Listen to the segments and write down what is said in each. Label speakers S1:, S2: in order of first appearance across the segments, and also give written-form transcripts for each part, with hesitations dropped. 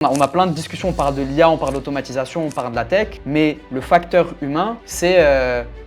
S1: On a plein de discussions, on parle de l'IA, on parle d'automatisation, on parle de la tech, mais le facteur humain, c'est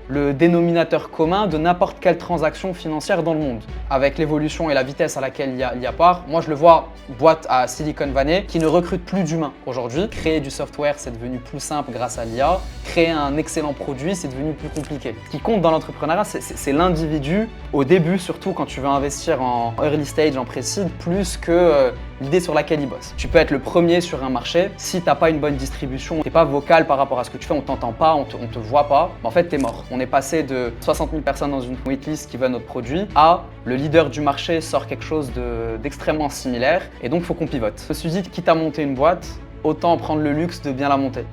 S1: le dénominateur commun de n'importe quelle transaction financière dans le monde. Avec l'évolution et la vitesse à laquelle l'IA part, moi je le vois, boîte à Silicon Valley qui ne recrute plus d'humains aujourd'hui. Créer du software, c'est devenu plus simple grâce à l'IA. Créer un excellent produit, c'est devenu plus compliqué. Ce qui compte dans l'entrepreneuriat, c'est l'individu, au début, surtout quand tu veux investir en early stage, en pré-seed, plus que l'idée sur laquelle il bosse. Tu peux être le premier sur un marché, si tu n'as pas une bonne distribution, tu n'es pas vocal par rapport à ce que tu fais, on ne t'entend pas, on te voit pas, en fait tu es mort. On est passé de 60 000 personnes dans une waitlist qui veulent notre produit à le leader du marché sort quelque chose d'extrêmement similaire et donc il faut qu'on pivote. Je me suis dit, quitte à monter une boîte, autant prendre le luxe de bien la monter.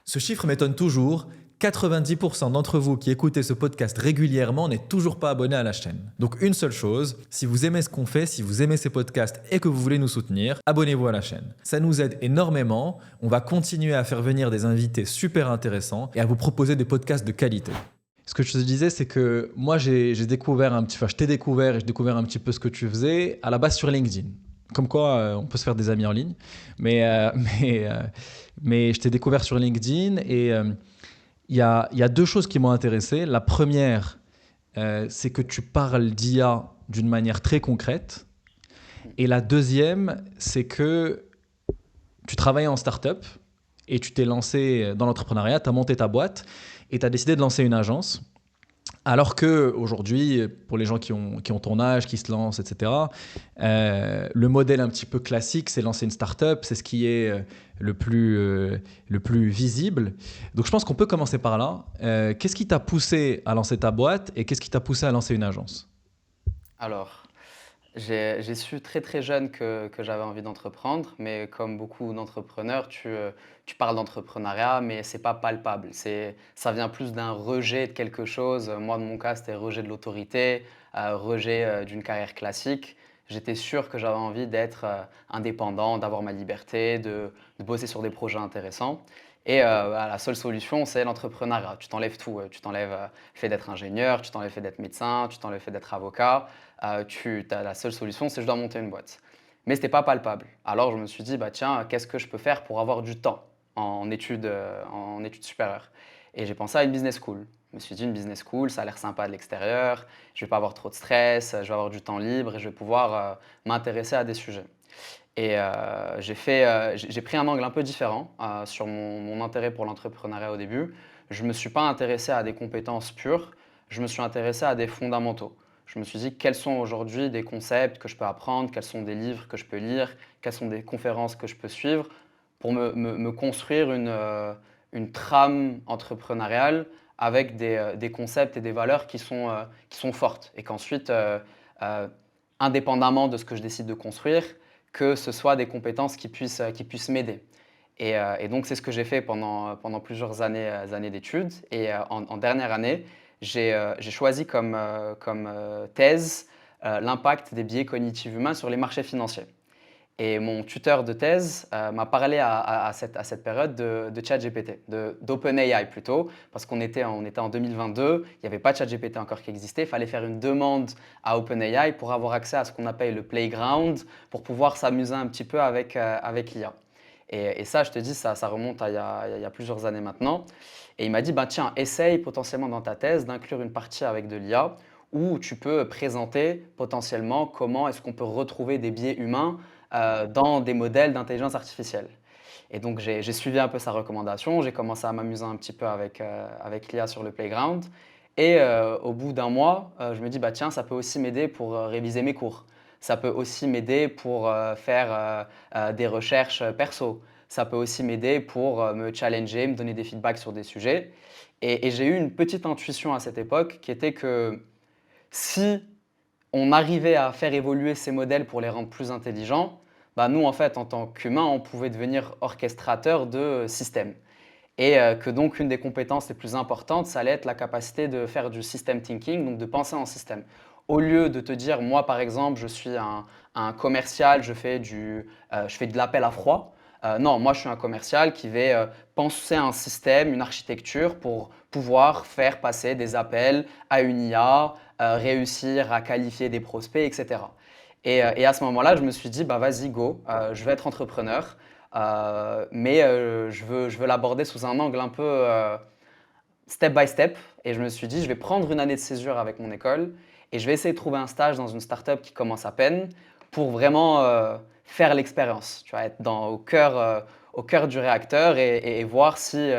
S2: Ce chiffre m'étonne toujours. 90% d'entre vous qui écoutez ce podcast régulièrement n'êtes toujours pas abonnés à la chaîne. Donc une seule chose, si vous aimez ce qu'on fait, si vous aimez ces podcasts et que vous voulez nous soutenir, abonnez-vous à la chaîne. Ça nous aide énormément. On va continuer à faire venir des invités super intéressants et à vous proposer des podcasts de qualité. Ce que je te disais, c'est que moi, j'ai découvert je t'ai découvert et j'ai découvert un petit peu ce que tu faisais à la base sur LinkedIn. Comme quoi, on peut se faire des amis en ligne. Mais je t'ai découvert sur LinkedIn et il y a deux choses qui m'ont intéressé. La première, c'est que tu parles d'IA d'une manière très concrète. Et la deuxième, c'est que tu travaillais en start-up et tu t'es lancé dans l'entrepreneuriat, tu as monté ta boîte et tu as décidé de lancer une agence. Alors qu'aujourd'hui, pour les gens qui ont ton âge, qui se lancent, etc., le modèle un petit peu classique, c'est lancer une start-up, c'est ce qui est le plus visible. Donc je pense qu'on peut commencer par là. Qu'est-ce qui t'a poussé à lancer ta boîte et qu'est-ce qui t'a poussé à lancer une agence ?
S1: Alors, j'ai su très très jeune que j'avais envie d'entreprendre, mais comme beaucoup d'entrepreneurs, tu parles d'entrepreneuriat, mais c'est pas palpable. Ça vient plus d'un rejet de quelque chose. Moi, de mon cas, c'était rejet de l'autorité, rejet d'une carrière classique. J'étais sûr que j'avais envie d'être indépendant, d'avoir ma liberté, de bosser sur des projets intéressants. Et la seule solution, c'est l'entrepreneuriat. Tu t'enlèves tout. Tu t'enlèves le fait d'être ingénieur, tu t'enlèves le fait d'être médecin, tu t'enlèves le fait d'être avocat. La seule solution, c'est je dois monter une boîte. Mais ce n'était pas palpable. Alors je me suis dit, bah, tiens, qu'est-ce que je peux faire pour avoir du temps en études supérieures? Et j'ai pensé à une business school. Je me suis dit, une business school, ça a l'air sympa de l'extérieur, je ne vais pas avoir trop de stress, je vais avoir du temps libre et je vais pouvoir m'intéresser à des sujets. Et j'ai pris un angle un peu différent sur mon intérêt pour l'entrepreneuriat au début. Je ne me suis pas intéressé à des compétences pures, je me suis intéressé à des fondamentaux. Je me suis dit quels sont aujourd'hui des concepts que je peux apprendre, quels sont des livres que je peux lire, quelles sont des conférences que je peux suivre pour me construire une trame entrepreneuriale avec des concepts et des valeurs qui sont fortes et qu'ensuite, indépendamment de ce que je décide de construire, que ce soit des compétences qui puissent m'aider. Et donc, c'est ce que j'ai fait pendant plusieurs années d'études. Et en dernière année, j'ai choisi comme thèse l'impact des biais cognitifs humains sur les marchés financiers. Et mon tuteur de thèse m'a parlé à cette période de ChatGPT, d'OpenAI plutôt, parce qu'on était en 2022, il n'y avait pas ChatGPT encore qui existait, il fallait faire une demande à OpenAI pour avoir accès à ce qu'on appelle le playground, pour pouvoir s'amuser un petit peu avec l'IA. Et ça, je te dis, ça remonte à il y a plusieurs années maintenant. Et il m'a dit, bah, tiens, essaye potentiellement dans ta thèse d'inclure une partie avec de l'IA où tu peux présenter potentiellement comment est-ce qu'on peut retrouver des biais humains dans des modèles d'intelligence artificielle. Et donc, j'ai suivi un peu sa recommandation. J'ai commencé à m'amuser un petit peu avec l'IA sur le playground. Et au bout d'un mois, je me dis, bah, tiens, ça peut aussi m'aider pour réviser mes cours. Ça peut aussi m'aider pour faire des recherches perso. Ça peut aussi m'aider pour me challenger, me donner des feedbacks sur des sujets. Et j'ai eu une petite intuition à cette époque qui était que si on arrivait à faire évoluer ces modèles pour les rendre plus intelligents, bah nous, en fait, en tant qu'humains, on pouvait devenir orchestrateur de systèmes. Et que donc, une des compétences les plus importantes, ça allait être la capacité de faire du system thinking, donc de penser en système. Au lieu de te dire, moi, par exemple, je suis un commercial, je fais de l'appel à froid. Non, moi, je suis un commercial qui va penser un système, une architecture pour pouvoir faire passer des appels à une IA, réussir à qualifier des prospects, etc. Et à ce moment-là, je me suis dit, bah vas-y, go, je vais être entrepreneur, mais je veux l'aborder sous un angle un peu step by step. Et je me suis dit, je vais prendre une année de césure avec mon école et je vais essayer de trouver un stage dans une startup qui commence à peine pour vraiment faire l'expérience, tu vois, être au cœur du réacteur et voir si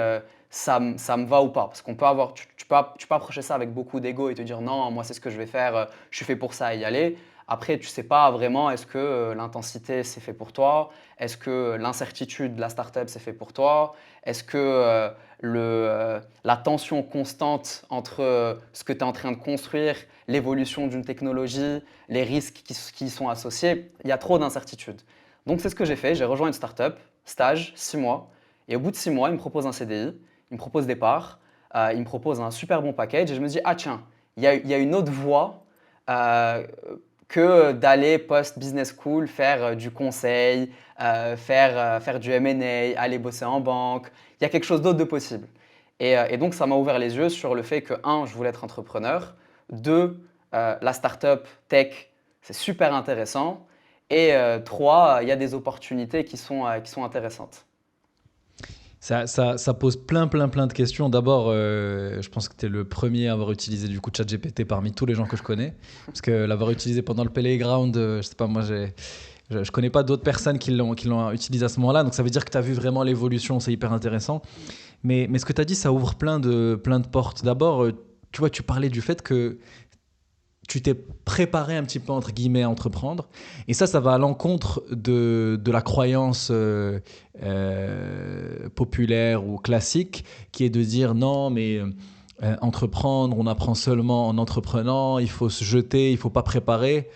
S1: ça me va ou pas. Parce qu'on peut avoir, tu peux approcher ça avec beaucoup d'ego et te dire non, moi c'est ce que je vais faire, je suis fait pour ça et y aller. Après, tu ne sais pas vraiment est-ce que l'intensité c'est fait pour toi, est-ce que l'incertitude de la startup c'est fait pour toi, est-ce que la tension constante entre ce que tu es en train de construire, l'évolution d'une technologie, les risques qui y sont associés, il y a trop d'incertitudes. Donc c'est ce que j'ai fait, j'ai rejoint une startup, stage, 6 mois, et au bout de 6 mois, ils me proposent un CDI, ils me proposent des parts, ils me proposent un super bon package, et je me dis, ah tiens, il y a une autre voie euh, que d'aller post-business school faire du conseil, faire du M&A, aller bosser en banque. Il y a quelque chose d'autre de possible. Et donc, ça m'a ouvert les yeux sur le fait que, un, je voulais être entrepreneur. Deux, la startup tech, c'est super intéressant. Et trois, il y a des opportunités qui sont intéressantes.
S2: Ça pose plein de questions. D'abord, je pense que tu es le premier à avoir utilisé du coup ChatGPT parmi tous les gens que je connais. Parce que l'avoir utilisé pendant le playground, je sais pas, moi je connais pas d'autres personnes qui l'ont utilisé à ce moment-là. Donc ça veut dire que tu as vu vraiment l'évolution, c'est hyper intéressant. Mais ce que tu as dit, ça ouvre plein de portes. D'abord, tu vois, tu parlais du fait que tu t'es préparé un petit peu entre guillemets à entreprendre et ça va à l'encontre de la croyance populaire ou classique qui est de dire non mais entreprendre on apprend seulement en entreprenant, il faut se jeter, il faut pas préparer.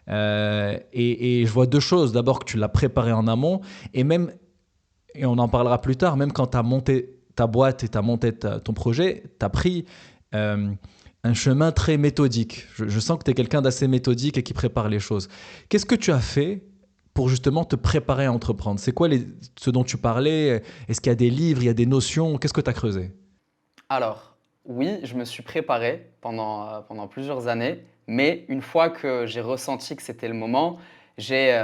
S2: Et je vois deux choses, d'abord que tu l'as préparé en amont et même, et on en parlera plus tard, même quand tu as monté ta boîte et tu as monté ton projet, tu as pris euh, un chemin très méthodique. Je sens que tu es quelqu'un d'assez méthodique et qui prépare les choses. Qu'est-ce que tu as fait pour justement te préparer à entreprendre? C'est quoi ce dont tu parlais? Est-ce qu'il y a des livres, il y a des notions? Qu'est-ce que tu as creusé?
S1: Alors, oui, je me suis préparé pendant plusieurs années, mais une fois que j'ai ressenti que c'était le moment, j'ai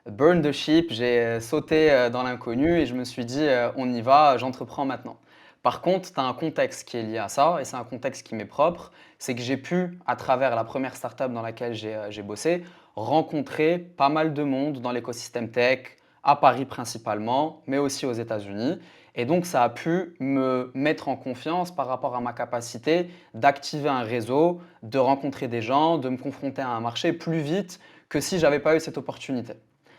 S1: burn the ship, j'ai sauté dans l'inconnu et je me suis dit, on y va, j'entreprends maintenant. Par contre, tu as un contexte qui est lié à ça, et c'est un contexte qui m'est propre, c'est que j'ai pu, à travers la première startup dans laquelle j'ai bossé, rencontrer pas mal de monde dans l'écosystème tech, à Paris principalement, mais aussi aux États-Unis. Et donc, ça a pu me mettre en confiance par rapport à ma capacité d'activer un réseau, de rencontrer des gens, de me confronter à un marché plus vite que si j'avais pas eu cette opportunité.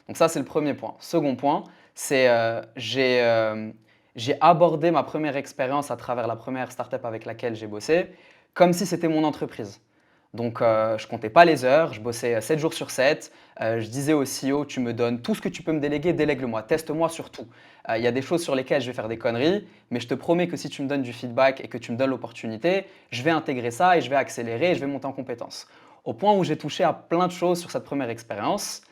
S1: Donc ça, c'est le premier point. Second point, c'est j'ai abordé ma première expérience à travers la première startup avec laquelle j'ai bossé comme si c'était mon entreprise. Donc, je comptais pas les heures, je bossais 7 jours sur 7. Je disais au CEO, tu me donnes tout ce que tu peux me déléguer, délègue-le-moi, teste-moi sur tout. Il y a des choses sur lesquelles je vais faire des conneries, mais je te promets que si tu me donnes du feedback et que tu me donnes l'opportunité, je vais intégrer ça et je vais accélérer et je vais monter en compétences. Au point où j'ai touché à plein de choses sur cette première expérience,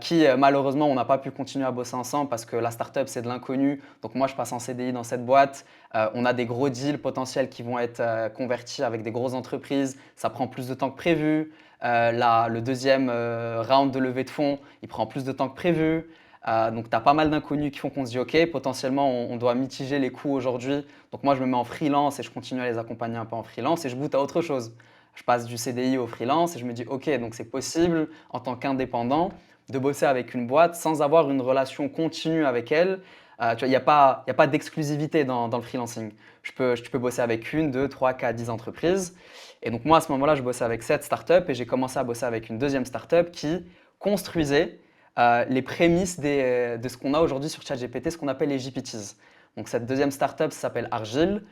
S1: qui malheureusement on n'a pas pu continuer à bosser ensemble parce que la startup c'est de l'inconnu. Donc moi je passe en CDI dans cette boîte. On a des gros deals potentiels qui vont être convertis avec des grosses entreprises. Ça prend plus de temps que prévu. Le deuxième round de levée de fonds, il prend plus de temps que prévu. Donc, tu as pas mal d'inconnus qui font qu'on se dit, OK, potentiellement, on doit mitiger les coûts aujourd'hui. Donc, moi, je me mets en freelance et je continue à les accompagner un peu en freelance et je goûte à autre chose. Je passe du CDI au freelance et je me dis, OK, donc c'est possible en tant qu'indépendant de bosser avec une boîte sans avoir une relation continue avec elle. Tu vois, il y a pas d'exclusivité dans le freelancing. Je peux bosser avec une, deux, trois, quatre, 10 entreprises. Et donc, moi, à ce moment-là, je bossais avec cette startup et j'ai commencé à bosser avec une deuxième startup qui construisait les prémices de ce qu'on a aujourd'hui sur ChatGPT, ce qu'on appelle les GPTs. Donc cette deuxième startup s'appelle Argile.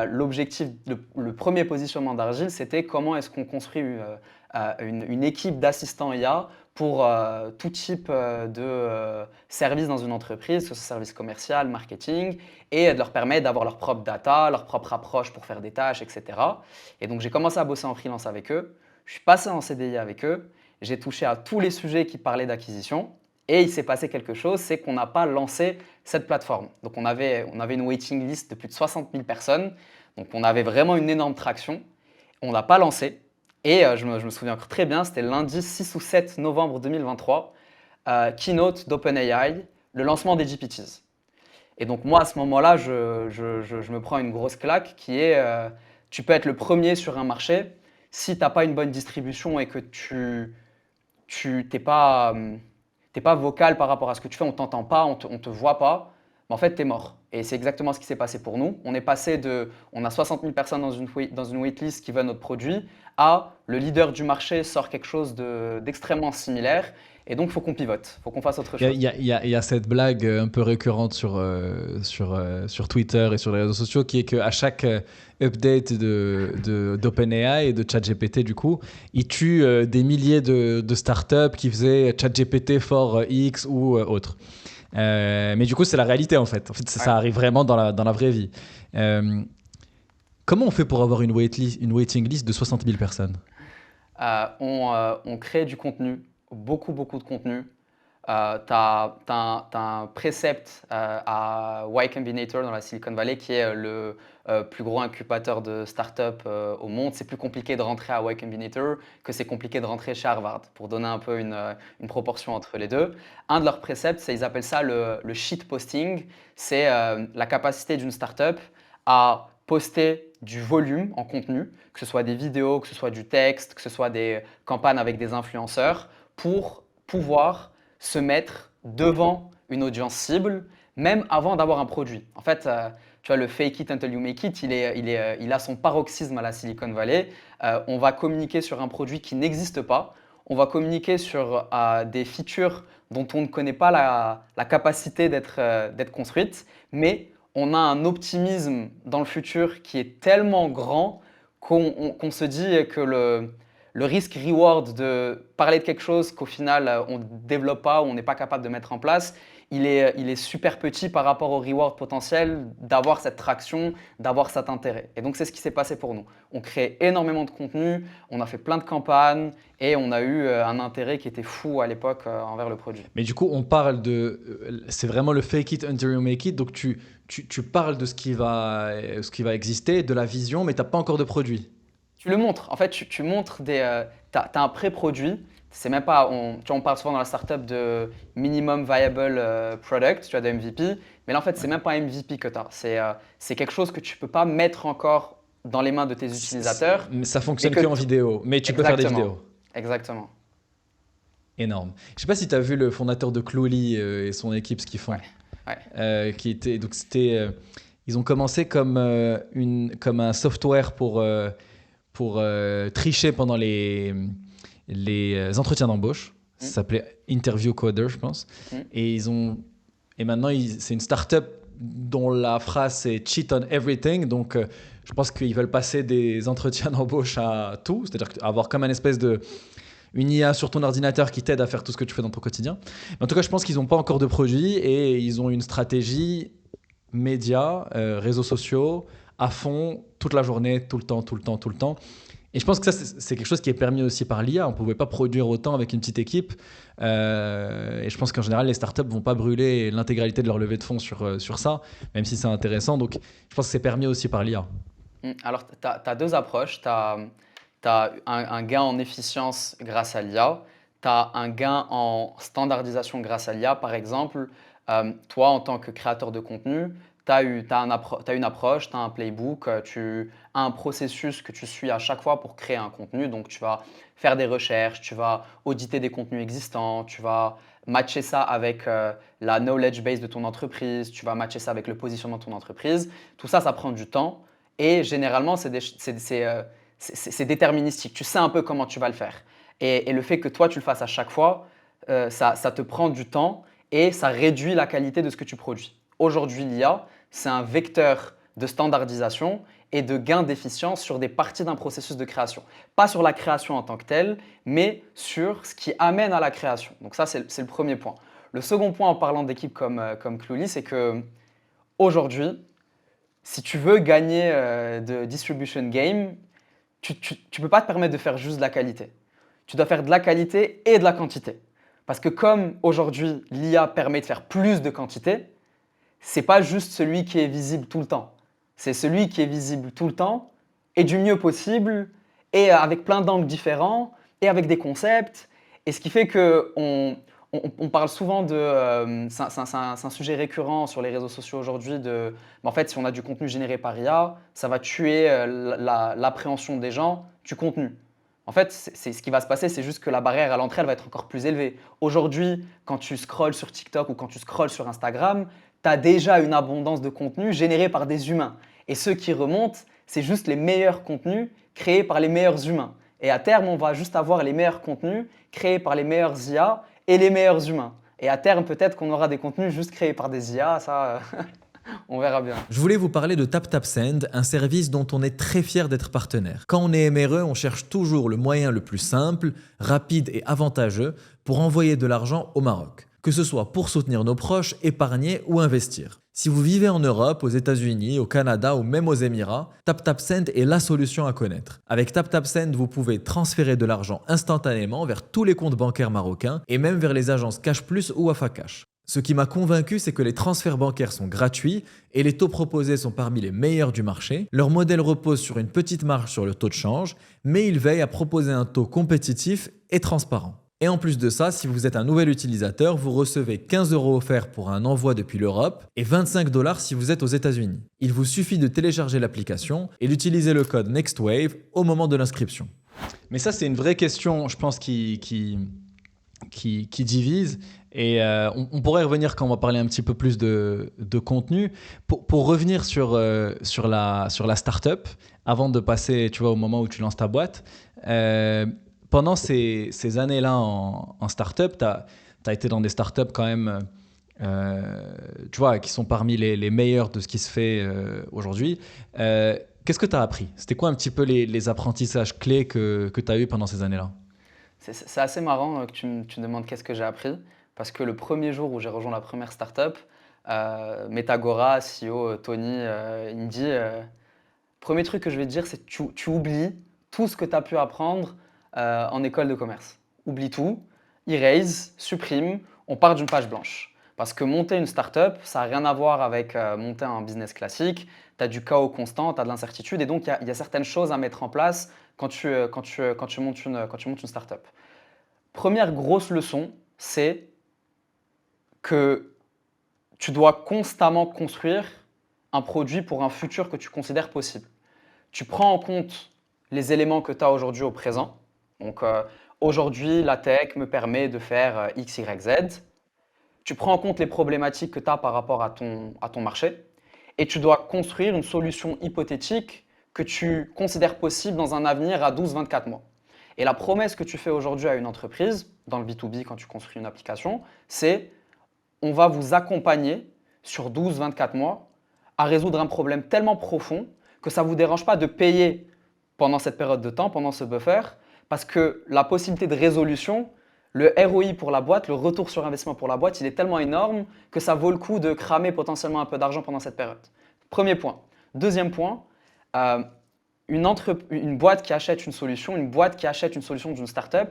S1: L'objectif, le premier positionnement d'Argile, c'était comment est-ce qu'on construit une équipe d'assistants IA pour tout type de service dans une entreprise, que ce soit service commercial, marketing, et de leur permettre d'avoir leur propre data, leur propre approche pour faire des tâches, etc. Et donc j'ai commencé à bosser en freelance avec eux, je suis passé en CDI avec eux, j'ai touché à tous les sujets qui parlaient d'acquisition. Et il s'est passé quelque chose, c'est qu'on n'a pas lancé cette plateforme. Donc on avait une waiting list de plus de 60 000 personnes. Donc on avait vraiment une énorme traction. On ne l'a pas lancé. Et je me souviens encore très bien, c'était le lundi 6 ou 7 novembre 2023, keynote d'OpenAI, le lancement des GPTs. Et donc moi, à ce moment-là, je me prends une grosse claque qui est, tu peux être le premier sur un marché, si tu n'as pas une bonne distribution et que tu t'es pas vocal par rapport à ce que tu fais, on t'entend pas, on te voit pas, en fait, tu es mort. Et c'est exactement ce qui s'est passé pour nous. On a 60 000 personnes dans une waitlist qui veulent notre produit, à le leader du marché sort quelque chose d'extrêmement similaire, et donc il faut qu'on pivote, il faut qu'on fasse autre
S2: Il y a,
S1: chose.
S2: il y a- il y a- il y a cette blague un peu récurrente sur Twitter et sur les réseaux sociaux qui est qu'à chaque update d'OpenAI et de ChatGPT, du coup, ils tuent des milliers de startups qui faisaient ChatGPT for X ou autre. Mais du coup, c'est la réalité en fait. En fait, ça
S1: Ouais.
S2: arrive vraiment dans la vraie vie. Euh, Comment on fait pour avoir une waiting list de 60 000 personnes?
S1: On crée du contenu, beaucoup, beaucoup de contenu. Tu as un précepte à Y Combinator dans la Silicon Valley qui est le plus gros incubateur de start-up au monde. C'est plus compliqué de rentrer à Y Combinator que c'est compliqué de rentrer chez Harvard, pour donner un peu une proportion entre les deux. Un de leurs préceptes, ils appellent ça le shit posting. C'est la capacité d'une start-up à poster du volume en contenu, que ce soit des vidéos, que ce soit du texte, que ce soit des campagnes avec des influenceurs, pour pouvoir se mettre devant une audience cible, même avant d'avoir un produit. En fait, tu vois, le fake it until you make it, il a son paroxysme à la Silicon Valley. On va communiquer sur un produit qui n'existe pas. On va communiquer sur des features dont on ne connaît pas la capacité d'être construite, mais on a un optimisme dans le futur qui est tellement grand qu'on se dit que le risque-reward de parler de quelque chose qu'au final on ne développe pas ou on n'est pas capable de mettre en place, il est super petit par rapport au reward potentiel d'avoir cette traction, d'avoir cet intérêt. Et donc c'est ce qui s'est passé pour nous. On crée énormément de contenu, on a fait plein de campagnes et on a eu un intérêt qui était fou à l'époque envers le produit.
S2: Mais du coup, on parle de. C'est vraiment le fake it until you make it. Donc, tu parles de ce qui va exister, de la vision, mais tu n'as pas encore de produit.
S1: Tu le montres. En fait, tu montres tu as un pré-produit. C'est même pas, tu vois, on parle souvent dans la startup de minimum viable product, tu as de MVP. Mais là, en fait, c'est
S2: Ouais.
S1: même pas un MVP que tu as. C'est quelque chose que tu peux pas mettre encore dans les mains de tes utilisateurs.
S2: Mais ça
S1: Mais
S2: fonctionne
S1: que
S2: que en vidéo. Mais tu peux faire des
S1: exactement.
S2: vidéos.
S1: Exactement.
S2: Énorme. Je sais pas si tu as vu le fondateur de Cloly et son équipe, ce qu'ils
S1: Ouais.
S2: font.
S1: Ouais.
S2: Qui était, donc c'était, ils ont commencé comme un software pour tricher pendant les entretiens d'embauche.
S1: Mm,
S2: Ça s'appelait Interview Coder, je pense.
S1: mm.
S2: Et maintenant, c'est une startup dont la phrase c'est cheat on everything. Donc, je pense qu'ils veulent passer des entretiens d'embauche à tout, c'est-à-dire avoir comme un espèce de une IA sur ton ordinateur qui t'aide à faire tout ce que tu fais dans ton quotidien. Mais en tout cas, je pense qu'ils n'ont pas encore de produit et ils ont une stratégie médias, réseaux sociaux, à fond, toute la journée, tout le temps, tout le temps, tout le temps. Et je pense que ça, c'est quelque chose qui est permis aussi par l'IA. On ne pouvait pas produire autant avec une petite équipe. Et je pense qu'en général, les startups ne vont pas brûler l'intégralité de leur levée de fonds sur ça, même si c'est intéressant. Donc, je pense que c'est permis aussi par l'IA.
S1: Alors, tu as deux approches. Tu as un gain en efficience grâce à l'IA. Tu as un gain en standardisation grâce à l'IA. Par exemple, toi, en tant que créateur de contenu, tu as une approche, tu as un playbook, tu as un processus que tu suis à chaque fois pour créer un contenu. Donc, tu vas faire des recherches, tu vas auditer des contenus existants, tu vas matcher ça avec la knowledge base de ton entreprise, tu vas matcher ça avec le positionnement de ton entreprise. Tout ça, ça prend du temps. Et généralement, c'est déterministique. Tu sais un peu comment tu vas le faire. Et le fait que toi, tu le fasses à chaque fois, ça te prend du temps et ça réduit la qualité de ce que tu produis. Aujourd'hui, l'IA, c'est un vecteur de standardisation et de gain d'efficience sur des parties d'un processus de création. Pas sur la création en tant que telle, mais sur ce qui amène à la création. Donc ça, c'est le premier point. Le second point en parlant d'équipes comme Cloudly, c'est que aujourd'hui, si tu veux gagner de distribution game, tu ne peux pas te permettre de faire juste de la qualité. Tu dois faire de la qualité et de la quantité. Parce que comme aujourd'hui, l'IA permet de faire plus de quantité, c'est pas juste celui qui est visible tout le temps. C'est celui qui est visible tout le temps et du mieux possible et avec plein d'angles différents et avec des concepts. Et ce qui fait qu'on parle souvent de, c'est un sujet récurrent sur les réseaux sociaux aujourd'hui en fait, si on a du contenu généré par IA, ça va tuer l'appréhension des gens du contenu. En fait, ce qui va se passer, c'est juste que la barrière à l'entrée, elle va être encore plus élevée. Aujourd'hui, quand tu scrolles sur TikTok ou quand tu scrolles sur Instagram, tu as déjà une abondance de contenu généré par des humains. Et ceux qui remontent, c'est juste les meilleurs contenus créés par les meilleurs humains. Et à terme, on va juste avoir les meilleurs contenus créés par les meilleurs IA et les meilleurs humains. Et à terme, peut-être qu'on aura des contenus juste créés par des IA, ça, on verra bien.
S2: Je voulais vous parler de TapTapSend, un service dont on est très fier d'être partenaire. Quand on est MRE, on cherche toujours le moyen le plus simple, rapide et avantageux pour envoyer de l'argent au Maroc. Que ce soit pour soutenir nos proches, épargner ou investir. Si vous vivez en Europe, aux États-Unis, au Canada ou même aux Émirats, TapTapSend est la solution à connaître. Avec TapTapSend, vous pouvez transférer de l'argent instantanément vers tous les comptes bancaires marocains et même vers les agences Cash Plus ou Afacash. Ce qui m'a convaincu, c'est que les transferts bancaires sont gratuits et les taux proposés sont parmi les meilleurs du marché. Leur modèle repose sur une petite marge sur le taux de change, mais ils veillent à proposer un taux compétitif et transparent. Et en plus de ça, si vous êtes un nouvel utilisateur, vous recevez 15 € offerts pour un envoi depuis l'Europe et 25 $ si vous êtes aux États-Unis. Il vous suffit de télécharger l'application et d'utiliser le code NEXTWAVE au moment de l'inscription.
S3: Mais ça, c'est une vraie question, je pense, qui divise. Et on pourrait revenir quand on va parler un petit peu plus de contenu. Pour revenir sur la startup, avant de passer, tu vois, au moment où tu lances ta boîte, pendant ces années-là en startup, tu as été dans des startups quand même, tu vois, qui sont parmi les meilleurs de ce qui se fait aujourd'hui. Qu'est-ce que tu as appris? C'était quoi un petit peu les apprentissages clés que tu as eu pendant ces années-là?
S1: C'est assez marrant que tu me demandes qu'est-ce que j'ai appris, parce que le premier jour où j'ai rejoint la première startup, Metagora, CEO Tony, il me dit premier truc que je vais te dire, c'est que tu oublies tout ce que tu as pu apprendre en école de commerce. Oublie tout, erase, supprime, on part d'une page blanche. Parce que monter une startup, ça n'a rien à voir avec monter un business classique. Tu as du chaos constant, tu as de l'incertitude, et donc il y a certaines choses à mettre en place quand tu montes une startup. Première grosse leçon, c'est que tu dois constamment construire un produit pour un futur que tu considères possible. Tu prends en compte les éléments que tu as aujourd'hui au présent. Donc aujourd'hui, la tech me permet de faire X, Y, Z. Tu prends en compte les problématiques que tu as par rapport à ton marché et tu dois construire une solution hypothétique que tu considères possible dans un avenir à 12-24 mois. Et la promesse que tu fais aujourd'hui à une entreprise, dans le B2B quand tu construis une application, c'est on va vous accompagner sur 12-24 mois à résoudre un problème tellement profond que ça ne vous dérange pas de payer pendant cette période de temps, pendant ce buffer, parce que la possibilité de résolution, le ROI pour la boîte, le retour sur investissement pour la boîte, il est tellement énorme que ça vaut le coup de cramer potentiellement un peu d'argent pendant cette période. Premier point. Deuxième point, une boîte qui achète une solution, d'une startup,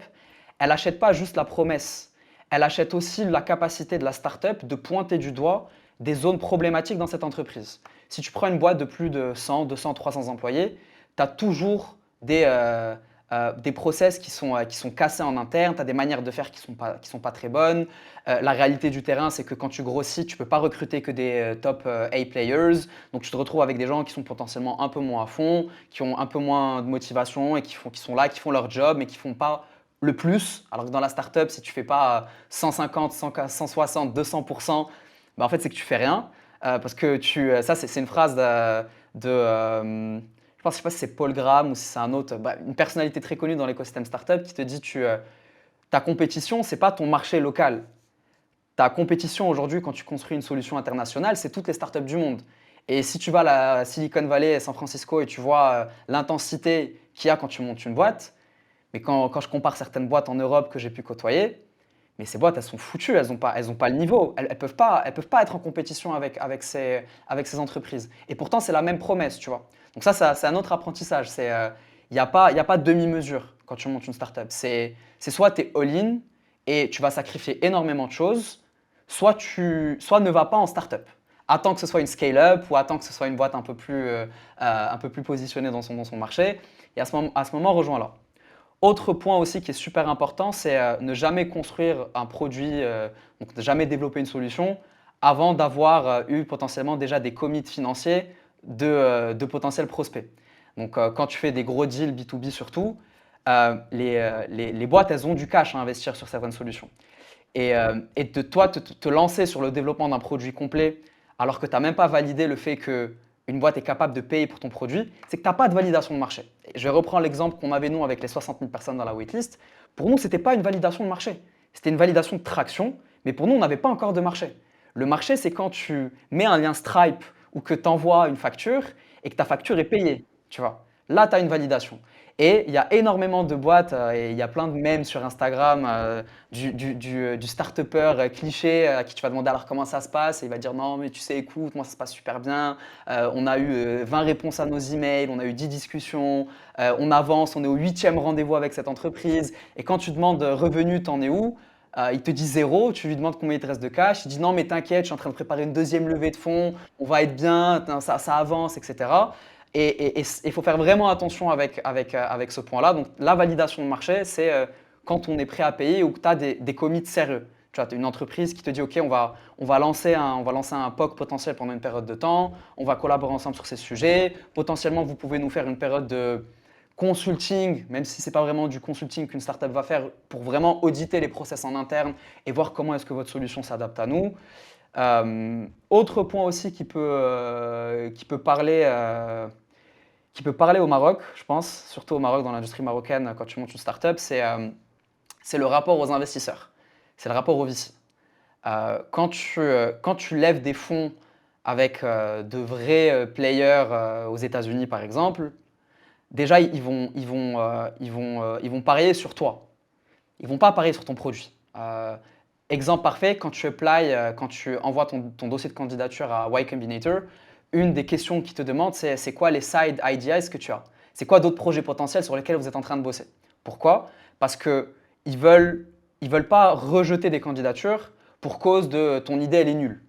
S1: elle n'achète pas juste la promesse, elle achète aussi la capacité de la startup de pointer du doigt des zones problématiques dans cette entreprise. Si tu prends une boîte de plus de 100, 200, 300 employés, tu as toujours des process qui sont cassés en interne, tu as des manières de faire qui sont pas très bonnes. La réalité du terrain, c'est que quand tu grossis, tu ne peux pas recruter que des top A players. Donc tu te retrouves avec des gens qui sont potentiellement un peu moins à fond, qui ont un peu moins de motivation et qui sont là, qui font leur job, mais qui ne font pas le plus. Alors que dans la startup, si tu ne fais pas 150, 160, 200%, bah en fait, c'est que tu ne fais rien. Parce que ça, c'est une phrase je sais pas si c'est Paul Graham ou si c'est un autre, une personnalité très connue dans l'écosystème startup qui te dit ta compétition, ce n'est pas ton marché local. Ta compétition aujourd'hui, quand tu construis une solution internationale, c'est toutes les startups du monde. Et si tu vas à la Silicon Valley et San Francisco et tu vois l'intensité qu'il y a quand tu montes une boîte, mais quand je compare certaines boîtes en Europe que j'ai pu côtoyer, mais ces boîtes, elles sont foutues, elles n'ont pas le niveau. Elles ne peuvent pas être en compétition avec ces entreprises. Et pourtant, c'est la même promesse, tu vois. Donc ça, c'est un autre apprentissage. Il n'y a pas de demi-mesure quand tu montes une startup. C'est soit tu es all-in et tu vas sacrifier énormément de choses, soit ne va pas en startup. Attends que ce soit une scale-up ou attends que ce soit une boîte un peu plus positionnée dans son marché. Et à ce moment, rejoins-la. Autre point aussi qui est super important, c'est ne jamais construire un produit, donc ne jamais développer une solution avant d'avoir eu potentiellement déjà des commits financiers de potentiels prospects. Donc quand tu fais des gros deals B2B surtout, les boîtes, elles ont du cash à investir sur certaines solutions. Et de toi, te lancer sur le développement d'un produit complet alors que tu n'as même pas validé le fait qu'une boîte est capable de payer pour ton produit, c'est que tu n'as pas de validation de marché. Et je reprends l'exemple qu'on avait nous avec les 60 000 personnes dans la waitlist. Pour nous, ce n'était pas une validation de marché. C'était une validation de traction, mais pour nous, on n'avait pas encore de marché. Le marché, c'est quand tu mets un lien Stripe ou que tu envoies une facture et que ta facture est payée. Tu vois. Là, tu as une validation. Et il y a énormément de boîtes et il y a plein de mèmes sur Instagram du start-upper cliché à qui tu vas demander alors comment ça se passe et il va dire non mais tu sais écoute moi ça se passe super bien, on a eu 20 réponses à nos emails, on a eu 10 discussions, on avance, on est au 8e rendez-vous avec cette entreprise et quand tu demandes revenu t'en es où? Il te dit zéro, tu lui demandes combien il te reste de cash, il dit non mais t'inquiète je suis en train de préparer une deuxième levée de fonds, on va être bien, ça avance etc. Et il faut faire vraiment attention avec ce point-là. Donc, la validation de marché, c'est quand on est prêt à payer ou que tu as des commits sérieux. Tu as une entreprise qui te dit, OK, on va lancer un POC potentiel pendant une période de temps, on va collaborer ensemble sur ces sujets. Potentiellement, vous pouvez nous faire une période de consulting, même si ce n'est pas vraiment du consulting qu'une startup va faire, pour vraiment auditer les process en interne et voir comment est-ce que votre solution s'adapte à nous. Autre point aussi qui peut parler au Maroc, je pense, surtout au Maroc dans l'industrie marocaine quand tu montes une startup, c'est le rapport aux investisseurs, c'est le rapport aux VC. Quand tu lèves des fonds avec de vrais players aux États-Unis par exemple, déjà ils vont parier sur toi. Ils ne vont pas parier sur ton produit. Exemple parfait, quand tu envoies ton dossier de candidature à Y Combinator, une des questions qu'ils te demandent, c'est quoi les side ideas que tu as? C'est quoi d'autres projets potentiels sur lesquels vous êtes en train de bosser? Pourquoi? Parce qu'ils veulent pas rejeter des candidatures pour cause de ton idée, elle est nulle.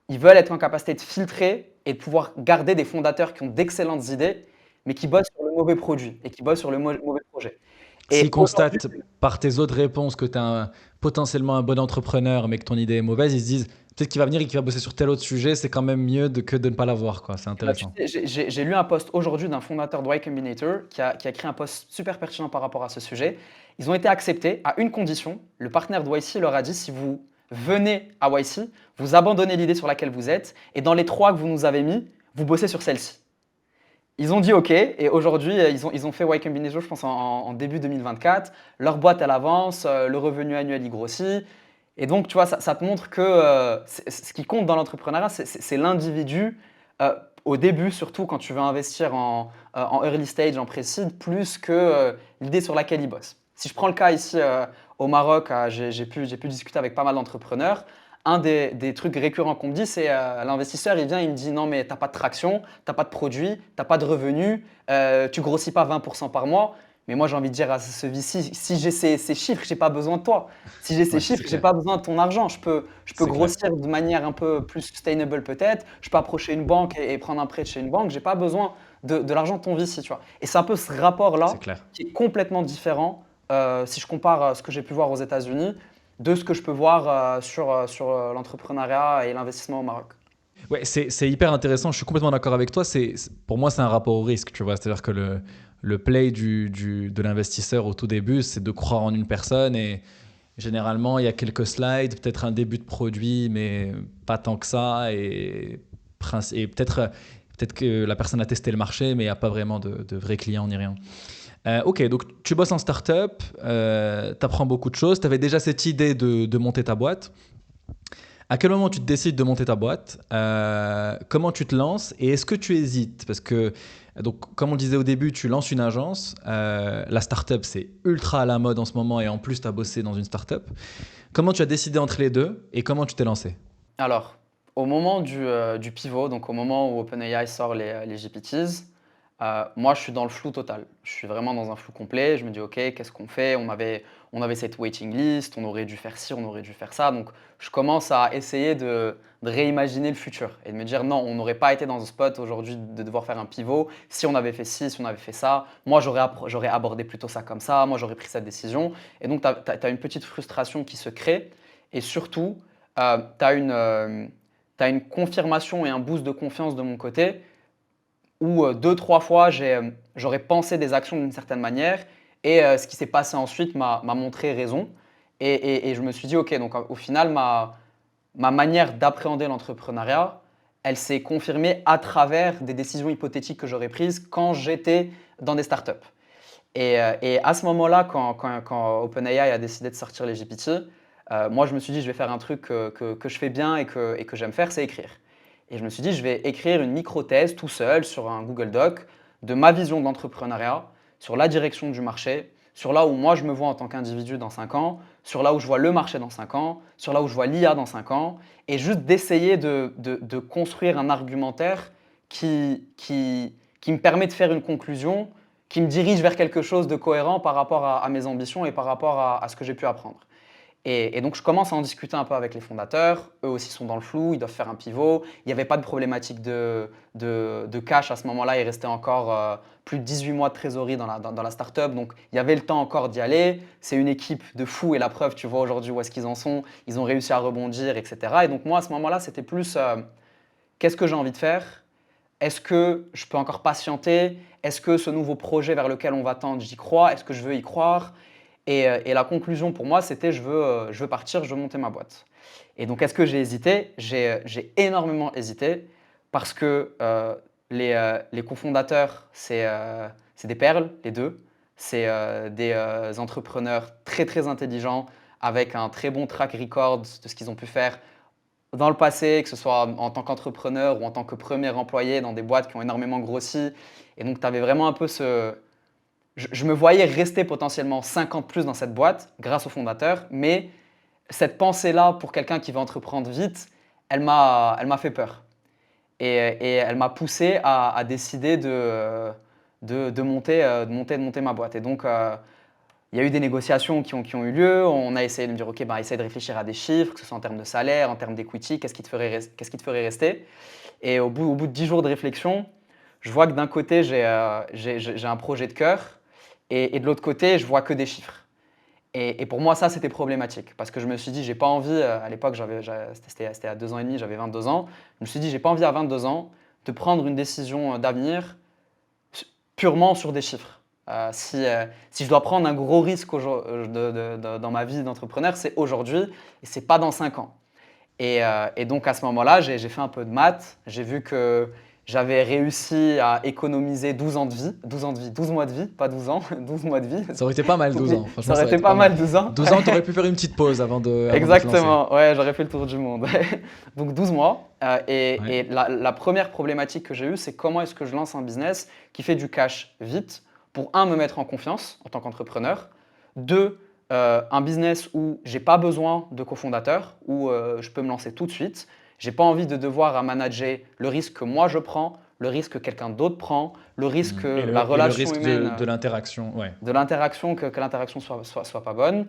S1: Ils veulent être en capacité de filtrer et de pouvoir garder des fondateurs qui ont d'excellentes idées, mais qui bossent sur le mauvais produit et qui bossent sur le mauvais projet. Et
S3: S'ils constatent par tes autres réponses que tu es potentiellement un bon entrepreneur, mais que ton idée est mauvaise, ils se disent peut-être qu'il va venir et qu'il va bosser sur tel autre sujet, c'est quand même mieux que de ne pas l'avoir, quoi. C'est
S1: bah, tu
S3: intéressant.
S1: sais, j'ai lu un post aujourd'hui d'un fondateur de Y Combinator qui a écrit un post super pertinent par rapport à ce sujet. Ils ont été acceptés à une condition. Le partenaire de YC leur a dit si vous venez à YC, vous abandonnez l'idée sur laquelle vous êtes et dans les 3 que vous nous avez mis, vous bossez sur celle-ci. Ils ont dit OK et aujourd'hui, ils ont fait Y Combinator, je pense, en début 2024. Leur boîte, elle avance, le revenu annuel, il grossit. Et donc, tu vois, ça te montre que ce qui compte dans l'entrepreneuriat, c'est l'individu, au début, surtout quand tu veux investir en early stage, en pré-seed, plus que l'idée sur laquelle il bosse. Si je prends le cas ici au Maroc, j'ai pu discuter avec pas mal d'entrepreneurs. Un des trucs récurrents qu'on me dit, c'est l'investisseur, il vient, il me dit non mais tu n'as pas de traction, tu n'as pas de produit, tu n'as pas de revenus, tu grossis pas 20% par mois. Mais moi j'ai envie de dire à ce VC, si j'ai ces chiffres, je n'ai pas besoin de toi. Si j'ai ces
S3: Ouais,
S1: chiffres,
S3: c'est
S1: je n'ai
S3: clair.
S1: pas besoin de ton argent. Je peux
S3: C'est clair.
S1: grossir de manière un peu plus sustainable peut-être. Je peux approcher une banque et prendre un prêt de chez une banque. Je n'ai pas besoin de l'argent de ton VC, tu vois. Et c'est un peu ce
S3: C'est
S1: rapport-là
S3: clair.
S1: qui est complètement différent si je compare ce que j'ai pu voir aux États-Unis de ce que je peux voir sur l'entrepreneuriat et l'investissement au Maroc.
S3: Ouais, c'est hyper intéressant. Je suis complètement d'accord avec toi. Pour moi, c'est un rapport au risque, tu vois. C'est-à-dire que le play de l'investisseur au tout début, c'est de croire en une personne et généralement, il y a quelques slides, peut-être un début de produit, mais pas tant que ça. Et peut-être que la personne a testé le marché, mais il n'y a pas vraiment de vrais clients ni rien. Ok, donc tu bosses en startup, tu apprends beaucoup de choses. Tu avais déjà cette idée de monter ta boîte. À quel moment tu te décides de monter ta boîte? Comment tu te lances? Et est-ce que tu hésites? Parce que, donc, comme on le disait au début, tu lances une agence. La startup, c'est ultra à la mode en ce moment et en plus, tu as bossé dans une startup. Comment tu as décidé entre les deux et comment tu t'es lancé?
S1: Alors, au moment du pivot, donc au moment où OpenAI sort les GPTs, moi, je suis dans le flou total. Je suis vraiment dans un flou complet. Je me dis: «OK, qu'est-ce qu'on fait?» On avait cette waiting list, on aurait dû faire ci, on aurait dû faire ça. Donc je commence à essayer de réimaginer le futur et de me dire: «Non, on n'aurait pas été dans ce spot aujourd'hui de devoir faire un pivot si on avait fait ci, si on avait fait ça. Moi, j'aurais abordé plutôt ça comme ça. Moi, j'aurais pris cette décision». Et donc tu as une petite frustration qui se crée et surtout, tu as une confirmation et un boost de confiance de mon côté où 2-3 fois j'aurais pensé des actions d'une certaine manière et ce qui s'est passé ensuite m'a montré raison et je me suis dit: «OK, donc au final ma manière d'appréhender l'entrepreneuriat, elle s'est confirmée à travers des décisions hypothétiques que j'aurais prises quand j'étais dans des startups». Et à ce moment-là, quand OpenAI a décidé de sortir les GPT, moi je me suis dit: «Je vais faire un truc que je fais bien et que j'aime faire, c'est écrire». Et je me suis dit: «Je vais écrire une micro-thèse tout seul sur un Google Doc de ma vision de l'entrepreneuriat, sur la direction du marché, sur là où moi je me vois en tant qu'individu dans 5 ans, sur là où je vois le marché dans 5 ans, sur là où je vois l'IA dans 5 ans» et juste d'essayer de construire un argumentaire qui me permet de faire une conclusion, qui me dirige vers quelque chose de cohérent par rapport à mes ambitions et par rapport à ce que j'ai pu apprendre. Et donc, je commence à en discuter un peu avec les fondateurs. Eux aussi sont dans le flou, ils doivent faire un pivot. Il n'y avait pas de problématique de cash à ce moment-là. Il restait encore plus de 18 mois de trésorerie dans la startup. Donc, il y avait le temps encore d'y aller. C'est une équipe de fous et la preuve, tu vois aujourd'hui où est-ce qu'ils en sont. Ils ont réussi à rebondir, etc. Et donc, moi, à ce moment-là, c'était plus qu'est-ce que j'ai envie de faire? Est-ce que je peux encore patienter? Est-ce que ce nouveau projet vers lequel on va tendre, j'y crois? Est-ce que je veux y croire? Et la conclusion pour moi, c'était je veux partir, je veux monter ma boîte. Et donc, est-ce que j'ai hésité? J'ai énormément hésité parce que les cofondateurs, c'est des perles, les deux. C'est des entrepreneurs très, très intelligents avec un très bon track record de ce qu'ils ont pu faire dans le passé, que ce soit en tant qu'entrepreneur ou en tant que premier employé dans des boîtes qui ont énormément grossi. Et donc, tu avais vraiment un peu je me voyais rester potentiellement 5 ans de plus dans cette boîte grâce au fondateur, mais cette pensée-là, pour quelqu'un qui veut entreprendre vite, elle m'a fait peur. Et elle m'a poussé à décider de monter ma boîte. Et donc, il y a eu des négociations qui ont eu lieu. On a essayé de me dire, OK, essaye de réfléchir à des chiffres, que ce soit en termes de salaire, en termes d'equity, qu'est-ce qui te ferait rester. Et au bout de 10 jours de réflexion, je vois que d'un côté, j'ai un projet de cœur et de l'autre côté, je vois que des chiffres. Et pour moi, ça, c'était problématique parce que je me suis dit, j'ai pas envie, à l'époque, c'était à 2 ans et demi, j'avais 22 ans. Je me suis dit, j'ai pas envie à 22 ans de prendre une décision d'avenir purement sur des chiffres. Si je dois prendre un gros risque dans ma vie d'entrepreneur, c'est aujourd'hui et c'est pas dans 5 ans. Et donc à ce moment-là, j'ai fait un peu de maths. J'ai vu que j'avais réussi à économiser 12 ans de vie, 12 mois de vie, pas 12 ans, 12 mois de vie.
S3: Ça aurait été pas mal, 12 ans.
S1: Ça
S3: Franchement,
S1: aurait été pas mal 12 ans.
S3: 12 ans, tu aurais pu faire une petite pause avant de te lancer.
S1: Exactement, ouais, j'aurais fait le tour du monde. Donc 12 mois.
S3: Ouais.
S1: Et la première problématique que j'ai eue, c'est comment est-ce que je lance un business qui fait du cash vite pour, un, me mettre en confiance en tant qu'entrepreneur, deux, un business où j'ai pas besoin de cofondateur, où je peux me lancer tout de suite. J'ai pas envie de devoir à manager le risque que moi je prends, le risque que quelqu'un d'autre prend, le risque que la
S3: Et le
S1: relation
S3: risque
S1: humaine
S3: de l'interaction, ouais.
S1: de l'interaction, que l'interaction soit pas bonne.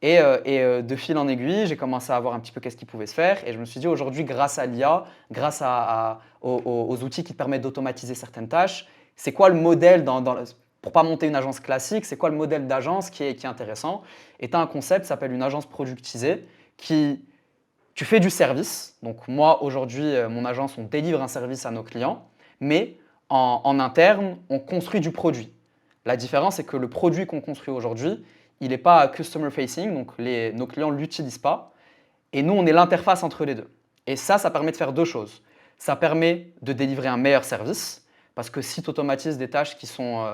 S1: Et de fil en aiguille, j'ai commencé à voir un petit peu qu'est-ce qui pouvait se faire. Et je me suis dit aujourd'hui, grâce à l'IA, grâce aux outils qui te permettent d'automatiser certaines tâches, c'est quoi le modèle pour pas monter une agence classique, c'est quoi le modèle d'agence qui est intéressant? Et tu as un concept qui s'appelle une agence productisée tu fais du service. Donc moi, aujourd'hui, mon agence, on délivre un service à nos clients, mais en interne, on construit du produit. La différence, c'est que le produit qu'on construit aujourd'hui, il n'est pas customer facing, donc nos clients ne l'utilisent pas. Et nous, on est l'interface entre les deux. Et ça permet de faire deux choses. Ça permet de délivrer un meilleur service, parce que si tu automatises des tâches qui sont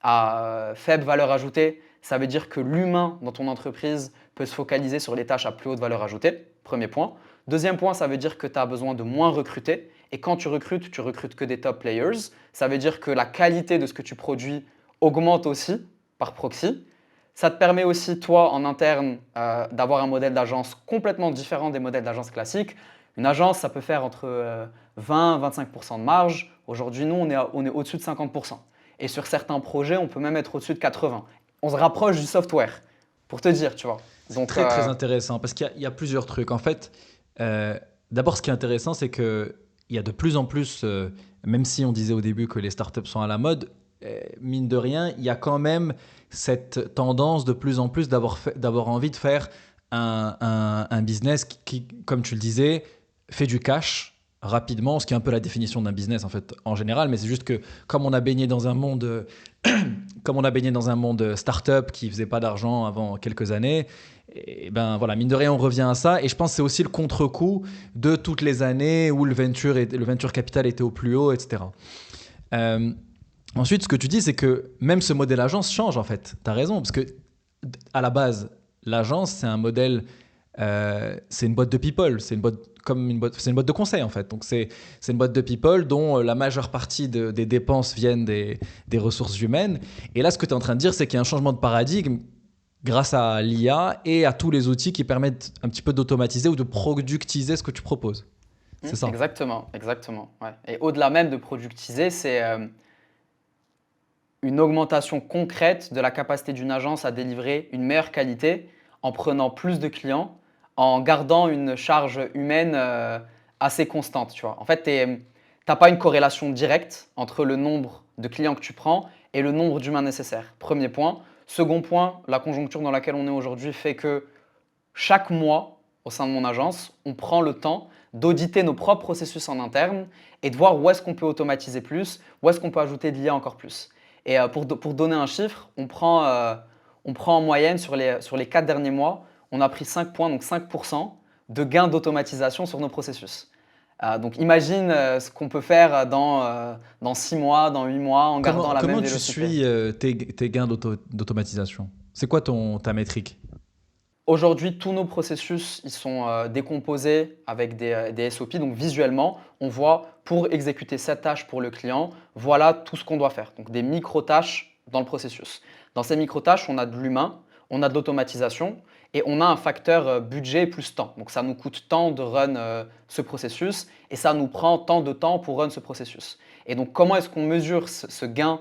S1: à faible valeur ajoutée, ça veut dire que l'humain dans ton entreprise peut se focaliser sur les tâches à plus haute valeur ajoutée, premier point. Deuxième point, ça veut dire que tu as besoin de moins recruter. Et quand tu recrutes que des top players. Ça veut dire que la qualité de ce que tu produis augmente aussi par proxy. Ça te permet aussi, toi, en interne, d'avoir un modèle d'agence complètement différent des modèles d'agence classiques. Une agence, ça peut faire entre 20 et 25% de marge. Aujourd'hui, nous, on est au-dessus de 50%. Et sur certains projets, on peut même être au-dessus de 80%. On se rapproche du software, pour te dire, tu vois.
S3: C'est très très intéressant parce qu'il y a plusieurs trucs. En fait, euh, d'abord, ce qui est intéressant, c'est que il y a de plus en plus, même si on disait au début que les startups sont à la mode, mine de rien, il y a quand même cette tendance de plus en plus d'avoir envie de faire un business qui, comme tu le disais, fait du cash rapidement, ce qui est un peu la définition d'un business en fait en général, mais c'est juste que comme on a baigné dans un monde comme on a baigné dans un monde start-up qui faisait pas d'argent avant quelques années, et ben voilà, mine de rien, on revient à ça. Et je pense que c'est aussi le contre-coup de toutes les années où le venture capital était au plus haut, etc. Euh, Ensuite, ce que tu dis, c'est que même ce modèle agence change en fait. Tu as raison, parce que à la base, l'agence, c'est un modèle, c'est une boîte de people, c'est une boîte de conseil en fait. Donc c'est une boîte de people dont la majeure partie des dépenses viennent des ressources humaines. Et là, ce que tu es en train de dire, c'est qu'il y a un changement de paradigme grâce à l'IA et à tous les outils qui permettent un petit peu d'automatiser ou de productiser ce que tu proposes. C'est ça.
S1: Exactement, exactement. Ouais. Et au-delà même de productiser, c'est une augmentation concrète de la capacité d'une agence à délivrer une meilleure qualité en prenant plus de clients, en gardant une charge humaine assez constante. Tu vois. En fait, tu n'as pas une corrélation directe entre le nombre de clients que tu prends et le nombre d'humains nécessaires. Premier point. Second point, la conjoncture dans laquelle on est aujourd'hui fait que chaque mois, au sein de mon agence, on prend le temps d'auditer nos propres processus en interne et de voir où est-ce qu'on peut automatiser plus, où est-ce qu'on peut ajouter de l'IA encore plus. Et pour donner un chiffre, on prend en moyenne sur les 4 derniers mois, on a pris 5 points, donc 5% de gains d'automatisation sur nos processus. Donc imagine ce qu'on peut faire dans 6 mois, dans 8 mois, en gardant la même
S3: Comment tu
S1: vélocité.
S3: suis tes gains d'automatisation? C'est quoi ta métrique?
S1: Aujourd'hui, tous nos processus ils sont décomposés avec des SOP. Donc visuellement, on voit pour exécuter cette tâche pour le client, voilà tout ce qu'on doit faire. Donc des micro-tâches dans le processus. Dans ces micro-tâches, on a de l'humain, on a de l'automatisation et on a un facteur budget plus temps. Donc ça nous coûte tant de run ce processus et ça nous prend tant de temps pour run ce processus. Et donc comment est-ce qu'on mesure ce gain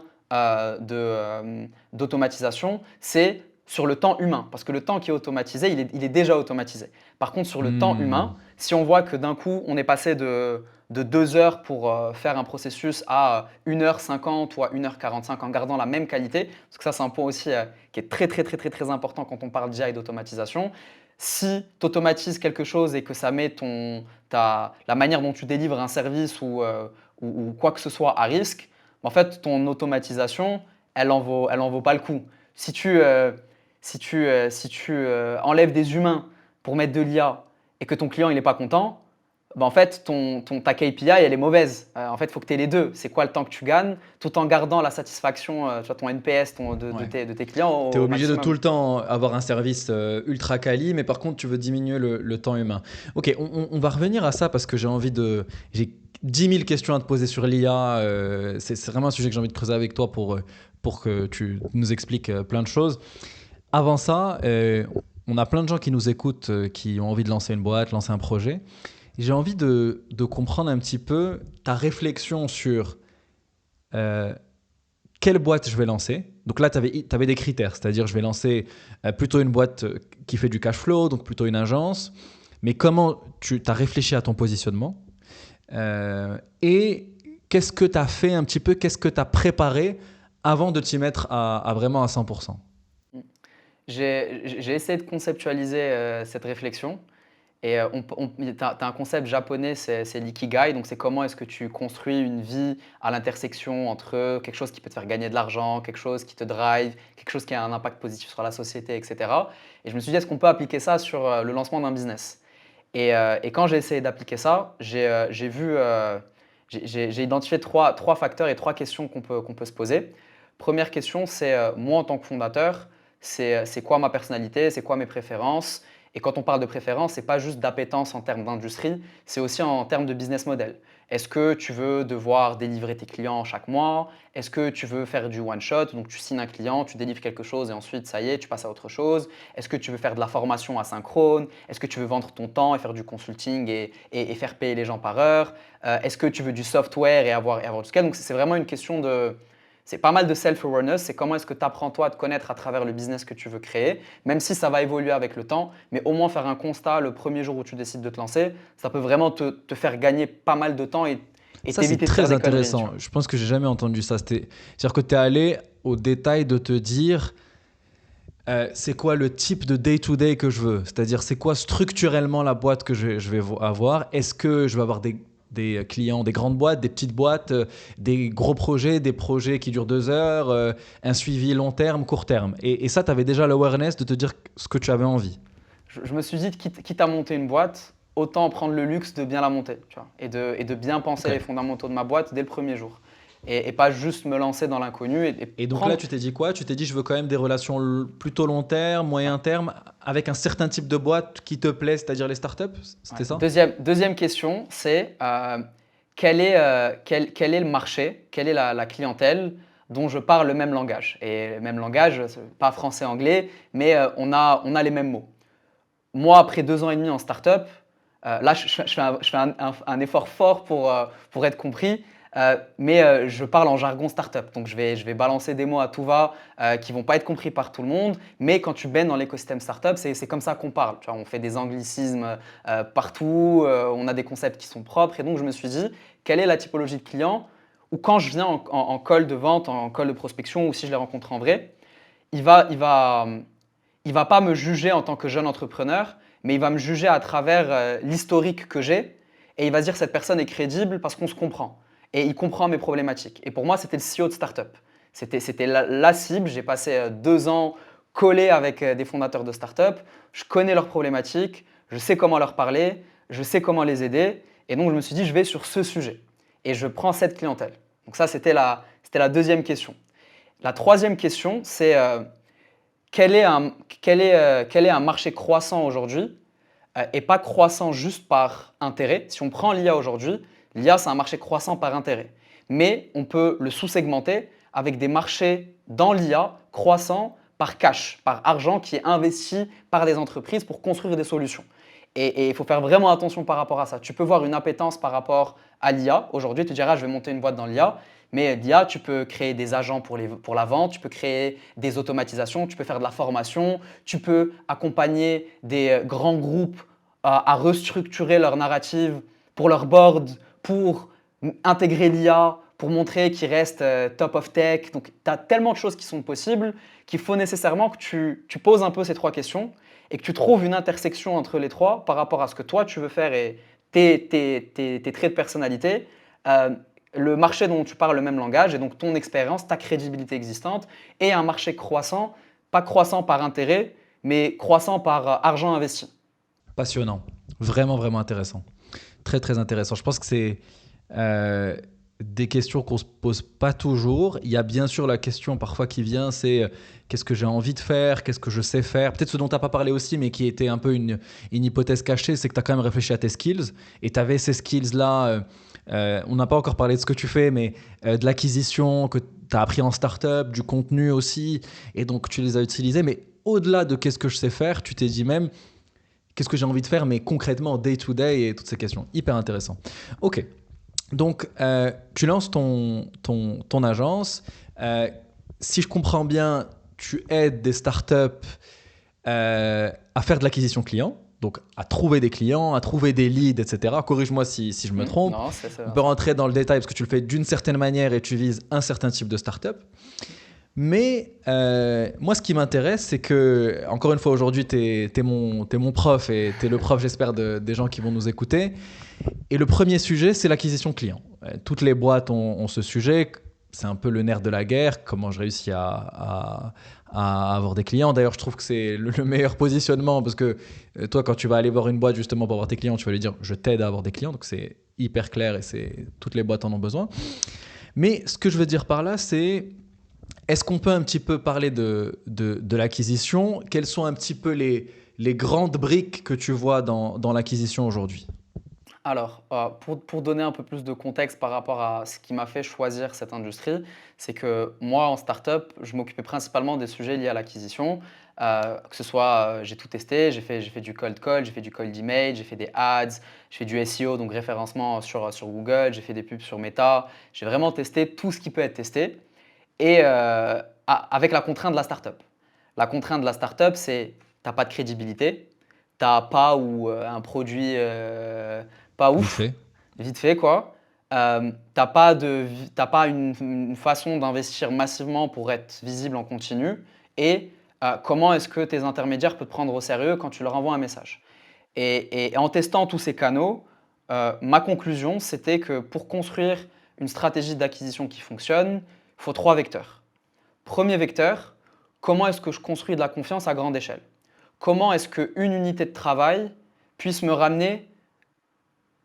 S1: d'automatisation? C'est sur le temps humain, parce que le temps qui est automatisé, il est déjà automatisé. Par contre, sur le temps humain, si on voit que d'un coup, on est passé de 2 heures pour faire un processus à 1h50 ou à 1h45 en gardant la même qualité, parce que ça, c'est un point aussi qui est très, très, très, très, très important quand on parle d'IA et d'automatisation. Si tu automatises quelque chose et que ça met la manière dont tu délivres un service ou quoi que ce soit à risque, en fait, ton automatisation, elle en vaut pas le coup. Si tu enlèves des humains pour mettre de l'IA et que ton client il n'est pas content, bah en fait, ta KPI elle est mauvaise. En fait, il faut que tu aies les deux. C'est quoi le temps que tu gagnes tout en gardant la satisfaction, tu vois, ton NPS
S3: Ouais.
S1: de tes clients
S3: Tu es
S1: au
S3: obligé de tout
S1: maximum.
S3: le temps avoir un service ultra quali, mais par contre, tu veux diminuer le temps humain. Ok, on va revenir à ça parce que j'ai 10 000 questions à te poser sur l'IA. C'est vraiment un sujet que j'ai envie de creuser avec toi pour que tu nous expliques plein de choses. Avant ça, on a plein de gens qui nous écoutent, qui ont envie de lancer une boîte, lancer un projet. J'ai envie de comprendre un petit peu ta réflexion sur euh, quelle boîte je vais lancer. Donc là, tu avais des critères, c'est-à-dire je vais lancer plutôt une boîte qui fait du cash flow, donc plutôt une agence. Mais comment tu as réfléchi à ton positionnement et qu'est-ce que tu as fait un petit peu, qu'est-ce que tu as préparé avant de t'y mettre à vraiment à 100%?
S1: J'ai essayé de conceptualiser cette réflexion. Et tu as un concept japonais, c'est l'ikigai. Donc, c'est comment est-ce que tu construis une vie à l'intersection entre quelque chose qui peut te faire gagner de l'argent, quelque chose qui te drive, quelque chose qui a un impact positif sur la société, etc. Et je me suis dit, est-ce qu'on peut appliquer ça sur le lancement d'un business? Et quand j'ai essayé d'appliquer ça, j'ai identifié trois facteurs et trois questions qu'on peut se poser. Première question, c'est moi en tant que fondateur, c'est quoi ma personnalité, c'est quoi mes préférences Et quand on parle de préférence, ce n'est pas juste d'appétence en termes d'industrie, c'est aussi en termes de business model. Est-ce que tu veux devoir délivrer tes clients chaque mois? Est-ce que tu veux faire du one shot? Donc tu signes un client, tu délivres quelque chose et ensuite ça y est, tu passes à autre chose. Est-ce que tu veux faire de la formation asynchrone? Est-ce que tu veux vendre ton temps et faire du consulting et faire payer les gens par heure? Est-ce que tu veux du software et avoir du scale? Donc c'est vraiment une question de… C'est pas mal de self-awareness, c'est comment est-ce que tu apprends toi à te connaître à travers le business que tu veux créer, même si ça va évoluer avec le temps, mais au moins faire un constat le premier jour où tu décides de te lancer, ça peut vraiment te faire gagner pas mal de temps et
S3: Ça, c'est
S1: t'éviter de faire
S3: très
S1: des conneries. Tu
S3: intéressant.
S1: vois.
S3: Je pense que j'ai jamais entendu ça. C'est-à-dire que tu es allé au détail de te dire c'est quoi le type de day-to-day que je veux. C'est-à-dire, c'est quoi structurellement la boîte que je vais avoir. Est-ce que je vais avoir des clients, des grandes boîtes, des petites boîtes, des gros projets, des projets qui durent 2 heures, un suivi long terme, court terme. Et ça, tu avais déjà l'awareness de te dire ce que tu avais envie.
S1: Je me suis dit, quitte à monter une boîte, autant prendre le luxe de bien la monter, tu vois, et de bien penser
S3: Ok.
S1: les fondamentaux de ma boîte dès le premier jour. Et pas juste me lancer dans l'inconnu
S3: Et donc
S1: prendre…
S3: là, tu t'es dit quoi? Tu t'es dit, je veux quand même des relations plutôt long terme, moyen terme, avec un certain type de boîte qui te plaît, c'est-à-dire les startups? C'était
S1: Ouais.
S3: ça?
S1: Deuxième question, c'est quel est le marché, quelle est la clientèle dont je parle le même langage? Et le même langage, pas français-anglais, mais on a les mêmes mots. Moi, après 2 ans et demi en startup, là, je fais un effort fort pour être compris, mais je parle en jargon startup. Donc, je vais balancer des mots à tout va qui ne vont pas être compris par tout le monde. Mais quand tu baignes dans l'écosystème startup, c'est comme ça qu'on parle. Tu vois, on fait des anglicismes partout, on a des concepts qui sont propres. Et donc, je me suis dit, quelle est la typologie de client où quand je viens en call de vente, en call de prospection, ou si je les rencontre en vrai, il va pas me juger en tant que jeune entrepreneur, mais il va me juger à travers l'historique que j'ai et il va se dire cette personne est crédible parce qu'on se comprend et il comprend mes problématiques. Et pour moi, c'était le CEO de startup. C'était la cible. J'ai passé 2 ans collé avec des fondateurs de startup. Je connais leurs problématiques, je sais comment leur parler, je sais comment les aider. Et donc, je me suis dit, je vais sur ce sujet et je prends cette clientèle. Donc ça, c'était la deuxième question. La troisième question, c'est quel est un marché croissant aujourd'hui et pas croissant juste par intérêt. Si on prend l'IA aujourd'hui, l'IA, c'est un marché croissant par intérêt. Mais on peut le sous-segmenter avec des marchés dans l'IA croissants par cash, par argent qui est investi par des entreprises pour construire des solutions. Et il faut faire vraiment attention par rapport à ça. Tu peux voir une appétence par rapport à l'IA. Aujourd'hui, tu diras, je vais monter une boîte dans l'IA. Mais l'IA, tu peux créer des agents pour la vente, tu peux créer des automatisations, tu peux faire de la formation, tu peux accompagner des grands groupes à restructurer leur narrative pour leur board, pour intégrer l'IA, pour montrer qu'ils restent top of tech. Donc, tu as tellement de choses qui sont possibles qu'il faut nécessairement que tu poses un peu ces 3 questions et que tu trouves une intersection entre les 3 par rapport à ce que toi, tu veux faire et tes traits de personnalité. Le marché dont tu parles le même langage et donc ton expérience, ta crédibilité existante et un marché croissant, pas croissant par intérêt, mais croissant par argent investi.
S3: Passionnant. Vraiment, vraiment intéressant. Très, très intéressant. Je pense que c'est des questions qu'on ne se pose pas toujours. Il y a bien sûr la question parfois qui vient, c'est qu'est-ce que j'ai envie de faire, qu'est-ce que je sais faire. Peut-être ce dont tu n'as pas parlé aussi, mais qui était un peu une hypothèse cachée, c'est que tu as quand même réfléchi à tes skills et tu avais ces skills-là. On n'a pas encore parlé de ce que tu fais, mais de l'acquisition que tu as appris en startup, du contenu aussi, et donc tu les as utilisés. Mais au-delà de qu'est-ce que je sais faire, tu t'es dit même qu'est-ce que j'ai envie de faire, mais concrètement, day to day et toutes ces questions. Hyper intéressant. Ok. Donc, tu lances ton agence. Si je comprends bien, tu aides des startups à faire de l'acquisition client, donc à trouver des clients, à trouver des leads, etc. Corrige-moi si je me trompe.
S1: Non,
S3: On peut rentrer dans le détail parce que tu le fais d'une certaine manière et tu vises un certain type de startup. Mais moi, ce qui m'intéresse, c'est que, encore une fois, aujourd'hui, tu es mon prof et tu es le prof, j'espère, des gens qui vont nous écouter. Et le premier sujet, c'est l'acquisition client. Toutes les boîtes ont ce sujet. C'est un peu le nerf de la guerre. Comment je réussis à avoir des clients. D'ailleurs, je trouve que c'est le meilleur positionnement parce que toi, quand tu vas aller voir une boîte justement pour avoir tes clients, tu vas lui dire « je t'aide à avoir des clients ». Donc, c'est hyper clair et toutes les boîtes en ont besoin. Mais ce que je veux dire par là, c'est est-ce qu'on peut un petit peu parler de l'acquisition? Quels sont un petit peu les grandes briques que tu vois dans l'acquisition aujourd'hui?
S1: Alors, pour donner un peu plus de contexte par rapport à ce qui m'a fait choisir cette industrie, c'est que moi, en startup, je m'occupais principalement des sujets liés à l'acquisition. Que ce soit, j'ai tout testé, j'ai fait du cold call, j'ai fait du cold email, j'ai fait des ads, j'ai fait du SEO, donc référencement sur Google, j'ai fait des pubs sur Meta. J'ai vraiment testé tout ce qui peut être testé et avec la contrainte de la startup. La contrainte de la startup, c'est tu n'as pas de crédibilité, tu n'as pas ou un produit pas
S3: Vite
S1: ouf,
S3: fait.
S1: vite fait quoi. T'as pas une façon d'investir massivement pour être visible en continu. Et comment est-ce que tes intermédiaires peuvent te prendre au sérieux quand tu leur envoies un message? Et en testant tous ces canaux, ma conclusion, c'était que pour construire une stratégie d'acquisition qui fonctionne, il faut 3 vecteurs. Premier vecteur, comment est-ce que je construis de la confiance à grande échelle? Comment est-ce qu'une unité de travail puisse me ramener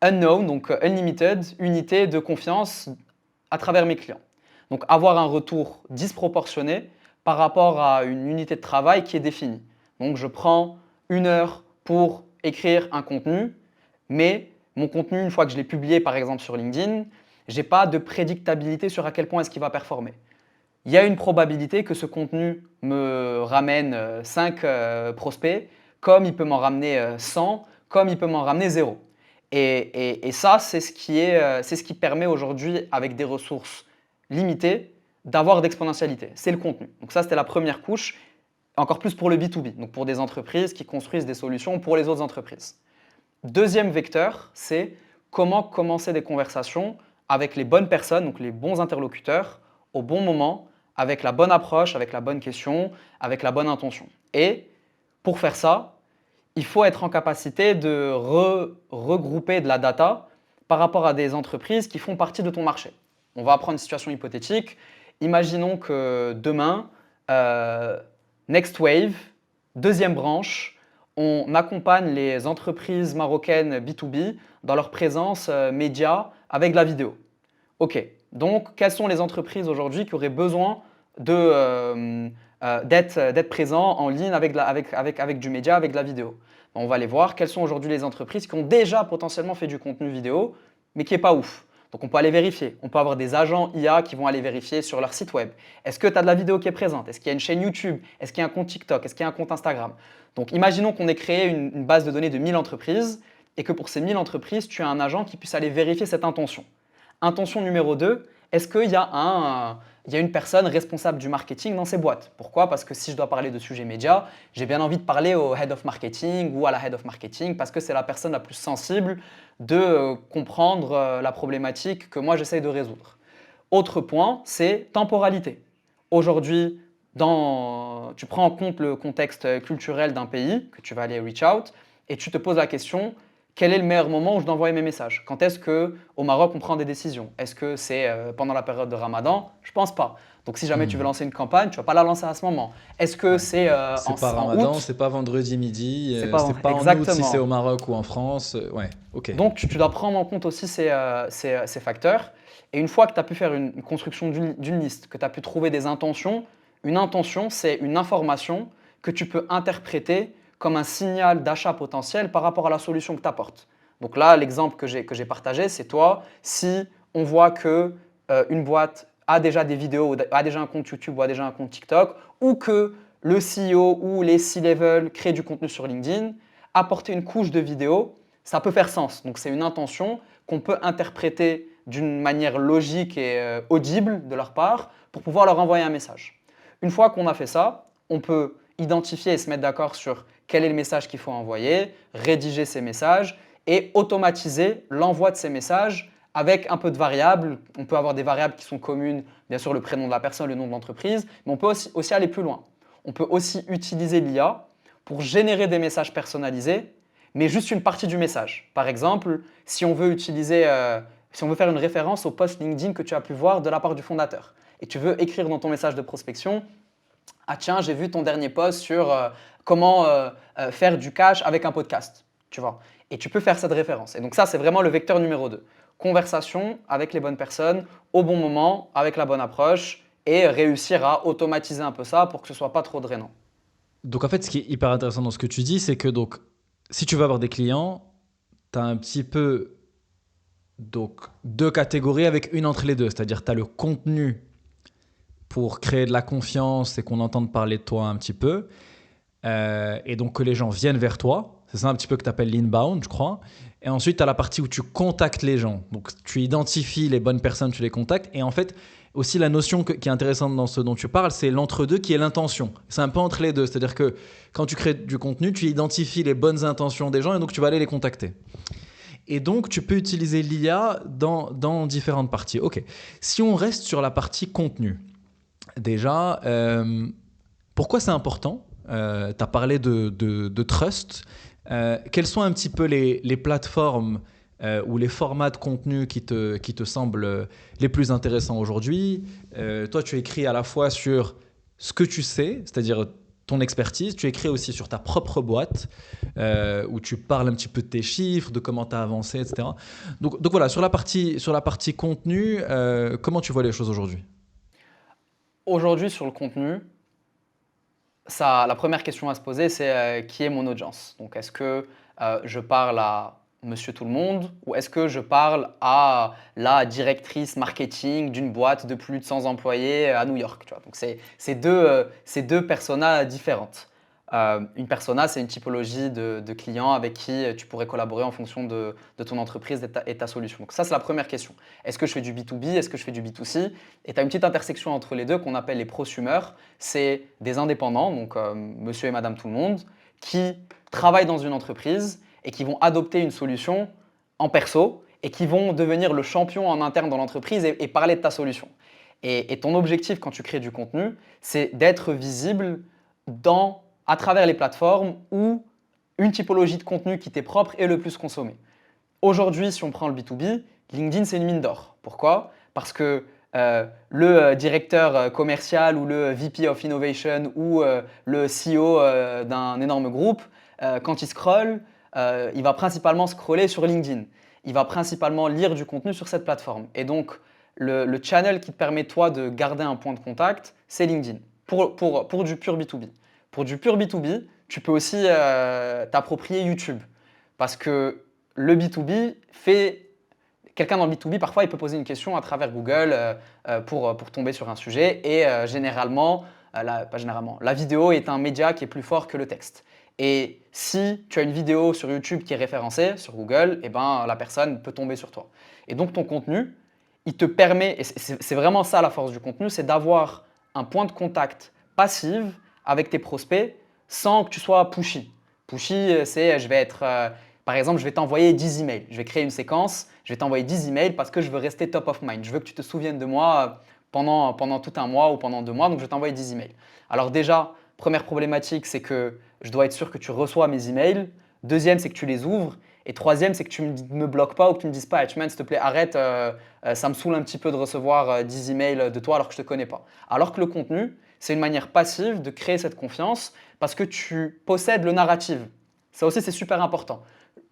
S1: unknown, donc unlimited, unité de confiance à travers mes clients? Donc avoir un retour disproportionné par rapport à une unité de travail qui est définie. Donc je prends 1 heure pour écrire un contenu, mais mon contenu, une fois que je l'ai publié par exemple sur LinkedIn, je n'ai pas de prédictabilité sur à quel point est-ce qu'il va performer. Il y a une probabilité que ce contenu me ramène 5 prospects, comme il peut m'en ramener 100, comme il peut m'en ramener 0. Et ça, c'est ce qui permet aujourd'hui, avec des ressources limitées, d'avoir d'exponentialité. C'est le contenu. Donc ça, c'était la première couche, encore plus pour le B2B, donc pour des entreprises qui construisent des solutions pour les autres entreprises. Deuxième vecteur, c'est comment commencer des conversations avec les bonnes personnes, donc les bons interlocuteurs, au bon moment, avec la bonne approche, avec la bonne question, avec la bonne intention. Et pour faire ça, il faut être en capacité de regrouper de la data par rapport à des entreprises qui font partie de ton marché. On va prendre une situation hypothétique. Imaginons que demain, Next Wave, deuxième branche, on accompagne les entreprises marocaines B2B dans leur présence média avec de la vidéo. Ok, donc quelles sont les entreprises aujourd'hui qui auraient besoin d'être présents en ligne avec du média, avec de la vidéo? On va aller voir quelles sont aujourd'hui les entreprises qui ont déjà potentiellement fait du contenu vidéo, mais qui n'est pas ouf. Donc on peut aller vérifier. On peut avoir des agents IA qui vont aller vérifier sur leur site web. Est-ce que tu as de la vidéo qui est présente? Est-ce qu'il y a une chaîne YouTube? Est-ce qu'il y a un compte TikTok? Est-ce qu'il y a un compte Instagram? Donc imaginons qu'on ait créé une base de données de 1000 entreprises et que pour ces 1000 entreprises, tu as un agent qui puisse aller vérifier cette intention. Intention numéro 2, est-ce qu'il y a une personne responsable du marketing dans ces boîtes? Pourquoi? Parce que si je dois parler de sujets médias, j'ai bien envie de parler au head of marketing ou à la head of marketing parce que c'est la personne la plus sensible de comprendre la problématique que moi j'essaye de résoudre. Autre point, c'est temporalité. Aujourd'hui, tu prends en compte le contexte culturel d'un pays que tu vas aller reach out et tu te poses la question, quel est le meilleur moment où je dois envoyer mes messages? Quand est-ce qu'au Maroc, on prend des décisions? Est-ce que c'est pendant la période de Ramadan? Je ne pense pas. Donc si jamais tu veux lancer une campagne, tu ne vas pas la lancer à ce moment. Est-ce que
S3: Ouais.
S1: c'est
S3: C'est pas
S1: en
S3: Ramadan,
S1: août?
S3: c'est pas vendredi midi,
S1: C'est pas
S3: c'est pas en août si c'est au
S1: exactement.
S3: Maroc ou en France. Ouais, ok.
S1: Donc tu dois prendre en compte aussi ces facteurs. Et une fois que tu as pu faire une construction d'une liste, que tu as pu trouver des intentions, une intention, c'est une information que tu peux interpréter comme un signal d'achat potentiel par rapport à la solution que tu apportes. Donc là, l'exemple que j'ai partagé, c'est toi, si on voit que une boîte a déjà des vidéos, a déjà un compte YouTube ou a déjà un compte TikTok, ou que le CEO ou les C-level créent du contenu sur LinkedIn, apporter une couche de vidéo, ça peut faire sens. Donc c'est une intention qu'on peut interpréter d'une manière logique et audible de leur part pour pouvoir leur envoyer un message. Une fois qu'on a fait ça, on peut identifier et se mettre d'accord sur quel est le message qu'il faut envoyer, rédiger ces messages et automatiser l'envoi de ces messages avec un peu de variables. On peut avoir des variables qui sont communes, bien sûr le prénom de la personne, le nom de l'entreprise, mais on peut aussi aller plus loin. On peut aussi utiliser l'IA pour générer des messages personnalisés, mais juste une partie du message. Par exemple, si on veut faire une référence au post LinkedIn que tu as pu voir de la part du fondateur, et tu veux écrire dans ton message de prospection, ah tiens, j'ai vu ton dernier post sur comment faire du cash avec un podcast, tu vois. Et tu peux faire cette référence. Et donc ça, c'est vraiment le vecteur numéro 2. Conversation avec les bonnes personnes, au bon moment, avec la bonne approche, et réussir à automatiser un peu ça pour que ce ne soit pas trop drainant.
S3: Donc en fait, ce qui est hyper intéressant dans ce que tu dis, c'est que donc, si tu veux avoir des clients, tu as un petit peu donc, deux catégories avec une entre les deux. C'est-à-dire tu as le contenu pour créer de la confiance et qu'on entende parler de toi un petit peu. Et donc que les gens viennent vers toi. C'est ça un petit peu que tu appelles l'inbound, je crois. Et ensuite, tu as la partie où tu contactes les gens. Donc tu identifies les bonnes personnes, tu les contactes. Et en fait, aussi la notion qui est intéressante dans ce dont tu parles, c'est l'entre-deux qui est l'intention. C'est un peu entre les deux. C'est-à-dire que quand tu crées du contenu, tu identifies les bonnes intentions des gens et donc tu vas aller les contacter. Et donc, tu peux utiliser l'IA dans différentes parties. OK. Si on reste sur la partie contenu, déjà, pourquoi c'est important? Tu as parlé de trust. Quelles sont un petit peu les plateformes ou les formats de contenu qui te semblent les plus intéressants aujourd'hui? Toi, tu écris à la fois sur ce que tu sais, c'est-à-dire ton expertise. Tu écris aussi sur ta propre boîte où tu parles un petit peu de tes chiffres, de comment tu as avancé, etc. Donc voilà, sur la partie contenu, comment tu vois les choses aujourd'hui?
S1: Aujourd'hui, sur le contenu, la première question à se poser, c'est qui est mon audience? Donc, est-ce que je parle à monsieur tout le monde ou est-ce que je parle à la directrice marketing d'une boîte de plus de 100 employés à New York, tu vois? Donc, c'est deux personas différentes. Une persona, c'est une typologie de clients avec qui tu pourrais collaborer en fonction de ton entreprise et ta solution. Donc ça, c'est la première question. Est-ce que je fais du B2B? Est-ce que je fais du B2C? Et tu as une petite intersection entre les deux qu'on appelle les prosumers. C'est des indépendants, donc monsieur et madame tout le monde, qui travaillent dans une entreprise et qui vont adopter une solution en perso et qui vont devenir le champion en interne dans l'entreprise et parler de ta solution. Et ton objectif quand tu crées du contenu, c'est d'être visible à travers les plateformes où une typologie de contenu qui t'est propre est le plus consommée. Aujourd'hui, si on prend le B2B, LinkedIn, c'est une mine d'or. Pourquoi? Parce que le directeur commercial ou le VP of Innovation ou le CEO d'un énorme groupe, quand il scrolle, il va principalement scroller sur LinkedIn. Il va principalement lire du contenu sur cette plateforme. Et donc, le channel qui te permet, toi, de garder un point de contact, c'est LinkedIn, pour du pur B2B. Pour du pur B2B, tu peux aussi t'approprier YouTube. Parce que le B2B fait. Quelqu'un dans le B2B, parfois, il peut poser une question à travers Google pour tomber sur un sujet. Et généralement, pas généralement, la vidéo est un média qui est plus fort que le texte. Et si tu as une vidéo sur YouTube qui est référencée sur Google, eh ben, la personne peut tomber sur toi. Et donc, ton contenu, il te permet, et c'est vraiment ça la force du contenu, c'est d'avoir un point de contact passif avec tes prospects sans que tu sois pushy. Pushy, c'est par exemple, je vais t'envoyer 10 emails. Je vais créer une séquence, je vais t'envoyer 10 emails parce que je veux rester top of mind. Je veux que tu te souviennes de moi pendant tout un mois ou pendant 2 mois, donc je vais t'envoyer 10 emails. Alors déjà, première problématique, c'est que je dois être sûr que tu reçois mes emails. Deuxième, c'est que tu les ouvres. Et troisième, c'est que tu ne me bloques pas ou que tu ne me dises pas, Hatchman, s'il te plaît, arrête, ça me saoule un petit peu de recevoir 10 emails de toi alors que je ne te connais pas. Alors que le contenu, c'est une manière passive de créer cette confiance parce que tu possèdes le narratif. Ça aussi, c'est super important.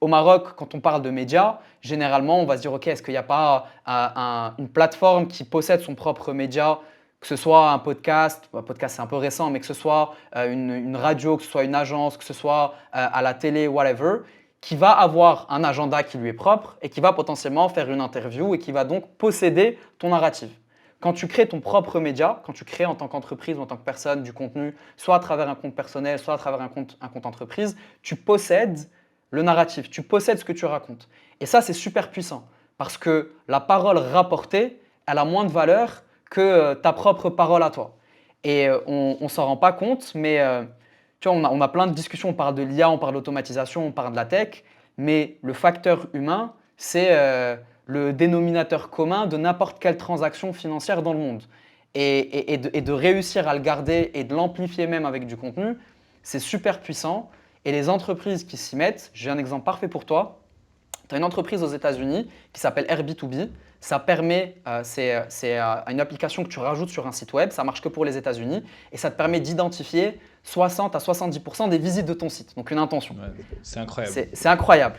S1: Au Maroc, quand on parle de médias, généralement, on va se dire, OK, est-ce qu'il n'y a pas une plateforme qui possède son propre média, que ce soit un podcast c'est un peu récent, mais que ce soit une radio, que ce soit une agence, que ce soit à la télé, whatever, qui va avoir un agenda qui lui est propre et qui va potentiellement faire une interview et qui va donc posséder ton narratif. Quand tu crées ton propre média, quand tu crées en tant qu'entreprise ou en tant que personne du contenu, soit à travers un compte personnel, soit à travers un compte entreprise, tu possèdes le narratif, tu possèdes ce que tu racontes. Et ça, c'est super puissant parce que la parole rapportée, elle a moins de valeur que ta propre parole à toi. Et on ne s'en rend pas compte, mais tu vois, on a plein de discussions, on parle de l'IA, on parle d'automatisation, on parle de la tech, mais le facteur humain, c'est le dénominateur commun de n'importe quelle transaction financière dans le monde. Et de réussir à le garder et de l'amplifier même avec du contenu, c'est super puissant. Et les entreprises qui s'y mettent, j'ai un exemple parfait pour toi. Tu as une entreprise aux États-Unis qui s'appelle Airbnb. Ça permet, c'est une application que tu rajoutes sur un site web, ça marche que pour les États-Unis, et ça te permet d'identifier 60 à 70% des visites de ton site, donc une intention.
S3: Ouais, c'est incroyable.
S1: C'est incroyable.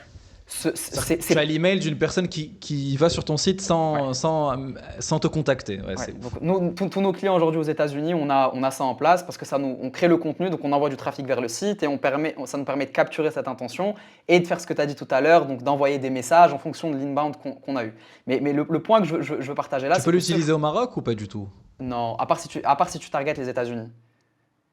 S3: Tu as l'email d'une personne qui va sur ton site sans te contacter. Ouais,
S1: Ouais, donc tous nos clients aujourd'hui aux États-Unis, on a ça en place parce que on crée le contenu, donc on envoie du trafic vers le site et ça nous permet de capturer cette intention et de faire ce que tu as dit tout à l'heure, donc d'envoyer des messages en fonction de l'inbound qu'on a eu. Mais le point que je veux partager là,
S3: tu peux l'utiliser au Maroc ou pas du tout?
S1: Non, à part si tu targetes les États-Unis.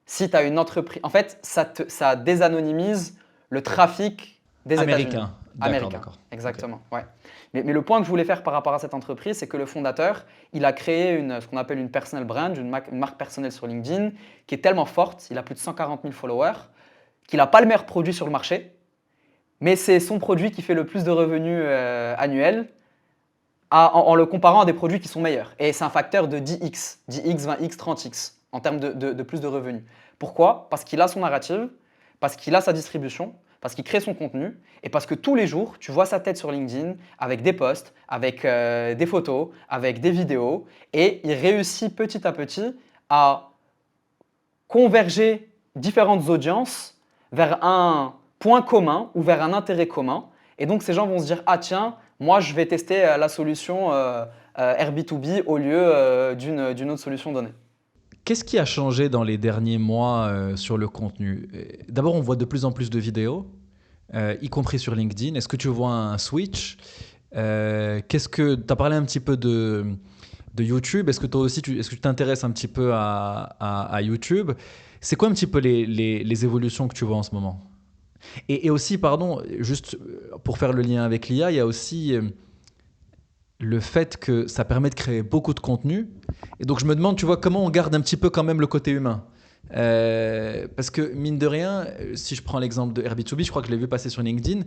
S1: Si tu as une entreprise, en fait, ça désanonymise le trafic des États-Unis.
S3: Américain.
S1: Américain,
S3: D'accord.
S1: exactement. Ouais. Mais le point que je voulais faire par rapport à cette entreprise, c'est que le fondateur, il a créé ce qu'on appelle une personal brand, une marque personnelle sur LinkedIn, qui est tellement forte, il a plus de 140 000 followers, qu'il n'a pas le meilleur produit sur le marché, mais c'est son produit qui fait le plus de revenus annuels en le comparant à des produits qui sont meilleurs. Et c'est un facteur de 10x, 10x, 20x, 30x en termes de plus de revenus. Pourquoi? Parce qu'il a son narrative, parce qu'il a sa distribution, parce qu'il crée son contenu et parce que tous les jours, tu vois sa tête sur LinkedIn avec des posts, avec des photos, avec des vidéos et il réussit petit à petit à converger différentes audiences vers un point commun ou vers un intérêt commun. Et donc, ces gens vont se dire « Ah tiens, moi, je vais tester la solution Airbnb au lieu d'une autre solution donnée. »
S3: Qu'est-ce qui a changé dans les derniers mois sur le contenu? D'abord, on voit de plus en plus de vidéos, y compris sur LinkedIn. Est-ce que tu vois un switch? Tu as parlé un petit peu de YouTube. Est-ce que toi aussi, est-ce que tu t'intéresses un petit peu à YouTube? C'est quoi un petit peu les évolutions que tu vois en ce moment? Et aussi, pardon, juste pour faire le lien avec l'IA, il y a aussi le fait que ça permet de créer beaucoup de contenu. Et donc, je me demande, tu vois, comment on garde un petit peu quand même le côté humain. Parce que, mine de rien, si je prends l'exemple de Airbnb, je crois que je l'ai vu passer sur LinkedIn,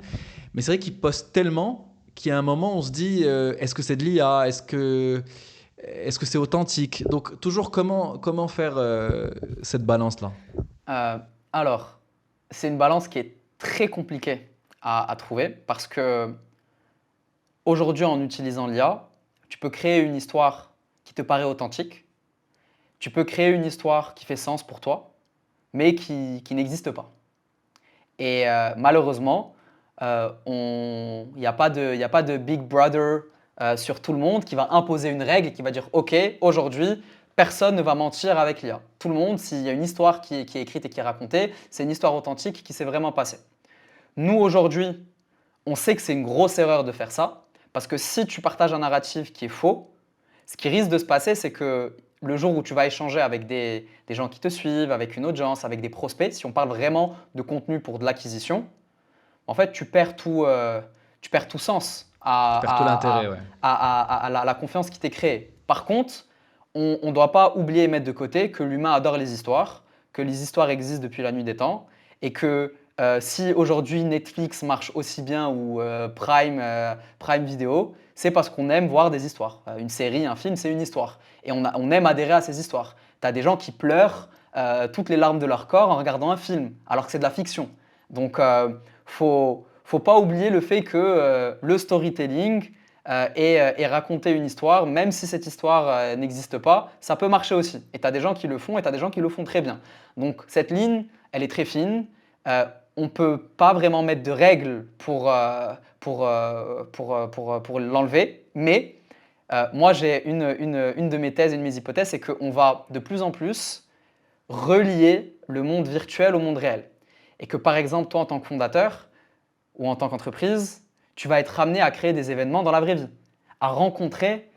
S3: mais c'est vrai qu'il poste tellement qu'il y a un moment, on se dit, est-ce que c'est de l'IA? Est-ce que c'est authentique? Donc, toujours, comment faire cette balance-là?
S1: Alors, c'est une balance qui est très compliquée à trouver parce que aujourd'hui, en utilisant l'IA, tu peux créer une histoire qui te paraît authentique, tu peux créer une histoire qui fait sens pour toi, mais qui n'existe pas. Et malheureusement, il n'y a pas de Big Brother sur tout le monde qui va imposer une règle et qui va dire OK, aujourd'hui, personne ne va mentir avec l'IA. Tout le monde, s'il y a une histoire qui est écrite et qui est racontée, c'est une histoire authentique qui s'est vraiment passée. Nous, aujourd'hui, on sait que c'est une grosse erreur de faire ça, parce que si tu partages un narratif qui est faux, ce qui risque de se passer, c'est que le jour où tu vas échanger avec des gens qui te suivent, avec une audience, avec des prospects, si on parle vraiment de contenu pour de l'acquisition, en fait, tu perds tout sens
S3: Tu perds tout l'intérêt, ouais.
S1: à la confiance qui t'est créée. Par contre, on ne doit pas oublier et mettre de côté que l'humain adore les histoires, que les histoires existent depuis la nuit des temps et que si aujourd'hui Netflix marche aussi bien ou Prime Video, c'est parce qu'on aime voir des histoires. Une série, un film, c'est une histoire. Et on aime adhérer à ces histoires. Tu as des gens qui pleurent toutes les larmes de leur corps en regardant un film, alors que c'est de la fiction. Donc, faut pas oublier le fait que le storytelling et raconter une histoire, même si cette histoire n'existe pas, ça peut marcher aussi. Et tu as des gens qui le font et tu as des gens qui le font très bien. Donc, cette ligne, elle est très fine. On ne peut pas vraiment mettre de règles pour l'enlever, mais moi, j'ai une de mes thèses, une de mes hypothèses, c'est qu'on va de plus en plus relier le monde virtuel au monde réel. Et que par exemple, toi en tant que fondateur ou en tant qu'entreprise, tu vas être amené à créer des événements dans la vraie vie, à rencontrer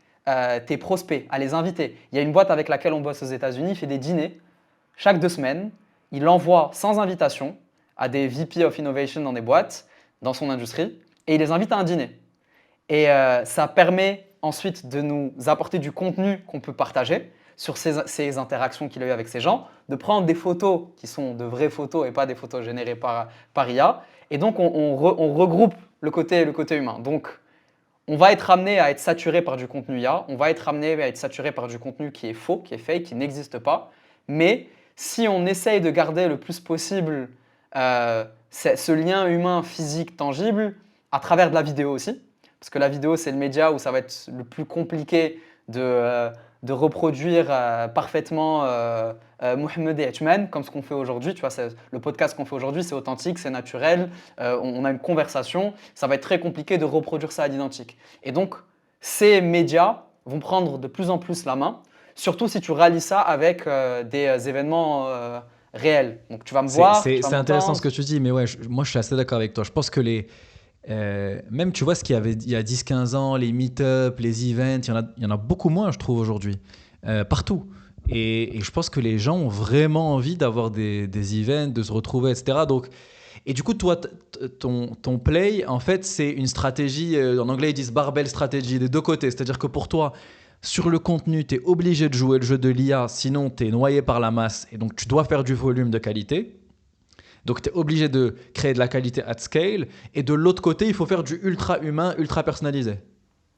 S1: tes prospects, à les inviter. Il y a une boîte avec laquelle on bosse aux États-Unis, il fait des dîners chaque 2 semaines. Il l'envoie sans invitation à des VP of Innovation dans des boîtes, dans son industrie, et il les invite à un dîner. Et ça permet ensuite de nous apporter du contenu qu'on peut partager sur ces interactions qu'il a eues avec ces gens, de prendre des photos qui sont de vraies photos et pas des photos générées par IA. Et donc, on regroupe le côté humain. Donc, on va être amené à être saturé par du contenu IA, on va être amené à être saturé par du contenu qui est faux, qui est fake, qui n'existe pas. Mais si on essaye de garder le plus possible ce lien humain, physique, tangible, à travers de la vidéo aussi, parce que la vidéo, c'est le média où ça va être le plus compliqué de reproduire parfaitement Mohamed et Etchman, comme ce qu'on fait aujourd'hui. Tu vois, le podcast qu'on fait aujourd'hui, c'est authentique, c'est naturel, on a une conversation. Ça va être très compliqué de reproduire ça à l'identique. Et donc, ces médias vont prendre de plus en plus la main, surtout si tu rallies ça avec des événements réels. Donc, tu vas me voir, tu vas
S3: C'est intéressant ce
S1: m'entendre.
S3: que tu dis, mais ouais, moi je suis assez d'accord avec toi. Je pense que même tu vois ce qu'il y avait il y a 10-15 ans, les meet-up, les events, il y en a beaucoup moins, je trouve, aujourd'hui, partout. Et je pense que les gens ont vraiment envie d'avoir des events, de se retrouver, etc. Donc, et du coup, toi, ton play, en fait, c'est une stratégie, en anglais ils disent barbell strategy, des deux côtés. C'est-à-dire que pour toi, sur le contenu, tu es obligé de jouer le jeu de l'IA, sinon tu es noyé par la masse, et donc tu dois faire du volume de qualité. Donc tu es obligé de créer de la qualité at scale. Et de l'autre côté, il faut faire du ultra humain, ultra personnalisé.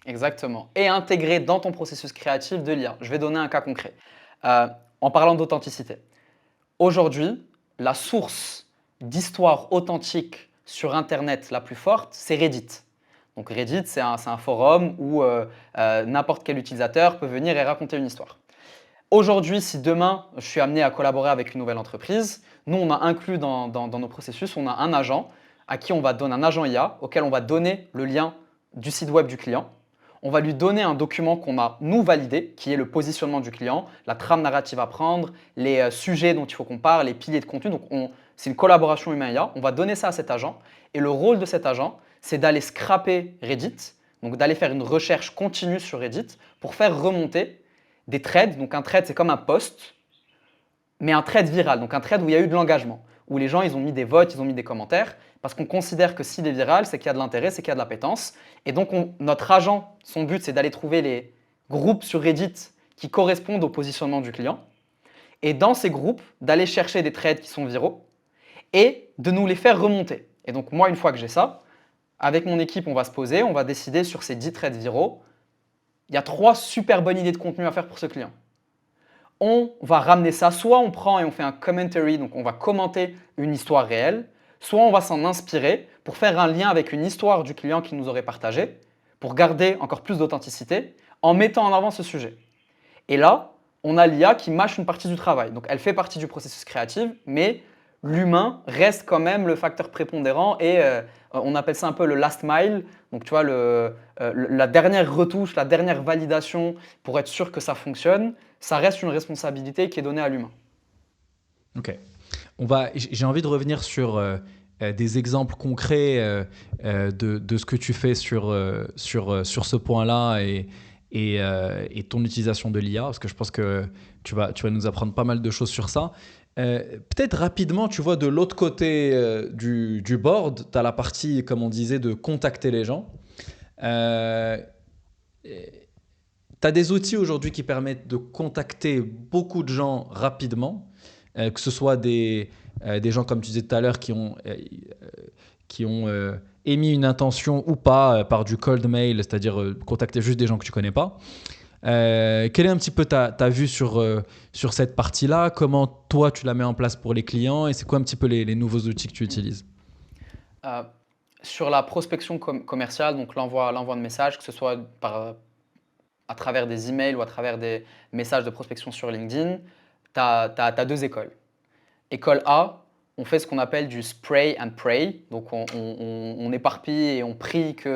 S1: Exactement. Et intégrer dans ton processus créatif de l'IA. Je vais donner un cas concret. Euh, En parlant d'authenticité. Aujourd'hui, la source d'histoire authentique sur Internet la plus forte, c'est Reddit. Donc Reddit, c'est un forum où n'importe quel utilisateur peut venir et raconter une histoire. Aujourd'hui, si demain, je suis amené à collaborer avec une nouvelle entreprise, nous, on a inclus dans nos processus, on a un agent à qui on va donner un agent IA auquel on va donner le lien du site web du client. On va lui donner un document qu'on a, nous, validé, qui est le positionnement du client, la trame narrative à prendre, les sujets dont il faut qu'on parle, les piliers de contenu. Donc, c'est une collaboration humain-IA. On va donner ça à cet agent. Et le rôle de cet agent, c'est d'aller scraper Reddit, donc d'aller faire une recherche continue sur Reddit pour faire remonter des threads. Donc, un thread, c'est comme un post, mais un thread viral, donc un thread où il y a eu de l'engagement, où les gens ils ont mis des votes, ils ont mis des commentaires, parce qu'on considère que s'il est viral, c'est qu'il y a de l'intérêt, c'est qu'il y a de l'appétence. Et donc notre agent, son but c'est d'aller trouver les groupes sur Reddit qui correspondent au positionnement du client, et dans ces groupes, d'aller chercher des threads qui sont viraux, et de nous les faire remonter. Et donc moi, une fois que j'ai ça, avec mon équipe, on va se poser, on va décider sur ces 10 threads viraux, il y a 3 super bonnes idées de contenu à faire pour ce client. On va ramener ça, soit on prend et on fait un commentary, donc on va commenter une histoire réelle, soit on va s'en inspirer pour faire un lien avec une histoire du client qui nous aurait partagé, pour garder encore plus d'authenticité, en mettant en avant ce sujet. Et là, on a l'IA qui mâche une partie du travail. Donc elle fait partie du processus créatif, mais l'humain reste quand même le facteur prépondérant et on appelle ça un peu le last mile. Donc tu vois, la dernière retouche, la dernière validation pour être sûr que ça fonctionne, ça reste une responsabilité qui est donnée à l'humain.
S3: Ok. J'ai envie de revenir sur des exemples concrets de ce que tu fais sur ce point-là et ton utilisation de l'IA, parce que je pense que tu vas nous apprendre pas mal de choses sur ça. Peut-être rapidement, tu vois, de l'autre côté du board, tu as la partie, comme on disait, de contacter les gens. Tu as des outils aujourd'hui qui permettent de contacter beaucoup de gens rapidement, que ce soit des gens, comme tu disais tout à l'heure, qui ont émis une intention ou pas par du cold mail, c'est-à-dire contacter juste des gens que tu connais pas. Quelle est un petit peu ta vue sur cette partie-là? Comment toi tu la mets en place pour les clients et c'est quoi un petit peu les nouveaux outils que tu utilises?
S1: Euh, Sur la prospection commerciale, donc l'envoi de messages, que ce soit à travers des emails ou à travers des messages de prospection sur LinkedIn, tu as 2 écoles. École A, on fait ce qu'on appelle du spray and pray. Donc on éparpille et on prie qu'il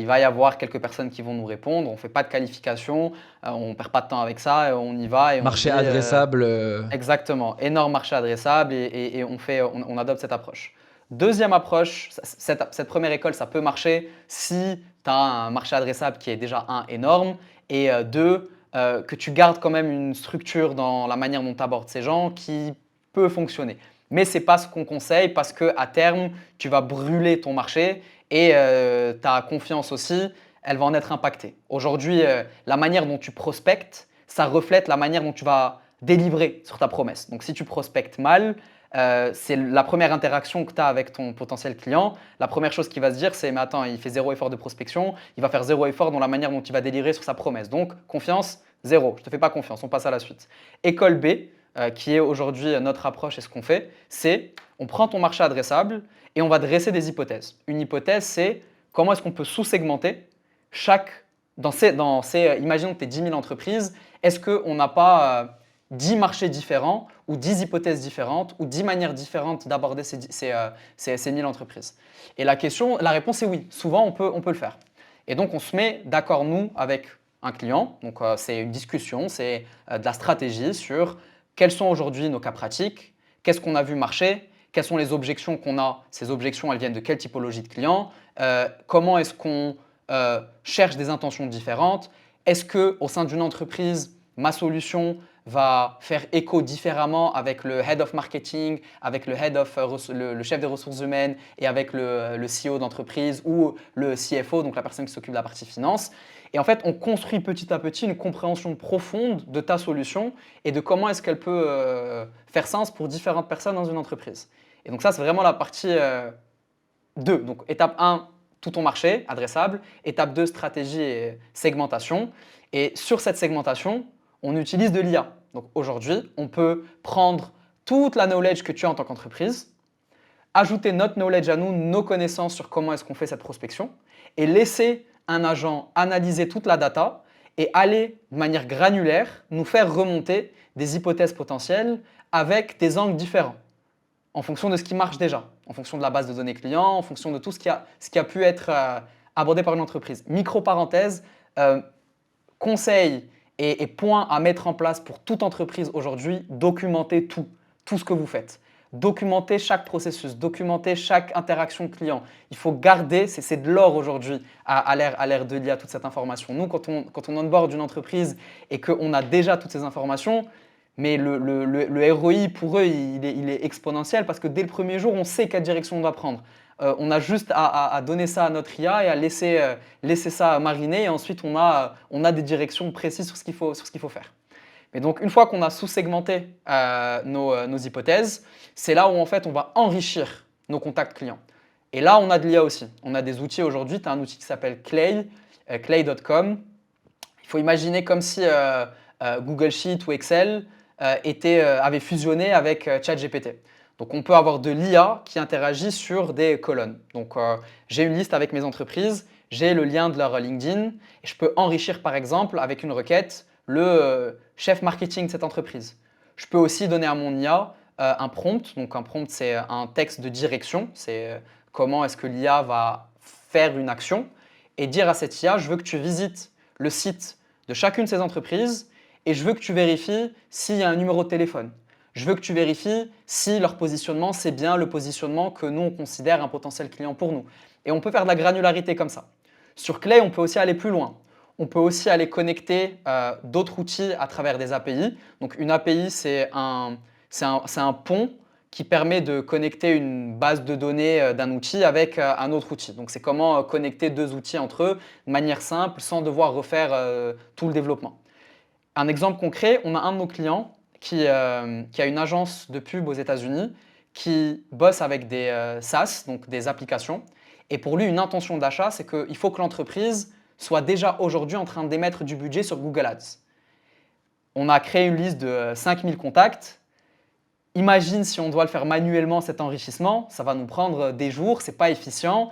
S1: va y avoir quelques personnes qui vont nous répondre. On ne fait pas de qualification, on ne perd pas de temps avec ça, on y va et on se
S3: Marché
S1: dit
S3: adressable.
S1: exactement, énorme marché adressable et on adopte cette approche. Deuxième approche, cette première école, ça peut marcher si tu as un marché adressable qui est déjà énorme et deux, que tu gardes quand même une structure dans la manière dont tu abordes ces gens qui peut fonctionner. Mais ce n'est pas ce qu'on conseille parce qu'à terme, tu vas brûler ton marché et ta confiance aussi, elle va en être impactée. Aujourd'hui, la manière dont tu prospectes, ça reflète la manière dont tu vas délivrer sur ta promesse. Donc si tu prospectes mal, c'est la première interaction que tu as avec ton potentiel client. La première chose qu'il va se dire, c'est « mais attends, il fait 0 effort de prospection, il va faire 0 effort dans la manière dont il va délivrer sur sa promesse. Donc confiance, 0. Je ne te fais pas confiance, on passe à la suite. » École B, qui est aujourd'hui notre approche et ce qu'on fait, c'est on prend ton marché adressable et on va dresser des hypothèses. Une hypothèse, c'est comment est-ce qu'on peut sous-segmenter chaque imaginons que tu es 10 000 entreprises, est-ce qu'on n'a pas 10 marchés différents ou 10 hypothèses différentes ou 10 manières différentes d'aborder ces 1000 entreprises? Et la réponse est oui. Souvent, on peut le faire. Et donc, on se met d'accord, nous, avec un client. Donc, c'est une discussion, c'est de la stratégie sur quels sont aujourd'hui nos cas pratiques, qu'est-ce qu'on a vu marcher, quelles sont les objections qu'on a. Ces objections, elles viennent de quelle typologie de clients, comment est-ce qu'on cherche des intentions différentes, est-ce qu'au sein d'une entreprise, ma solution va faire écho différemment avec le head of marketing, avec le le chef des ressources humaines et avec le CEO d'entreprise ou le CFO, donc la personne qui s'occupe de la partie finance. Et en fait, on construit petit à petit une compréhension profonde de ta solution et de comment est-ce qu'elle peut faire sens pour différentes personnes dans une entreprise. Et donc ça, c'est vraiment la partie 2. Donc étape 1, tout ton marché adressable. Étape 2, stratégie et segmentation. Et sur cette segmentation, on utilise de l'IA. Donc aujourd'hui, on peut prendre toute la knowledge que tu as en tant qu'entreprise, ajouter notre knowledge à nous, nos connaissances sur comment est-ce qu'on fait cette prospection, et laisser un agent analyser toute la data et aller de manière granulaire nous faire remonter des hypothèses potentielles avec des angles différents, en fonction de ce qui marche déjà, en fonction de la base de données client, en fonction de tout ce qui a pu être abordé par une entreprise. Micro-parenthèse, conseil et points à mettre en place pour toute entreprise aujourd'hui, documentez tout ce que vous faites. Documentez chaque processus, documentez chaque interaction client. Il faut garder, c'est de l'or aujourd'hui à l'ère de l'IA, toute cette information. Nous, quand on onboard une entreprise et qu'on a déjà toutes ces informations, mais le ROI pour eux, il est exponentiel parce que dès le premier jour, on sait quelle direction on doit prendre. On a juste à donner ça à notre IA et à laisser ça mariner et ensuite on a des directions précises sur ce qu'il faut faire. Mais donc une fois qu'on a sous-segmenté nos hypothèses, c'est là où en fait on va enrichir nos contacts clients. Et là, on a de l'IA aussi. On a des outils aujourd'hui. Tu as un outil qui s'appelle Clay, clay.com. Il faut imaginer comme si Google Sheet ou Excel avait fusionné avec ChatGPT. Donc on peut avoir de l'IA qui interagit sur des colonnes. Donc j'ai une liste avec mes entreprises, j'ai le lien de leur LinkedIn et je peux enrichir par exemple avec une requête le chef marketing de cette entreprise. Je peux aussi donner à mon IA un prompt. Donc un prompt, c'est un texte de direction. C'est comment est-ce que l'IA va faire une action et dire à cette IA, je veux que tu visites le site de chacune de ces entreprises et je veux que tu vérifies s'il y a un numéro de téléphone. Je veux que tu vérifies si leur positionnement, c'est bien le positionnement que nous, on considère un potentiel client pour nous. Et on peut faire de la granularité comme ça. Sur Clay, on peut aussi aller plus loin. On peut aussi aller connecter d'autres outils à travers des API. Donc une API, c'est un pont qui permet de connecter une base de données d'un outil avec un autre outil. Donc c'est comment connecter deux outils entre eux de manière simple sans devoir refaire tout le développement. Un exemple concret, on a un de nos clients qui a une agence de pub aux États-Unis qui bosse avec des SaaS, donc des applications. Et pour lui, une intention d'achat, c'est qu'il faut que l'entreprise soit déjà aujourd'hui en train d'émettre du budget sur Google Ads. On a créé une liste de 5000 contacts. Imagine si on doit le faire manuellement, cet enrichissement, ça va nous prendre des jours, ce n'est pas efficient,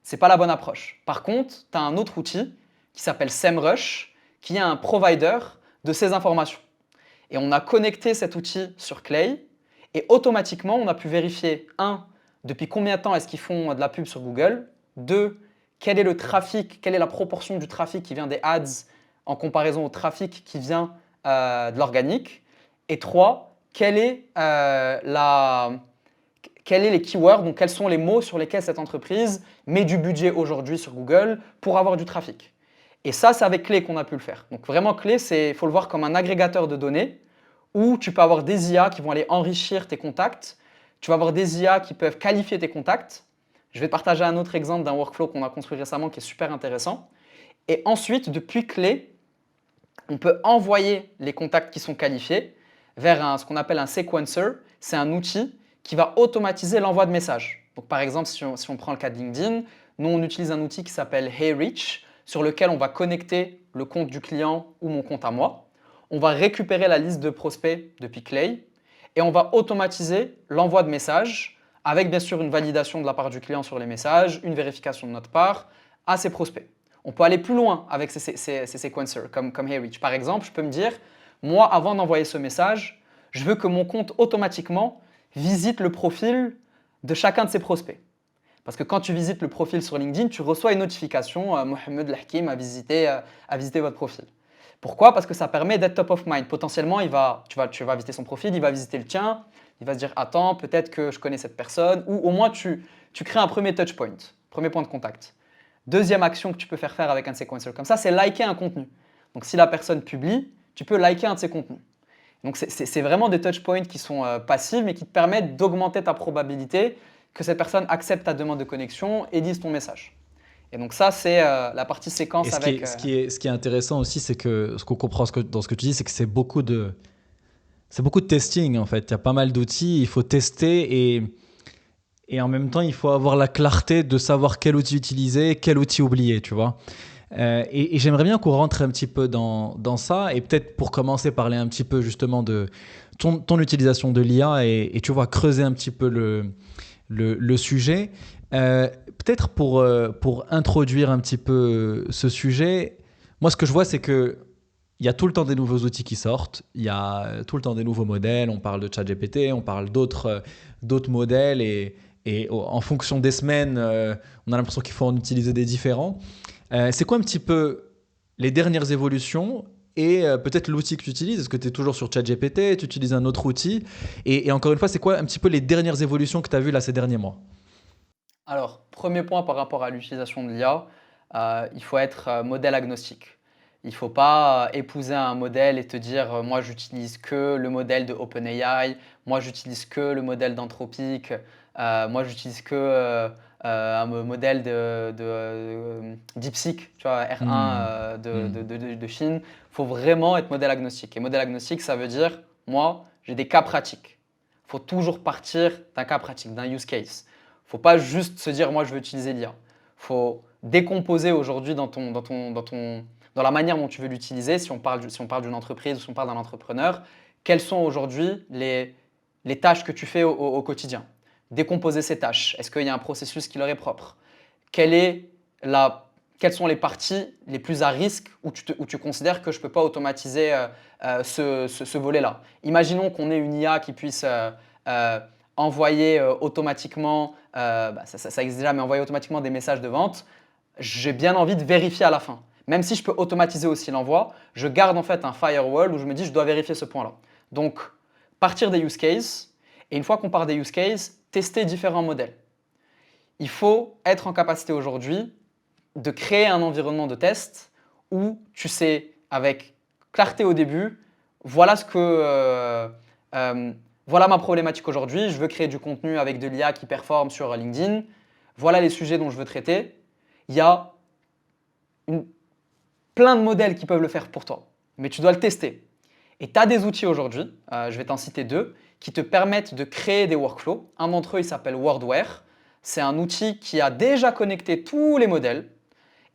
S1: ce n'est pas la bonne approche. Par contre, tu as un autre outil qui s'appelle SEMrush, qui est un provider de ces informations. Et on a connecté cet outil sur Clay et automatiquement, on a pu vérifier, 1, depuis combien de temps est-ce qu'ils font de la pub sur Google, 2, quel est le trafic, quelle est la proportion du trafic qui vient des ads en comparaison au trafic qui vient de l'organique, et 3, quels sont les keywords, donc quels sont les mots sur lesquels cette entreprise met du budget aujourd'hui sur Google pour avoir du trafic. Et ça, c'est avec Clay qu'on a pu le faire. Donc vraiment, Clay, il faut le voir comme un agrégateur de données où tu peux avoir des IA qui vont aller enrichir tes contacts. Tu vas avoir des IA qui peuvent qualifier tes contacts. Je vais te partager un autre exemple d'un workflow qu'on a construit récemment qui est super intéressant. Et ensuite, depuis Clay, on peut envoyer les contacts qui sont qualifiés vers ce qu'on appelle un sequencer. C'est un outil qui va automatiser l'envoi de messages. Donc, par exemple, si on prend le cas de LinkedIn, nous, on utilise un outil qui s'appelle HeyReach, sur lequel on va connecter le compte du client ou mon compte à moi. On va récupérer la liste de prospects depuis Clay et on va automatiser l'envoi de messages avec bien sûr une validation de la part du client sur les messages, une vérification de notre part à ses prospects. On peut aller plus loin avec ces sequencers comme HeyReach. Par exemple, je peux me dire, moi, avant d'envoyer ce message, je veux que mon compte automatiquement visite le profil de chacun de ses prospects. Parce que quand tu visites le profil sur LinkedIn, tu reçois une notification, Mohamed Al-Hakim a visité votre profil. Pourquoi? Parce que ça permet d'être top of mind. Potentiellement, tu vas visiter son profil, il va visiter le tien, il va se dire attends, peut-être que je connais cette personne, ou au moins tu crées un premier touch point, premier point de contact. Deuxième action que tu peux faire avec un sequencer comme ça, c'est liker un contenu. Donc si la personne publie, tu peux liker un de ses contenus. Donc c'est vraiment des touch points qui sont passifs mais qui te permettent d'augmenter ta probabilité que cette personne accepte ta demande de connexion et lise ton message. Et donc ça, c'est la partie séquence
S3: Et
S1: avec…
S3: ce qui est intéressant aussi, c'est que ce qu'on comprend dans ce que tu dis, c'est que c'est beaucoup de testing en fait. Il y a pas mal d'outils, il faut tester et en même temps, il faut avoir la clarté de savoir quel outil utiliser, quel outil oublier, tu vois. Et j'aimerais bien qu'on rentre un petit peu dans ça et peut-être pour commencer, parler un petit peu justement de ton utilisation de l'IA et tu vois, creuser un petit peu le sujet. Peut-être pour introduire un petit peu ce sujet, moi ce que je vois c'est que il y a tout le temps des nouveaux outils qui sortent, il y a tout le temps des nouveaux modèles, on parle de ChatGPT, on parle d'autres modèles et en fonction des semaines, on a l'impression qu'il faut en utiliser des différents. C'est quoi un petit peu les dernières évolutions et peut-être l'outil que tu utilises? Est-ce que tu es toujours sur ChatGPT, tu utilises un autre outil et encore une fois, c'est quoi un petit peu les dernières évolutions que tu as vues là ces derniers mois?
S1: Alors, premier point par rapport à l'utilisation de l'IA, il faut être modèle agnostique. Il ne faut pas épouser un modèle et te dire moi j'utilise que le modèle de OpenAI, moi j'utilise que le modèle d'Anthropic, moi j'utilise que un modèle de DeepSeek, tu vois, R1 de Chine. Il faut vraiment être modèle agnostique. Et modèle agnostique, ça veut dire moi j'ai des cas pratiques. Il faut toujours partir d'un cas pratique, d'un use case. Il ne faut pas juste se dire moi je veux utiliser l'IA. Il faut décomposer aujourd'hui dans la manière dont tu veux l'utiliser, si on parle d'une entreprise ou si on parle d'un entrepreneur, quelles sont aujourd'hui les tâches que tu fais au quotidien. Décomposer ces tâches. Est-ce qu'il y a un processus qui leur est propre? Quelles sont les parties les plus à risque où tu considères que je ne peux pas automatiser ce volet-là? Imaginons qu'on ait une IA qui puisse envoyer automatiquement, ça existe déjà, mais envoyer automatiquement des messages de vente. J'ai bien envie de vérifier à la fin. Même si je peux automatiser aussi l'envoi, je garde en fait un firewall où je me dis je dois vérifier ce point-là. Donc, partir des use cases, et une fois qu'on part des use cases, tester différents modèles. Il faut être en capacité aujourd'hui de créer un environnement de test où tu sais avec clarté au début, voilà voilà ma problématique aujourd'hui, je veux créer du contenu avec de l'IA qui performe sur LinkedIn, voilà les sujets dont je veux traiter. Il y a plein de modèles qui peuvent le faire pour toi, mais tu dois le tester. Et tu as des outils aujourd'hui, je vais t'en citer deux, qui te permettent de créer des workflows. Un d'entre eux, il s'appelle Wordware. C'est un outil qui a déjà connecté tous les modèles.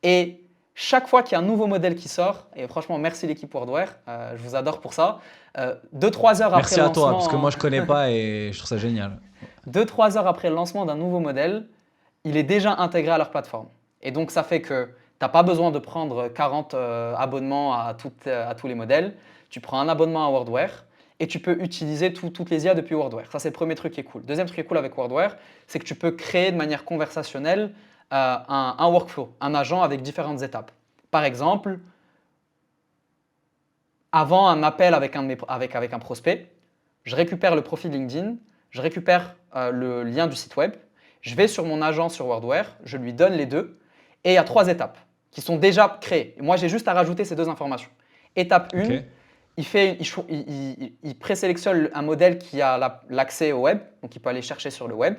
S1: Et chaque fois qu'il y a un nouveau modèle qui sort, et franchement, merci l'équipe Wordware, je vous adore pour ça, 2-3 heures après
S3: Merci
S1: le
S3: à toi, parce que
S1: lancement,
S3: moi je connais pas et je trouve ça génial.
S1: 2-3 heures après le lancement d'un nouveau modèle, il est déjà intégré à leur plateforme. Et donc, ça fait que tu n'as pas besoin de prendre 40 abonnements à tous les modèles. Tu prends un abonnement à Wordware et tu peux utiliser toutes les IA depuis Wordware. Ça, c'est le premier truc qui est cool. Deuxième truc qui est cool avec Wordware, c'est que tu peux créer de manière conversationnelle un workflow, un agent avec différentes étapes. Par exemple, avant un appel avec un prospect, je récupère le profil LinkedIn, je récupère le lien du site web, je vais sur mon agent sur Wordware, je lui donne les deux, et il y a 3 étapes qui sont déjà créées. Et moi, j'ai juste à rajouter ces 2 informations. Étape 1,
S3: Ok.
S1: il présélectionne un modèle qui a l'accès au web, donc il peut aller chercher sur le web,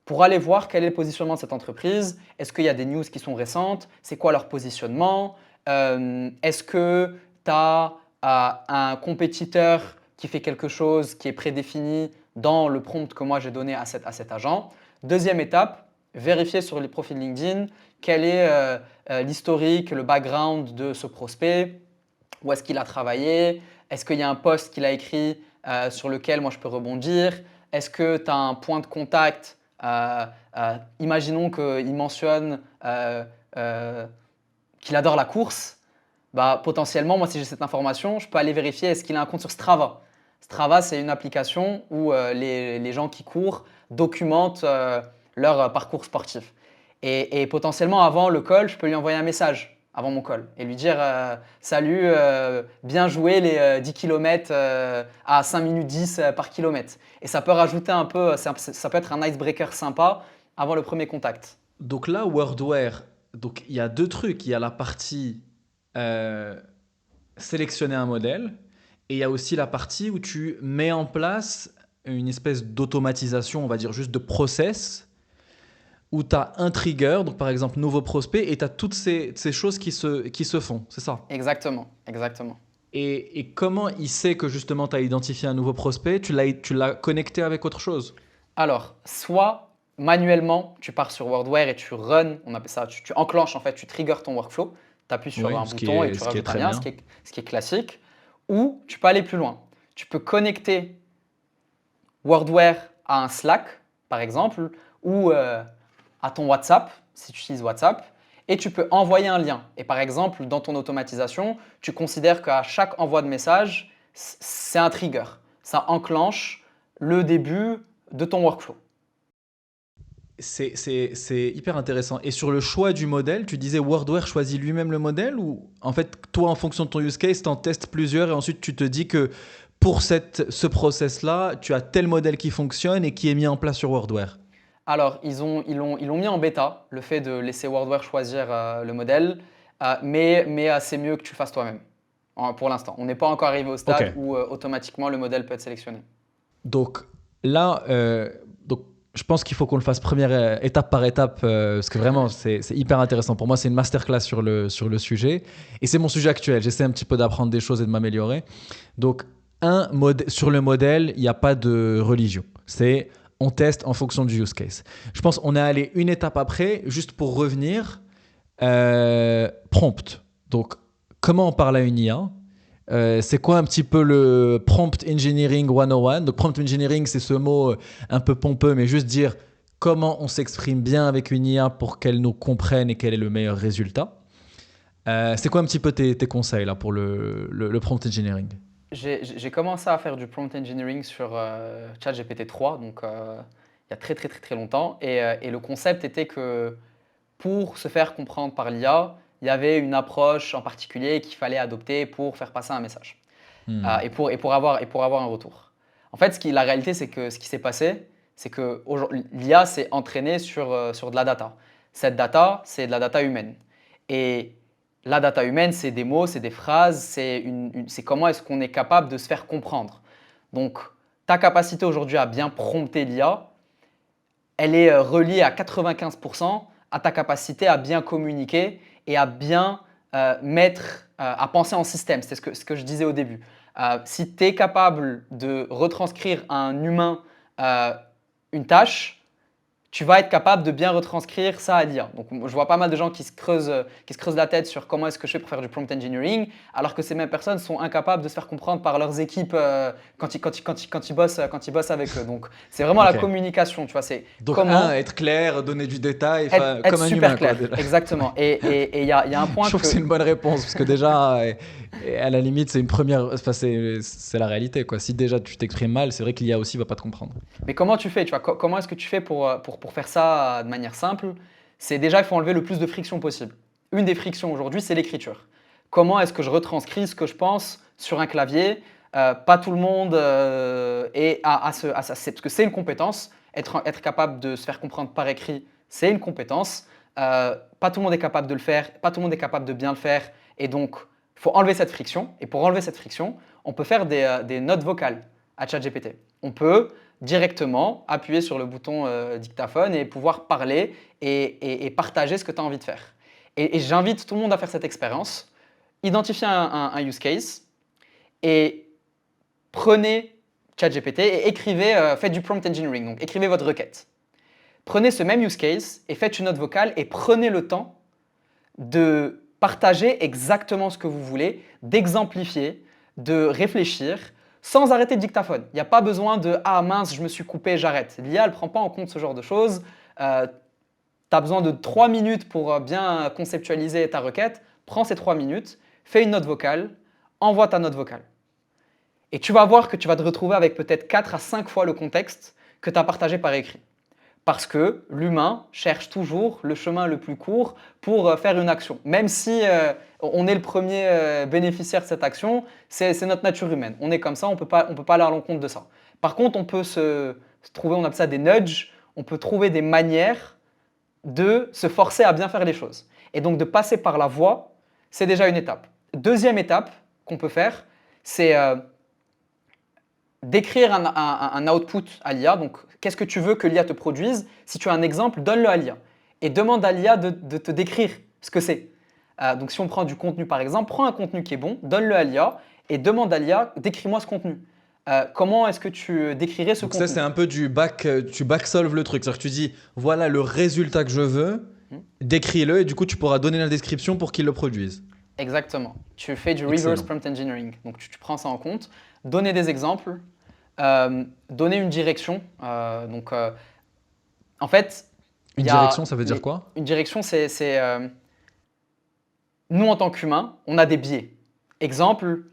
S1: pour aller voir quel est le positionnement de cette entreprise. Est-ce qu'il y a des news qui sont récentes? C'est quoi leur positionnement? Est-ce que tu as un compétiteur qui fait quelque chose qui est prédéfini dans le prompt que moi j'ai donné à cet agent? Deuxième étape, vérifier sur les profils LinkedIn quel est l'historique, le background de ce prospect, où est-ce qu'il a travaillé, est-ce qu'il y a un post qu'il a écrit sur lequel moi je peux rebondir, est-ce que tu as un point de contact, imaginons qu'il mentionne qu'il adore la course, bah, potentiellement, moi, si j'ai cette information, je peux aller vérifier est-ce qu'il a un compte sur Strava. Strava, c'est une application où les gens qui courent documentent leur parcours sportif. Et potentiellement, avant le col, je peux lui envoyer un message avant mon col et lui dire salut, bien joué les 10 km à 5 minutes 10 par kilomètre. Et ça peut rajouter un peu, ça peut être un icebreaker sympa avant le premier contact.
S3: Donc là, Wordware, donc il y a deux trucs. Il y a la partie euh, sélectionner un modèle et il y a aussi la partie où tu mets en place une espèce d'automatisation, on va dire juste de process, où tu as un trigger, donc par exemple nouveau prospect, et tu as toutes ces choses qui se font, c'est ça.
S1: Exactement, exactement.
S3: Et comment il sait que justement tu as identifié un nouveau prospect? Tu l'as connecté avec autre chose?
S1: Alors, soit manuellement, tu pars sur WordWare et tu run, on appelle ça, tu enclenches en fait, tu triggers ton workflow, tu appuies sur
S3: Oui,
S1: un bouton et tu
S3: ce qui est
S1: rajoutes un
S3: très
S1: lien,
S3: bien.
S1: ce qui est classique. Ou tu peux aller plus loin. Tu peux connecter WordWare à un Slack, par exemple, ou à ton WhatsApp, si tu utilises WhatsApp, et tu peux envoyer un lien. Et par exemple, dans ton automatisation, tu considères qu'à chaque envoi de message, c'est un trigger. Ça enclenche le début de ton workflow.
S3: C'est hyper intéressant. Et sur le choix du modèle, tu disais Wordware choisit lui-même le modèle ou en fait, toi, en fonction de ton use case, tu en testes plusieurs et ensuite tu te dis que pour ce process-là, tu as tel modèle qui fonctionne et qui est mis en place sur Wordware.
S1: Alors, ils l'ont mis en bêta, le fait de laisser WordWare choisir le modèle, mais c'est mieux que tu le fasses toi-même, pour l'instant. On n'est pas encore arrivé au
S3: Ok.
S1: stade où automatiquement le modèle peut être sélectionné.
S3: Donc là, donc, je pense qu'il faut qu'on le fasse première étape par étape parce que vraiment, c'est hyper intéressant. Pour moi, c'est une masterclass sur le sujet et c'est mon sujet actuel. J'essaie un petit peu d'apprendre des choses et de m'améliorer. Donc, sur le modèle, il n'y a pas de religion. C'est on teste en fonction du use case. Je pense qu'on est allé une étape après, juste pour revenir, prompt. Donc, comment on parle à une IA? C'est quoi un petit peu le prompt engineering 101? Donc, prompt engineering, c'est ce mot un peu pompeux, mais juste dire comment on s'exprime bien avec une IA pour qu'elle nous comprenne et quel est le meilleur résultat. C'est quoi un petit peu tes conseils là pour le prompt engineering?
S1: J'ai commencé à faire du prompt engineering sur ChatGPT 3, donc il y a très très très très longtemps. Et le concept était que pour se faire comprendre par l'IA, il y avait une approche en particulier qu'il fallait adopter pour faire passer un message.
S3: Hmm.
S1: Et pour avoir un retour. En fait, la réalité, c'est que ce qui s'est passé, c'est que l'IA s'est entraînée sur de la data. Cette data, c'est de la data humaine. Et la data humaine, c'est des mots, c'est des phrases, c'est comment est-ce qu'on est capable de se faire comprendre. Donc, ta capacité aujourd'hui à bien prompter l'IA, elle est reliée à 95% à ta capacité à bien communiquer et à bien à penser en système. C'est ce que je disais au début. Si tu es capable de retranscrire à un humain une tâche, tu vas être capable de bien retranscrire ça à l'IA. Donc, je vois pas mal de gens qui se creusent la tête sur comment est-ce que je fais pour faire du prompt engineering, alors que ces mêmes personnes sont incapables de se faire comprendre par leurs équipes quand ils bossent avec eux. Donc, c'est vraiment la
S3: Ok.
S1: communication, tu vois, c'est
S3: Donc,
S1: comment
S3: être clair, donner du détail,
S1: être
S3: comme un
S1: super
S3: humain, quoi.
S1: clair.
S3: Déjà.
S1: Exactement. Et il y a un
S3: Je
S1: point
S3: trouve que c'est
S1: que
S3: une bonne réponse parce que déjà, à la limite, c'est une première. Enfin, c'est la réalité, quoi. Si déjà tu t'exprimes mal, c'est vrai qu'il y a aussi va pas te comprendre.
S1: Mais comment tu fais, tu vois, comment est-ce que tu fais pour faire ça de manière simple? C'est déjà, il faut enlever le plus de friction possible. Une des frictions aujourd'hui, c'est l'écriture. Comment est-ce que je retranscris ce que je pense sur un clavier? Pas tout le monde est parce que c'est une compétence. Être capable de se faire comprendre par écrit, c'est une compétence. Pas tout le monde est capable de le faire, pas tout le monde est capable de bien le faire. Et donc, il faut enlever cette friction. Et pour enlever cette friction, on peut faire des notes vocales à ChatGPT. On peut directement appuyer sur le bouton dictaphone et pouvoir parler et partager ce que tu as envie de faire. Et j'invite tout le monde à faire cette expérience. Identifiez un use case et prenez ChatGPT et faites du prompt engineering, donc écrivez votre requête. Prenez ce même use case et faites une note vocale et prenez le temps de partager exactement ce que vous voulez, d'exemplifier, de réfléchir sans arrêter le dictaphone. Il n'y a pas besoin de « Ah mince, je me suis coupé, j'arrête ». L'IA, elle ne prend pas en compte ce genre de choses. Tu as besoin de 3 minutes pour bien conceptualiser ta requête. Prends ces 3 minutes, fais une note vocale, envoie ta note vocale. Et tu vas voir que tu vas te retrouver avec peut-être 4 à 5 fois le contexte que tu as partagé par écrit. Parce que l'humain cherche toujours le chemin le plus court pour faire une action. Même si on est le premier bénéficiaire de cette action, c'est notre nature humaine. On est comme ça, on ne peut pas aller à l'encontre de ça. Par contre, on peut se trouver, on appelle ça des nudges, on peut trouver des manières de se forcer à bien faire les choses. Et donc de passer par la voix, c'est déjà une étape. Deuxième étape qu'on peut faire, c'est d'écrire un output à l'IA. Donc, qu'est-ce que tu veux que l'IA te produise? Si tu as un exemple, donne-le à l'IA. Et demande à l'IA de te décrire ce que c'est. Donc, si on prend du contenu par exemple, prends un contenu qui est bon, donne-le à l'IA et demande à l'IA, décris-moi ce contenu. Comment est-ce que tu décrirais ce
S3: Donc
S1: contenu?
S3: ça, c'est un peu tu backsolve le truc. C'est-à-dire que tu dis, voilà le résultat que je veux, décris-le et du coup, tu pourras donner la description pour qu'il le produise.
S1: Exactement. Tu fais du
S3: Excellent.
S1: reverse prompt engineering. Donc, tu prends ça en compte. Donner des exemples, donner une direction. En fait,
S3: Une
S1: il y a
S3: direction, ça veut dire quoi?
S1: une direction, nous, en tant qu'humains, on a des biais. Exemple,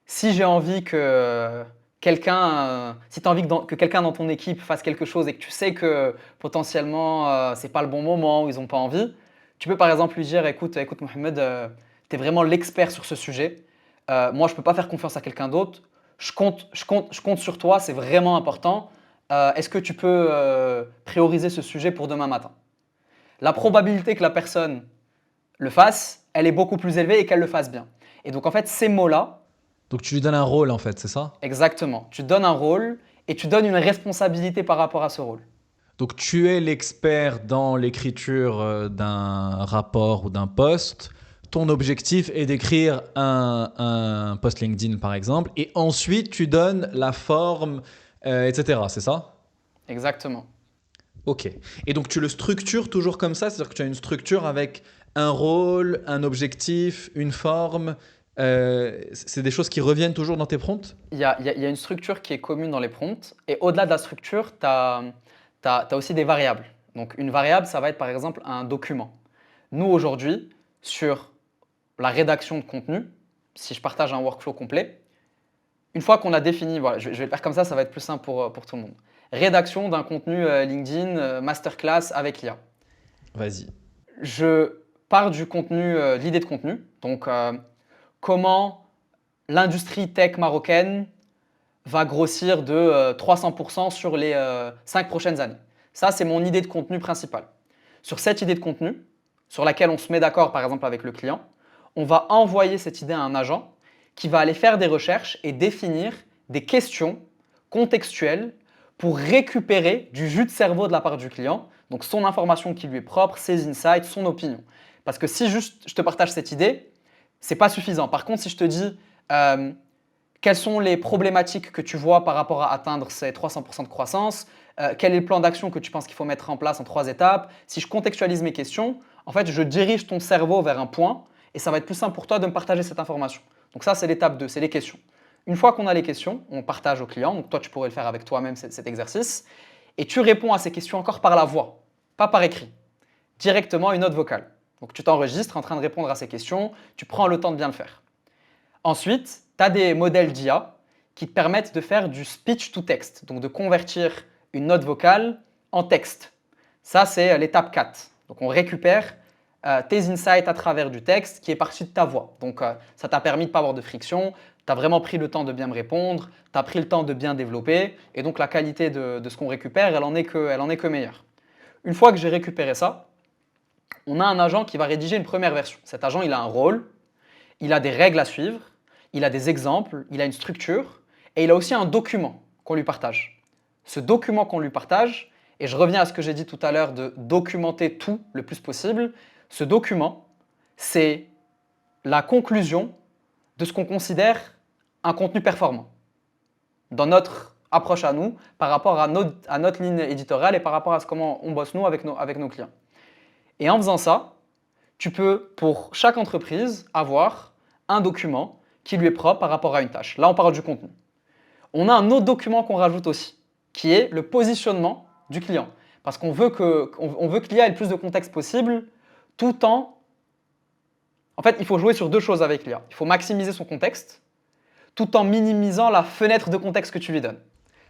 S1: si j'ai envie que si tu as envie que quelqu'un dans ton équipe fasse quelque chose et que tu sais que potentiellement c'est pas le bon moment ou ils n'ont pas envie, tu peux par exemple lui dire écoute Mohamed, tu es vraiment l'expert sur ce sujet. Moi, je ne peux pas faire confiance à quelqu'un d'autre. Je compte sur toi, c'est vraiment important. Est-ce que tu peux prioriser ce sujet pour demain matin? La probabilité que la personne le fasse, elle est beaucoup plus élevée et qu'elle le fasse bien. Et donc en fait, ces mots-là,
S3: Donc tu lui donnes un rôle en fait, c'est ça?
S1: exactement, tu donnes un rôle et tu donnes une responsabilité par rapport à ce rôle.
S3: Donc tu es l'expert dans l'écriture d'un rapport ou d'un post. Ton objectif est d'écrire un post LinkedIn par exemple, et ensuite tu donnes la forme, etc. C'est ça?
S1: Exactement.
S3: Ok. Et donc tu le structures toujours comme ça, c'est-à-dire que tu as une structure avec un rôle, un objectif, une forme. C'est des choses qui reviennent toujours dans tes prompts?
S1: Il y a une structure qui est commune dans les prompts et au-delà de la structure, tu as aussi des variables. Donc une variable, ça va être par exemple un document. Nous aujourd'hui, sur la rédaction de contenu, si je partage un workflow complet, une fois qu'on a défini, voilà, je vais le faire comme ça va être plus simple pour tout le monde. Rédaction d'un contenu LinkedIn, masterclass avec l'IA.
S3: Vas-y.
S1: Je pars du contenu, de l'idée de contenu. Donc, comment l'industrie tech marocaine va grossir de 300% sur les 5 prochaines années. Ça, c'est mon idée de contenu principale. Sur cette idée de contenu, sur laquelle on se met d'accord par exemple avec le client, on va envoyer cette idée à un agent qui va aller faire des recherches et définir des questions contextuelles pour récupérer du jus de cerveau de la part du client, donc son information qui lui est propre, ses insights, son opinion. Parce que si juste je te partage cette idée, c'est pas suffisant. Par contre, si je te dis quelles sont les problématiques que tu vois par rapport à atteindre ces 300% de croissance, quel est le plan d'action que tu penses qu'il faut mettre en place en 3 étapes, si je contextualise mes questions, en fait, je dirige ton cerveau vers un point et ça va être plus simple pour toi de me partager cette information. Donc ça, c'est l'étape 2, c'est les questions. Une fois qu'on a les questions, on partage au client. Donc toi, tu pourrais le faire avec toi-même, cet exercice. Et tu réponds à ces questions encore par la voix, pas par écrit. Directement une note vocale. Donc tu t'enregistres en train de répondre à ces questions. Tu prends le temps de bien le faire. Ensuite, tu as des modèles d'IA qui te permettent de faire du speech to text. Donc de convertir une note vocale en texte. Ça, c'est l'étape 4. Donc on récupère tes insights à travers du texte qui est parti de ta voix. Donc ça t'a permis de ne pas avoir de friction, tu as vraiment pris le temps de bien me répondre, tu as pris le temps de bien développer et donc la qualité de ce qu'on récupère, elle en est que meilleure. Une fois que j'ai récupéré ça, on a un agent qui va rédiger une première version. Cet agent, il a un rôle, il a des règles à suivre, il a des exemples, il a une structure et il a aussi un document qu'on lui partage. Ce document qu'on lui partage, et je reviens à ce que j'ai dit tout à l'heure de documenter tout le plus possible, ce document, c'est la conclusion de ce qu'on considère un contenu performant dans notre approche à nous par rapport à notre ligne éditoriale et par rapport à comment on bosse nous avec nos clients. Et en faisant ça, tu peux, pour chaque entreprise, avoir un document qui lui est propre par rapport à une tâche. Là, on parle du contenu. On a un autre document qu'on rajoute aussi, qui est le positionnement du client. Parce qu'on veut on veut que l'IA ait le plus de contexte possible, tout en... En fait, il faut jouer sur deux choses avec l'IA. Il faut maximiser son contexte, tout en minimisant la fenêtre de contexte que tu lui donnes.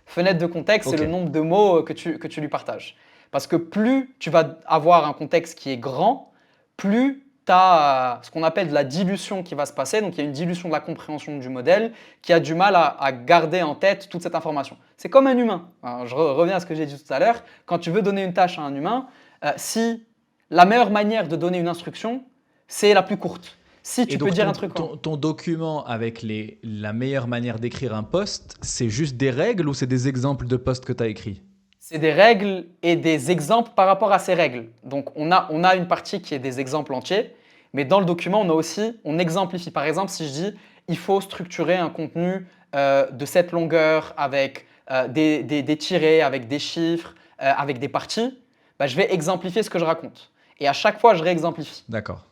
S1: Fenêtre de contexte, c'est
S3: Ok.
S1: le nombre de mots que tu lui partages. Parce que plus tu vas avoir un contexte qui est grand, plus tu as ce qu'on appelle de la dilution qui va se passer. Donc, il y a une dilution de la compréhension du modèle qui a du mal à garder en tête toute cette information. C'est comme un humain. Alors, je reviens à ce que j'ai dit tout à l'heure. Quand tu veux donner une tâche à un humain, si la meilleure manière de donner une instruction, c'est la plus courte. Si
S3: Et
S1: tu peux
S3: donc,
S1: dire un truc en...
S3: ton document avec la meilleure manière d'écrire un post, c'est juste des règles ou c'est des exemples de posts que tu as écrits?
S1: C'est des règles et des exemples par rapport à ces règles. Donc, on a une partie qui est des exemples entiers, mais dans le document, on exemplifie. Par exemple, si je dis il faut structurer un contenu de cette longueur avec des tirets, avec des chiffres, avec des parties, bah, je vais exemplifier ce que je raconte. Et à chaque fois, je réexemplifie.
S3: D'accord.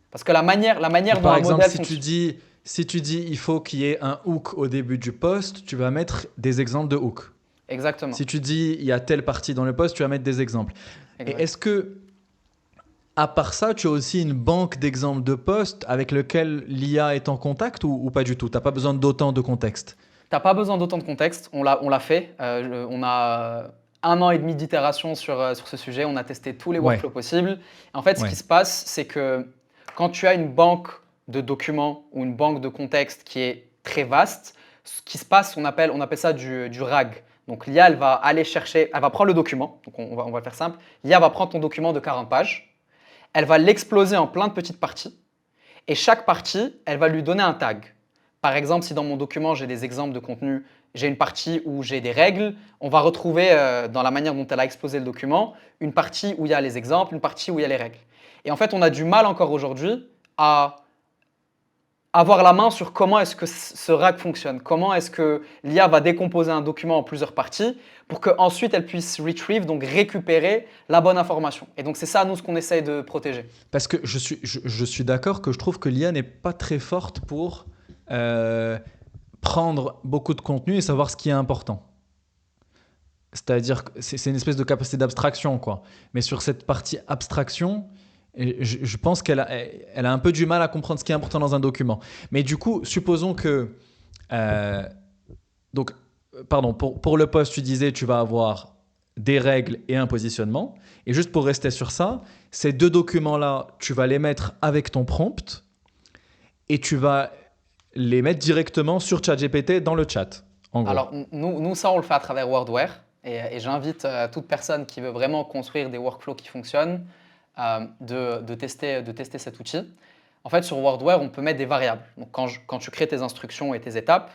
S1: Parce que la manière
S3: Donc,
S1: dont
S3: par
S1: un
S3: exemple,
S1: modèle
S3: si tu
S1: fonctionne.
S3: dis, si tu dis il faut qu'il y ait un hook au début du post, tu vas mettre des exemples de hook.
S1: Exactement.
S3: Si tu dis il y a telle partie dans le post, tu vas mettre des exemples. Et
S1: Exact.
S3: est-ce que, à part ça, tu as aussi une banque d'exemples de posts avec lequel l'IA est en contact ou pas du tout? Tu n'as pas besoin d'autant de contexte?
S1: Tu n'as pas besoin d'autant de contexte, on l'a fait. On a 1 an et demi d'itération sur ce sujet, on a testé tous les
S3: Ouais.
S1: workflows possibles. En fait, ce
S3: Ouais.
S1: qui se passe, c'est que quand tu as une banque de documents ou une banque de contexte qui est très vaste, ce qui se passe, on appelle ça du RAG. Donc l'IA, elle va aller chercher, elle va prendre le document, donc on va faire simple, l'IA va prendre ton document de 40 pages, elle va l'exploser en plein de petites parties, et chaque partie, elle va lui donner un tag. Par exemple, si dans mon document, j'ai des exemples de contenu, j'ai une partie où j'ai des règles, on va retrouver dans la manière dont elle a exposé le document, une partie où il y a les exemples, une partie où il y a les règles. Et en fait, on a du mal encore aujourd'hui à avoir la main sur comment est-ce que ce RAG fonctionne, comment est-ce que l'IA va décomposer un document en plusieurs parties pour qu'ensuite elle puisse retrieve, donc récupérer la bonne information. Et donc c'est ça, nous, ce qu'on essaye de protéger.
S3: Parce que je suis d'accord que je trouve que l'IA n'est pas très forte pour prendre beaucoup de contenu et savoir ce qui est important. C'est-à-dire que c'est une espèce de capacité d'abstraction, quoi. Mais sur cette partie abstraction, je pense elle a un peu du mal à comprendre ce qui est important dans un document. Mais du coup, supposons que... euh, donc, pardon, pour le post, tu disais tu vas avoir des règles et un positionnement. Et juste pour rester sur ça, ces deux documents-là, tu vas les mettre avec ton prompt et tu vas les mettre directement sur ChatGPT dans le chat, en gros.
S1: Alors, nous, ça, on le fait à travers Wordware. Et j'invite toute personne qui veut vraiment construire des workflows qui fonctionnent de tester cet outil. En fait, sur Wordware, on peut mettre des variables. Donc, quand tu crées tes instructions et tes étapes,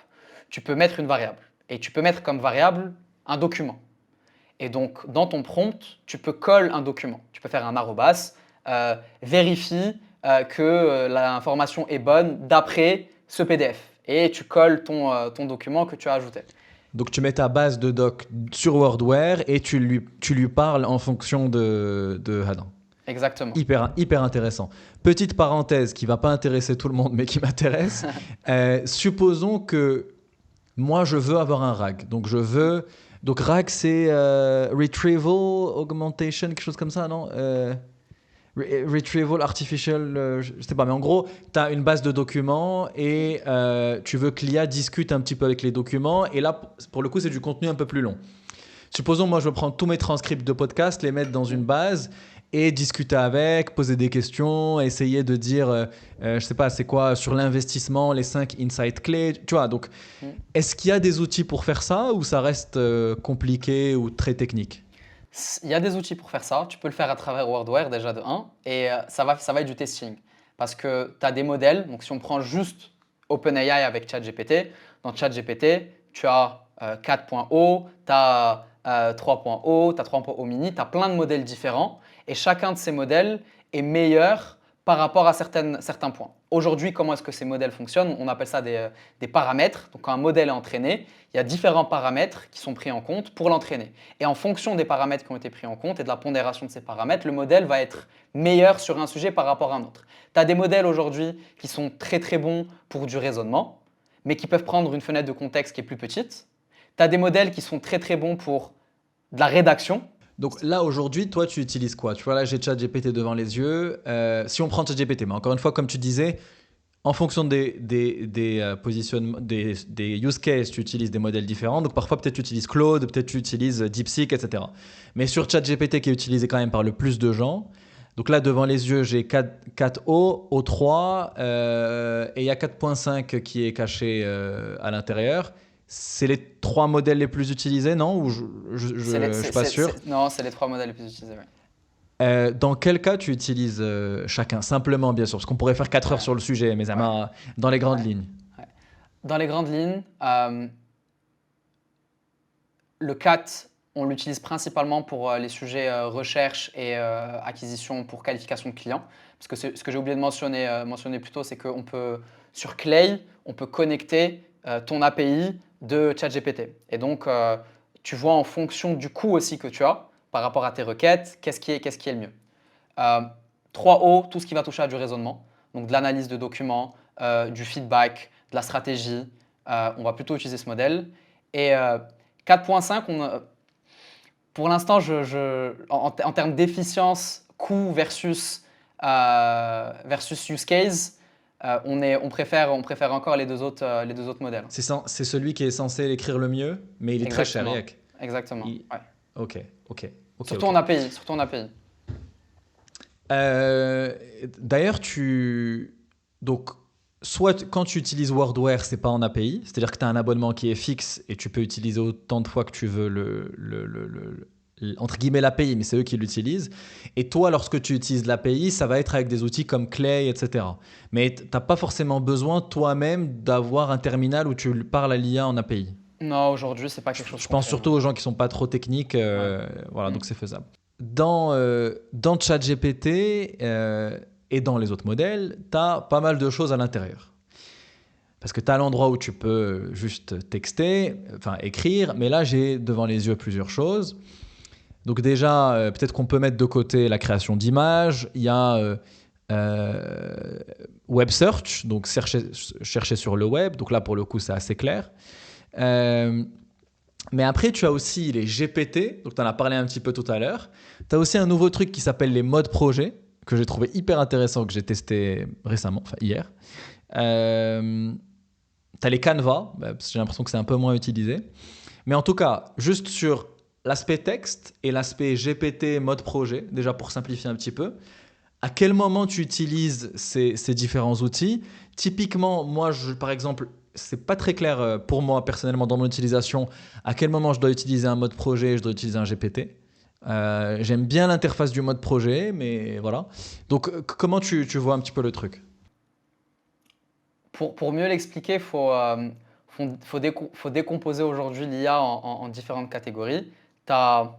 S1: tu peux mettre une variable. Et tu peux mettre comme variable un document. Et donc, dans ton prompt, tu peux coller un document. Tu peux faire un arrobas, vérifie que l'information est bonne d'après ce PDF. Et tu colles ton document que tu as ajouté.
S3: Donc tu mets ta base de doc sur Wordware et tu lui parles en fonction de Adam.
S1: Exactement.
S3: Hyper intéressant. Petite parenthèse qui ne va pas intéresser tout le monde mais qui m'intéresse. Supposons que moi je veux avoir un RAG. Donc RAG c'est Retrieval Augmentation, quelque chose comme ça, non Retrieval Artificial, je sais pas, mais en gros, tu as une base de documents et tu veux que l'IA discute un petit peu avec les documents. Et là, pour le coup, c'est du contenu un peu plus long. Supposons, moi, je veux prendre tous mes transcripts de podcast, les mettre dans une base et discuter avec, poser des questions, essayer de dire, je sais pas, c'est quoi sur l'investissement, les 5 insights clés, tu vois. Donc, est-ce qu'il y a des outils pour faire ça ou ça reste compliqué ou très technique?
S1: Il y a des outils pour faire ça. Tu peux le faire à travers Wordware déjà de 1. Et ça va être du testing. Parce que tu as des modèles. Donc, si on prend juste OpenAI avec ChatGPT, dans ChatGPT, tu as 4.0, tu as 3.0, tu as 3.0 mini, tu as plein de modèles différents. Et chacun de ces modèles est meilleur par rapport à certains points. Aujourd'hui, comment est-ce que ces modèles fonctionnent? On appelle ça des paramètres. Donc, quand un modèle est entraîné, il y a différents paramètres qui sont pris en compte pour l'entraîner. Et en fonction des paramètres qui ont été pris en compte et de la pondération de ces paramètres, le modèle va être meilleur sur un sujet par rapport à un autre. Tu as des modèles aujourd'hui qui sont très très bons pour du raisonnement, mais qui peuvent prendre une fenêtre de contexte qui est plus petite. Tu as des modèles qui sont très très bons pour de la rédaction.
S3: Donc là, aujourd'hui, toi, tu utilises quoi? Tu vois, là, j'ai ChatGPT devant les yeux. Si on prend ChatGPT, mais encore une fois, comme tu disais, en fonction des positionnements, des use cases, tu utilises des modèles différents. Donc parfois, peut-être tu utilises Claude, peut-être tu utilises DeepSeek, etc. Mais sur ChatGPT, qui est utilisé quand même par le plus de gens, donc là, devant les yeux, j'ai 4O, O3, et il y a 4.5 qui est caché à l'intérieur. C'est les 3 modèles les plus utilisés, non? Ou je suis pas sûr.
S1: Non, c'est les 3 modèles les plus utilisés. Ouais.
S3: Dans quel cas tu utilises chacun? Simplement, bien sûr, parce qu'on pourrait faire 4 heures
S1: Ouais.
S3: sur le sujet, mais
S1: Ouais.
S3: dans les grandes
S1: Ouais.
S3: lignes.
S1: Ouais. Dans les grandes lignes, le CAT, on l'utilise principalement pour les sujets recherche et acquisition pour qualification de clients. Parce que ce que j'ai oublié de mentionner plus tôt, c'est qu'on peut, sur Clay, on peut connecter ton API de ChatGPT. Et donc, tu vois en fonction du coût aussi que tu as par rapport à tes requêtes, qu'est-ce qui est le mieux. Euh, 3O, tout ce qui va toucher à du raisonnement, donc de l'analyse de documents, du feedback, de la stratégie. On va plutôt utiliser ce modèle. Et 4.5, pour l'instant, en termes d'efficience, coût versus use case, on préfère encore les deux autres modèles.
S3: C'est celui qui est censé l'écrire le mieux, mais il est très cher,
S1: Exactement.
S3: Yak.
S1: Exactement.
S3: Il-
S1: Ouais.
S3: Ok, ok, ok,
S1: Surtout
S3: ok.
S1: en API. Surtout en API.
S3: Euh, D'ailleurs, donc, soit quand tu utilises WordWare, c'est pas en API, c'est-à-dire que tu as un abonnement qui est fixe et tu peux utiliser autant de fois que tu veux entre guillemets l'API, mais c'est eux qui l'utilisent. Et toi, lorsque tu utilises l'API, ça va être avec des outils comme Clay, etc. Mais tu n'as pas forcément besoin toi-même d'avoir un terminal où tu parles à l'IA en API.
S1: Non, aujourd'hui, c'est pas quelque chose
S3: Je
S1: qu'on
S3: pense
S1: fait.
S3: surtout
S1: Non.
S3: aux gens qui sont pas trop techniques,
S1: Ouais.
S3: voilà,
S1: Mm.
S3: donc c'est faisable. Dans ChatGPT et dans les autres modèles, tu as pas mal de choses à l'intérieur. Parce que tu as l'endroit où tu peux juste texter, enfin écrire, mais là j'ai devant les yeux plusieurs choses. Donc déjà, peut-être qu'on peut mettre de côté la création d'images. Il y a euh, Web Search, donc chercher sur le web. Donc là, pour le coup, c'est assez clair. Euh, mais après, tu as aussi les GPT, donc tu en as parlé un petit peu tout à l'heure. Tu as aussi un nouveau truc qui s'appelle les modes projet, que j'ai trouvé hyper intéressant, que j'ai testé récemment, enfin hier. Tu as les Canva, parce que j'ai l'impression que c'est un peu moins utilisé. Mais en tout cas, juste sur l'aspect texte et l'aspect GPT mode projet, déjà pour simplifier un petit peu, à quel moment tu utilises ces différents outils? Typiquement, moi, par exemple, c'est pas très clair pour moi personnellement dans mon utilisation à quel moment je dois utiliser un mode projet et je dois utiliser un GPT. J'aime bien l'interface du mode projet, mais voilà. Donc, comment tu vois un petit peu le truc?
S1: Pour mieux l'expliquer, faut décomposer aujourd'hui l'IA en différentes catégories. Tu as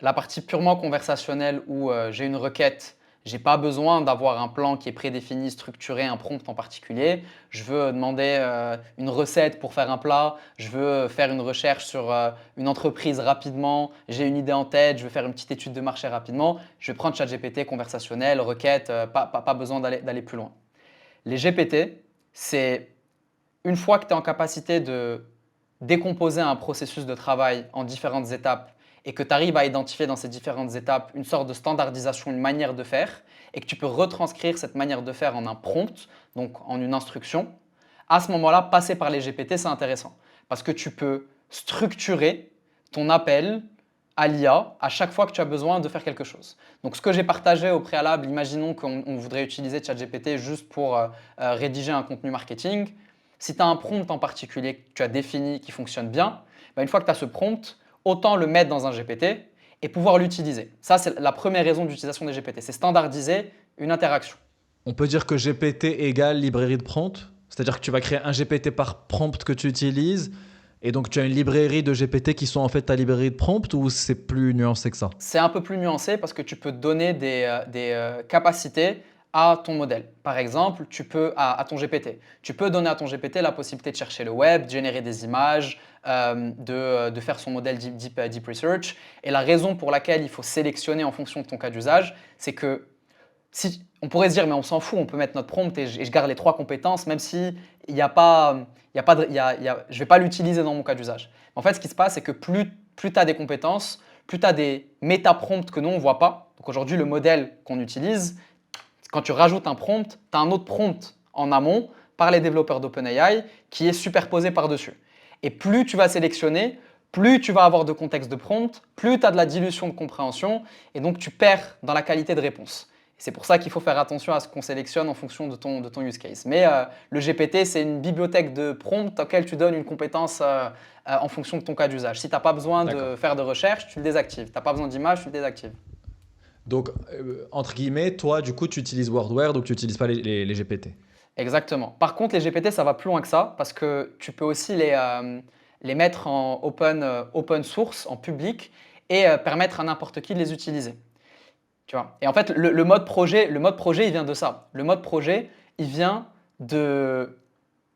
S1: la partie purement conversationnelle où j'ai une requête, j'ai pas besoin d'avoir un plan qui est prédéfini, structuré, un prompt en particulier. Je veux demander une recette pour faire un plat, je veux faire une recherche sur une entreprise rapidement, j'ai une idée en tête, je veux faire une petite étude de marché rapidement. Je vais prendre ChatGPT conversationnel, requête, pas besoin d'aller plus loin. Les GPT, c'est une fois que tu es en capacité de décomposer un processus de travail en différentes étapes et que tu arrives à identifier dans ces différentes étapes une sorte de standardisation, une manière de faire, et que tu peux retranscrire cette manière de faire en un prompt, donc en une instruction, à ce moment-là, passer par les GPT, c'est intéressant. Parce que tu peux structurer ton appel à l'IA à chaque fois que tu as besoin de faire quelque chose. Donc ce que j'ai partagé au préalable, imaginons qu'on voudrait utiliser ChatGPT juste pour rédiger un contenu marketing. Si tu as un prompt en particulier que tu as défini qui fonctionne bien, une fois que tu as ce prompt, autant le mettre dans un GPT et pouvoir l'utiliser. Ça, c'est la première raison d'utilisation des GPT, c'est standardiser une interaction.
S3: On peut dire que GPT égale librairie de prompt, c'est-à-dire que tu vas créer un GPT par prompt que tu utilises, et donc tu as une librairie de GPT qui sont en fait ta librairie de prompt, ou c'est plus nuancé que ça?
S1: C'est un peu plus nuancé parce que tu peux donner des capacités à ton modèle. Par exemple, tu peux à ton GPT. Tu peux donner à ton GPT la possibilité de chercher le web, de générer des images, de faire son modèle deep research. Et la raison pour laquelle il faut sélectionner en fonction de ton cas d'usage, c'est que on pourrait se dire, mais on s'en fout, on peut mettre notre prompt et je garde les 3 compétences, même si je ne vais pas l'utiliser dans mon cas d'usage. En fait, ce qui se passe, c'est que plus tu as des compétences, plus tu as des méta-prompts que nous, on ne voit pas. Donc aujourd'hui, le modèle qu'on utilise, quand tu rajoutes un prompt, tu as un autre prompt en amont par les développeurs d'OpenAI qui est superposé par-dessus. Et plus tu vas sélectionner, plus tu vas avoir de contexte de prompt, plus tu as de la dilution de compréhension et donc tu perds dans la qualité de réponse. C'est pour ça qu'il faut faire attention à ce qu'on sélectionne en fonction de ton use case. Mais le GPT, c'est une bibliothèque de prompts auquel tu donnes une compétence en fonction de ton cas d'usage. Si tu n'as pas besoin de faire de recherche, tu le désactives. Tu n'as pas besoin d'image, tu le désactives.
S3: Donc, entre guillemets, toi, du coup, tu utilises Wordware, donc tu n'utilises pas les GPT.
S1: Exactement. Par contre, les GPT, ça va plus loin que ça parce que tu peux aussi les mettre en open source, en public, et permettre à n'importe qui de les utiliser. Tu vois. Et en fait, le mode projet, il vient de ça. Le mode projet, il vient de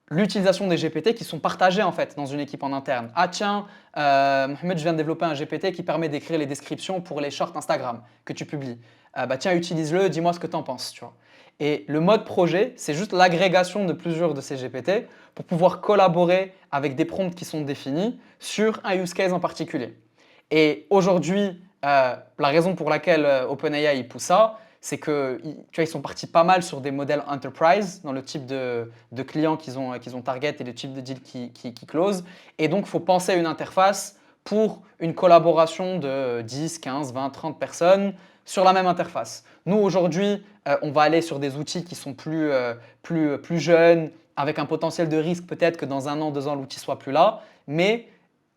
S1: l'utilisation des GPT qui sont partagés en fait dans une équipe en interne. Ah tiens, Mohamed, je viens de développer un GPT qui permet d'écrire les descriptions pour les shorts Instagram que tu publies. Bah tiens, utilise-le, dis-moi ce que tu en penses. Tu vois. Et le mode projet, c'est juste l'agrégation de plusieurs de ces GPT pour pouvoir collaborer avec des prompts qui sont définis sur un use case en particulier. Et aujourd'hui, la raison pour laquelle OpenAI pousse ça, c'est qu'ils sont partis pas mal sur des modèles enterprise dans le type de clients qu'ils ont target et le type de deal qui close. Et donc, il faut penser à une interface pour une collaboration de 10, 15, 20, 30 personnes sur la même interface. Nous, aujourd'hui, on va aller sur des outils qui sont plus jeunes, avec un potentiel de risque peut-être que dans 1 an, 2 ans, l'outil soit plus là. Mais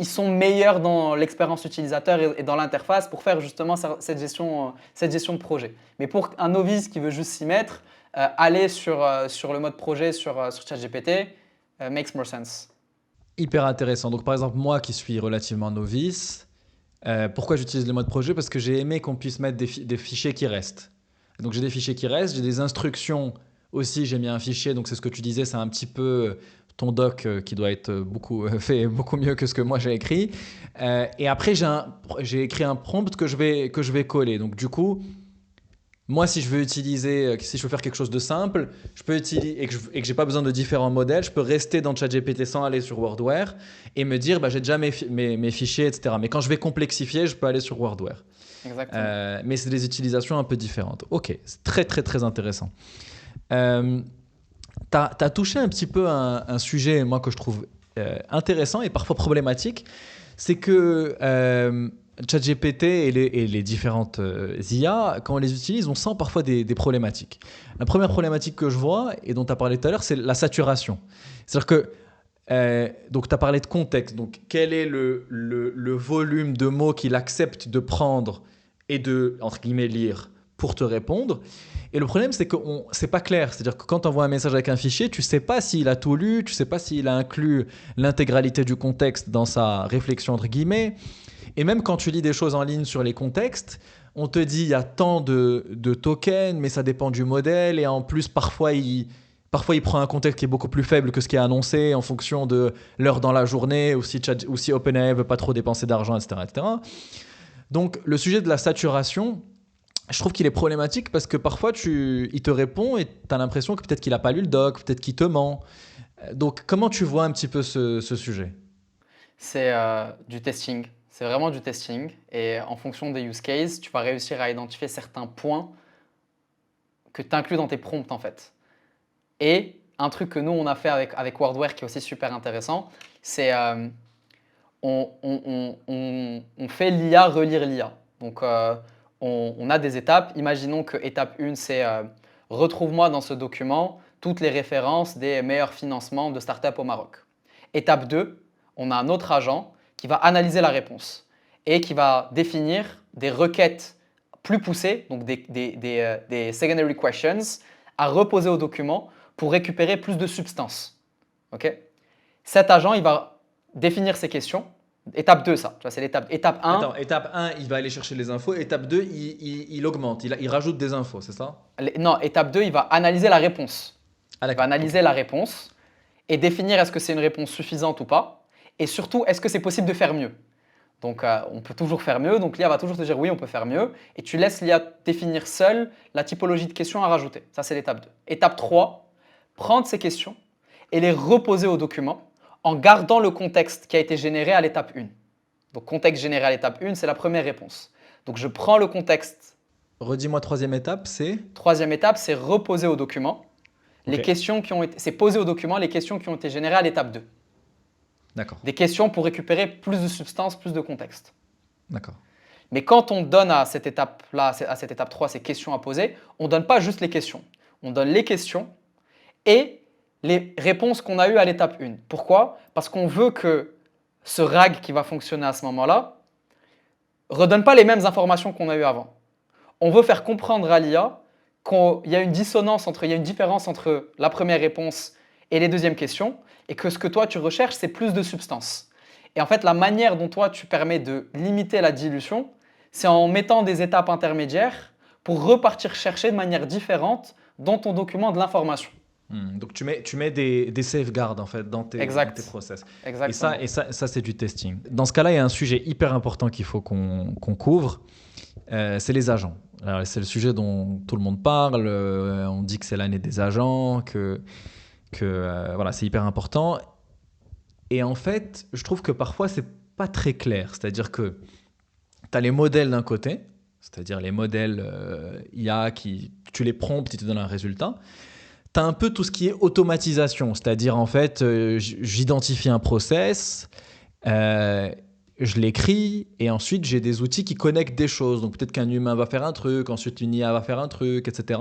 S1: ils sont meilleurs dans l'expérience utilisateur et dans l'interface pour faire justement cette gestion de projet. Mais pour un novice qui veut juste s'y mettre, aller sur le mode projet sur ChatGPT makes more sense.
S3: Hyper intéressant. Donc, par exemple, moi qui suis relativement novice, pourquoi j'utilise le mode projet? Parce que j'ai aimé qu'on puisse mettre des fichiers qui restent. Donc, j'ai des fichiers qui restent, j'ai des instructions aussi, j'ai mis un fichier. Donc, c'est ce que tu disais, c'est un petit peu ton doc qui doit être fait beaucoup mieux que ce que moi j'ai écrit. Et après, j'ai écrit un prompt que je vais coller. Donc, du coup, moi, si je veux faire quelque chose de simple, je peux utiliser et que j'ai pas besoin de différents modèles, je peux rester dans ChatGPT sans aller sur Wordware et me dire, j'ai déjà mes fichiers, etc. Mais quand je vais complexifier, je peux aller sur Wordware.
S1: Exactement.
S3: Mais c'est des utilisations un peu différentes. Ok, c'est très très très intéressant. Tu as touché un petit peu un sujet, moi, que je trouve intéressant et parfois problématique. C'est que ChatGPT et les différentes IA, quand on les utilise, on sent parfois des problématiques. La première problématique que je vois, et dont tu as parlé tout à l'heure, c'est la saturation. C'est-à-dire que donc, tu as parlé de contexte. Donc, quel est le volume de mots qu'il accepte de prendre et de, entre guillemets, lire pour te répondre? Et le problème, c'est que c'est pas clair. C'est-à-dire que quand tu envoies un message avec un fichier, tu sais pas s'il a tout lu, tu sais pas s'il a inclus l'intégralité du contexte dans sa réflexion, entre guillemets. Et même quand tu lis des choses en ligne sur les contextes, on te dit il y a tant de tokens, mais ça dépend du modèle. Et en plus, parfois, il prend un contexte qui est beaucoup plus faible que ce qui est annoncé en fonction de l'heure dans la journée ou si OpenAI ne veut pas trop dépenser d'argent, etc., etc. Donc, le sujet de la saturation, je trouve qu'il est problématique parce que parfois, il te répond et tu as l'impression que peut-être qu'il n'a pas lu le doc, peut-être qu'il te ment. Donc, comment tu vois un petit peu ce sujet?
S1: C'est du testing. C'est vraiment du testing. Et en fonction des use cases, tu vas réussir à identifier certains points que tu inclus dans tes prompts en fait. Et un truc que nous, on a fait avec Wordware qui est aussi super intéressant, c'est on fait l'IA relire l'IA. Donc, on a des étapes. Imaginons que étape 1, c'est retrouve-moi dans ce document toutes les références des meilleurs financements de startups au Maroc. Étape 2, on a un autre agent qui va analyser la réponse et qui va définir des requêtes plus poussées, donc des secondary questions, à reposer au document pour récupérer plus de substance. Okay. Cet agent, il va définir ses questions. Étape 2, ça. Tu vois, c'est étape 1.
S3: Attends, étape 1, il va aller chercher les infos. Étape 2, il augmente, il rajoute des infos, c'est ça?
S1: Non, étape 2, il va analyser la réponse.
S3: Ah,
S1: Il va analyser la réponse et définir est-ce que c'est une réponse suffisante ou pas. Et surtout, est-ce que c'est possible de faire mieux? Donc, on peut toujours faire mieux. Donc, l'IA va toujours te dire oui, on peut faire mieux. Et tu laisses l'IA définir seule la typologie de questions à rajouter. Ça, c'est l'étape 2. Étape 3, prendre ces questions et les reposer au document en gardant le contexte qui a été généré à l'étape 1. Donc contexte général étape 1, c'est la première réponse. Donc je prends le contexte.
S3: Redis-moi, troisième étape, c'est.
S1: Troisième étape, c'est reposer au document.
S3: Ok.
S1: C'est poser au document les questions qui ont été générées à l'étape 2.
S3: D'accord.
S1: Des questions pour récupérer plus de substance, plus de contexte.
S3: D'accord.
S1: Mais quand on donne à cette étape-là, à cette étape 3, ces questions à poser, on ne donne pas juste les questions. On donne les questions et les réponses qu'on a eues à l'étape 1. Pourquoi? Parce qu'on veut que ce RAG qui va fonctionner à ce moment-là ne redonne pas les mêmes informations qu'on a eues avant. On veut faire comprendre à l'IA qu'il y a une différence entre la première réponse et les deuxièmes questions, et que ce que toi tu recherches, c'est plus de substance. Et en fait, la manière dont toi tu permets de limiter la dilution, c'est en mettant des étapes intermédiaires pour repartir chercher de manière différente dans ton document de l'information.
S3: Donc tu mets des safeguards en fait dans tes process.
S1: Exactement.
S3: Ça c'est du testing. Dans ce cas-là, il y a un sujet hyper important qu'il faut qu'on couvre, c'est les agents. Alors, c'est le sujet dont tout le monde parle, on dit que c'est l'année des agents, que voilà, c'est hyper important. Et en fait, je trouve que parfois c'est pas très clair. C'est-à-dire que tu as les modèles d'un côté, c'est-à-dire les modèles IA qui, tu les prompts, ils te donnent un résultat. Tu as un peu tout ce qui est automatisation, c'est-à-dire en fait, j'identifie un process, je l'écris et ensuite j'ai des outils qui connectent des choses. Donc peut-être qu'un humain va faire un truc, ensuite une IA va faire un truc, etc.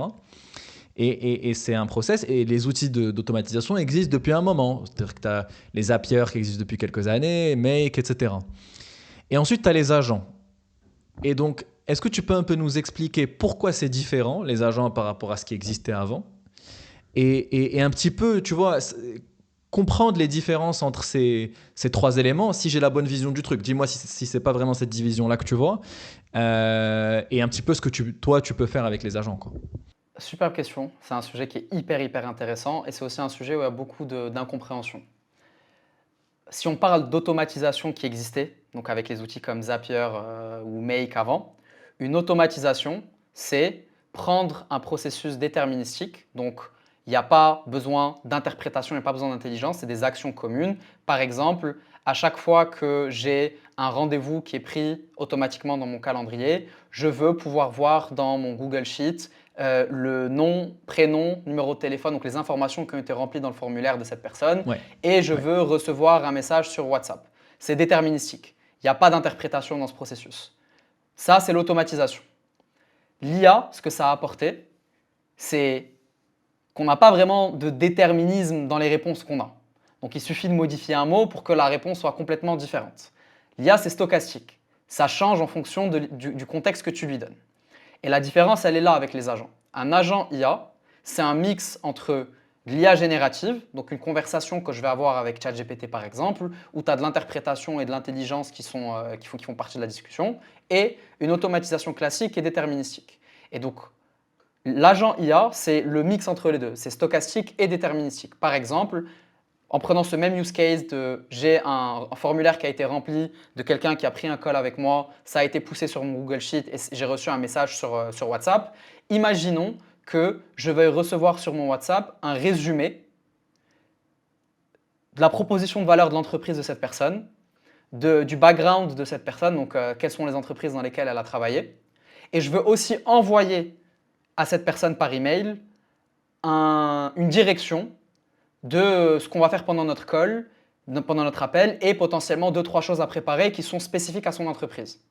S3: Et c'est un process et les outils d'automatisation existent depuis un moment. C'est-à-dire que tu as les Zapier qui existent depuis quelques années, Make, etc. Et ensuite tu as les agents. Et donc, est-ce que tu peux un peu nous expliquer pourquoi c'est différent, les agents par rapport à ce qui existait avant? Et un petit peu, tu vois, comprendre les différences entre ces trois éléments, si j'ai la bonne vision du truc. Dis-moi si c'est pas vraiment cette division-là que tu vois, et un petit peu ce que toi, tu peux faire avec les agents, quoi.
S1: Superbe question. C'est un sujet qui est hyper intéressant et c'est aussi un sujet où il y a beaucoup d'incompréhension. Si on parle d'automatisation qui existait, donc avec les outils comme Zapier ou Make avant, une automatisation, c'est prendre un processus déterministique. Donc, il n'y a pas besoin d'interprétation, il n'y a pas besoin d'intelligence, c'est des actions communes. Par exemple, à chaque fois que j'ai un rendez-vous qui est pris automatiquement dans mon calendrier, je veux pouvoir voir dans mon Google Sheet le nom, prénom, numéro de téléphone, donc les informations qui ont été remplies dans le formulaire de cette personne,
S3: Ouais.
S1: et je veux recevoir un message sur WhatsApp. C'est déterministique. Il n'y a pas d'interprétation dans ce processus. Ça, c'est l'automatisation. L'IA, ce que ça a apporté, c'est qu'on n'a pas vraiment de déterminisme dans les réponses qu'on a. Donc il suffit de modifier un mot pour que la réponse soit complètement différente. L'IA, c'est stochastique. Ça change en fonction du contexte que tu lui donnes. Et la différence, elle est là avec les agents. Un agent IA, c'est un mix entre l'IA générative, donc une conversation que je vais avoir avec ChatGPT par exemple, où tu as de l'interprétation et de l'intelligence qui font partie de la discussion, et une automatisation classique et déterministique. Et donc, l'agent IA, c'est le mix entre les deux, c'est stochastique et déterministique. Par exemple, en prenant ce même use case de j'ai un formulaire qui a été rempli de quelqu'un qui a pris un call avec moi, ça a été poussé sur mon Google Sheet et j'ai reçu un message sur WhatsApp. Imaginons que je vais recevoir sur mon WhatsApp un résumé de la proposition de valeur de l'entreprise de cette personne, du background de cette personne, donc quelles sont les entreprises dans lesquelles elle a travaillé. Et je veux aussi envoyer à cette personne par email une direction de ce qu'on va faire pendant notre call, pendant notre appel, et potentiellement 2-3 choses à préparer qui sont spécifiques à son entreprise.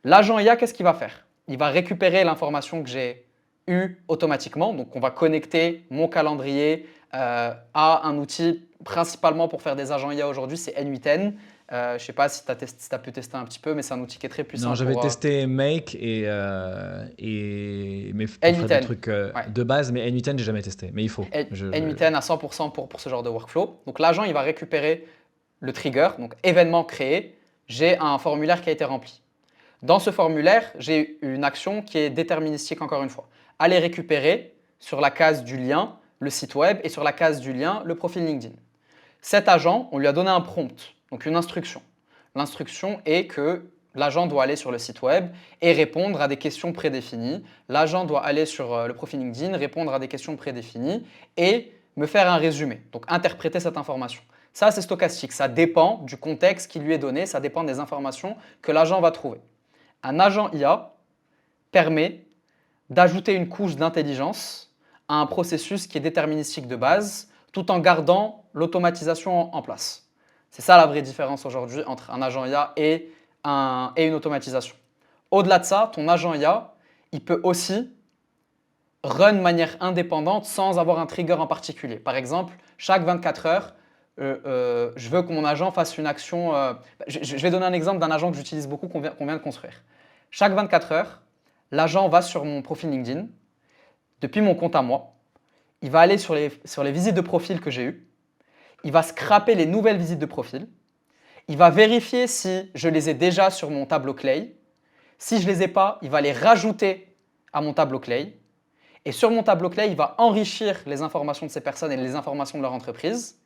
S1: L'agent IA, qu'est-ce qu'il va faire? Il va récupérer l'information que j'ai eue automatiquement. Donc, on va connecter mon calendrier à un outil principalement pour faire des agents IA aujourd'hui, c'est N8N. Je ne sais pas si tu as pu tester un petit peu, mais c'est un outil qui est très puissant.
S3: Non, j'avais testé Make mais pour faire des trucs de base, mais N8N, j'ai jamais testé, mais il faut.
S1: N8N à 100% pour ce genre de workflow. Donc l'agent, il va récupérer le trigger, donc événement créé, j'ai un formulaire qui a été rempli. Dans ce formulaire, j'ai une action qui est déterministique encore une fois. Aller récupérer sur la case du lien le site web et sur la case du lien le profil LinkedIn. Cet agent, on lui a donné un prompt, donc une instruction. L'instruction est que l'agent doit aller sur le site web et répondre à des questions prédéfinies. L'agent doit aller sur le profil LinkedIn, répondre à des questions prédéfinies et me faire un résumé, donc interpréter cette information. Ça, c'est stochastique. Ça dépend du contexte qui lui est donné, ça dépend des informations que l'agent va trouver. Un agent IA permet d'ajouter une couche d'intelligence à un processus qui est déterministique de base, tout en gardant l'automatisation en place. C'est ça la vraie différence aujourd'hui entre un agent IA et une automatisation. Au-delà de ça, ton agent IA, il peut aussi run de manière indépendante sans avoir un trigger en particulier. Par exemple, chaque 24 heures, je veux que mon agent fasse une action. Je vais donner un exemple d'un agent que j'utilise beaucoup, qu'on vient de construire. Chaque 24 heures, l'agent va sur mon profil LinkedIn, depuis mon compte à moi. Il va aller sur les visites de profil que j'ai eues. Il va scraper les nouvelles visites de profil. Il va vérifier si je les ai déjà sur mon tableau Clay. Si je ne les ai pas, il va les rajouter à mon tableau Clay. Et sur mon tableau Clay, il va enrichir les informations de ces personnes et les informations de leur entreprise.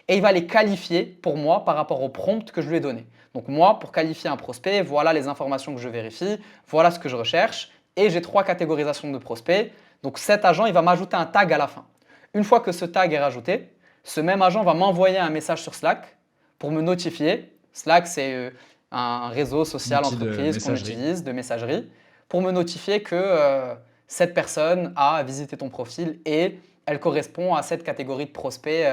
S1: Et il va les qualifier pour moi par rapport au prompt que je lui ai donné. Donc moi, pour qualifier un prospect, voilà les informations que je vérifie, voilà ce que je recherche. Et j'ai 3 catégorisations de prospects. Donc cet agent, il va m'ajouter un tag à la fin. Une fois que ce tag est rajouté, ce même agent va m'envoyer un message sur Slack pour me notifier. Slack, c'est un réseau social entreprise qu'on utilise de messagerie pour me notifier que cette personne a visité ton profil et elle correspond à cette catégorie de prospects.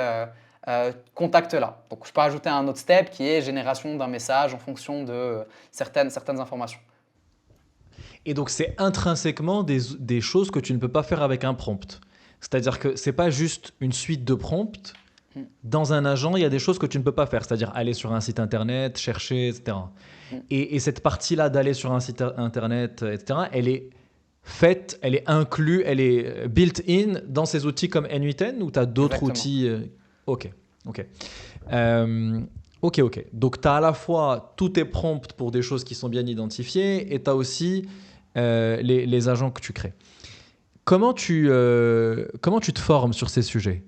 S1: Contacte-là. Donc, je peux ajouter un autre step qui est génération d'un message en fonction de certaines informations.
S3: Et donc, c'est intrinsèquement des choses que tu ne peux pas faire avec un prompt. C'est-à-dire que ce n'est pas juste une suite de prompts. Dans un agent, il y a des choses que tu ne peux pas faire, c'est-à-dire aller sur un site internet, chercher, etc. Et cette partie-là d'aller sur un site internet, etc., elle est faite, elle est inclue, elle est built-in dans ces outils comme N8N ou tu as d'autres outils Ok. Donc, tu as à la fois tous tes prompts pour des choses qui sont bien identifiées et tu as aussi les agents que tu crées. Comment tu te formes sur ces sujets ?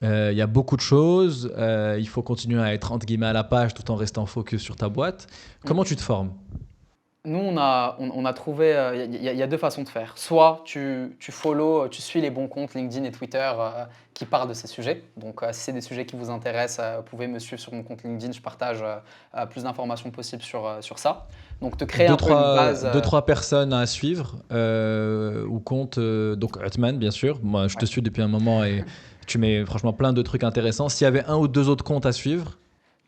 S3: Il y a beaucoup de choses. Il faut continuer à être entre guillemets à la page tout en restant focus sur ta boîte. Comment tu te formes ?
S1: Nous, on a trouvé, il y a 2 façons de faire. Soit tu suis les bons comptes LinkedIn et Twitter qui parlent de ces sujets. Donc, si c'est des sujets qui vous intéressent, vous pouvez me suivre sur mon compte LinkedIn. Je partage plus d'informations possibles sur ça. Donc, te créer un peu une base.
S3: 2-3 personnes à suivre ou compte. Donc, Hutman, bien sûr. Moi, je te suis depuis un moment et tu mets franchement plein de trucs intéressants. S'il y avait 1 ou 2 autres comptes à suivre.